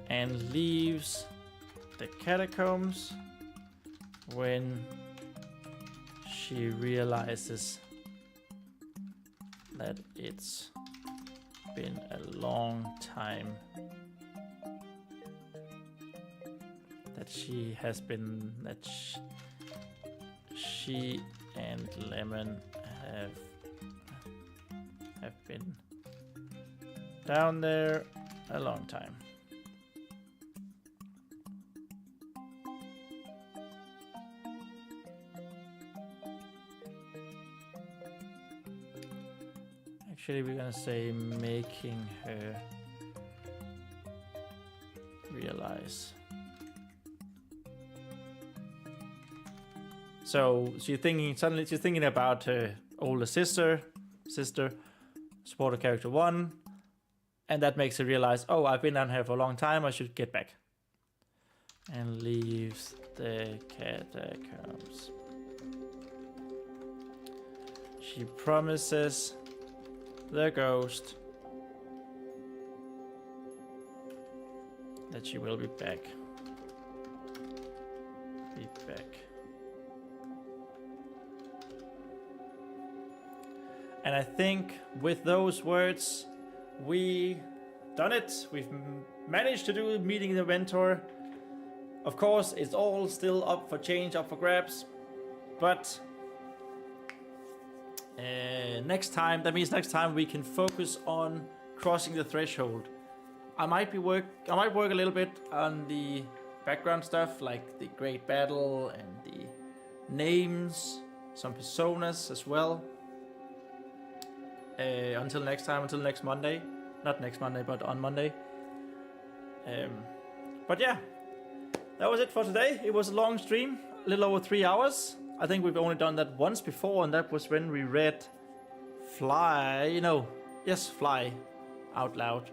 A: And leaves the catacombs when she realizes that it's been a long time that she has been, that she and Lemon have been down there a long time. Actually, we're gonna say making her realize. So she's thinking about her older sister, supporter character 1, and that makes her realize, oh, I've been down here for a long time, I should get back. And leaves the catacombs. She promises the ghost that she will be back. back. And I think with those words, we done it. We've managed to do meeting the mentor. Of course, it's all still up for change, up for grabs, but next time, that means next time we can focus on crossing the threshold. I might work a little bit on the background stuff, like the great battle and the names, some personas as well. Until next time, until next Monday. Not next Monday, but on Monday. But yeah, that was it for today. It was a long stream, a little over 3 hours. I think we've only done that once before, and that was when we read Fly out loud.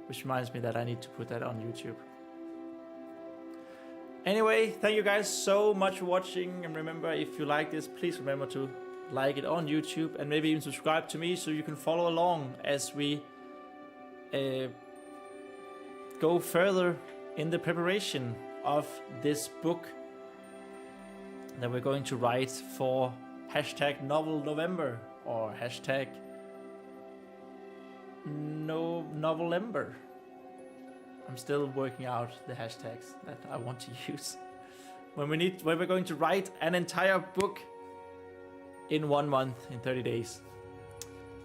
A: Which reminds me that I need to put that on YouTube. Anyway, thank you guys so much for watching, and remember, if you like this, please remember to like it on YouTube and maybe even subscribe to me so you can follow along as we go further in the preparation of this book that we're going to write for #NovelNovember or #Novelember. I'm still working out the hashtags that I want to use when we're going to write an entire book in 1 month, in 30 days.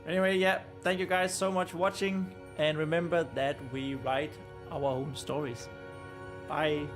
A: Anyway, yeah, thank you guys so much for watching, and remember that we write our own stories. Bye.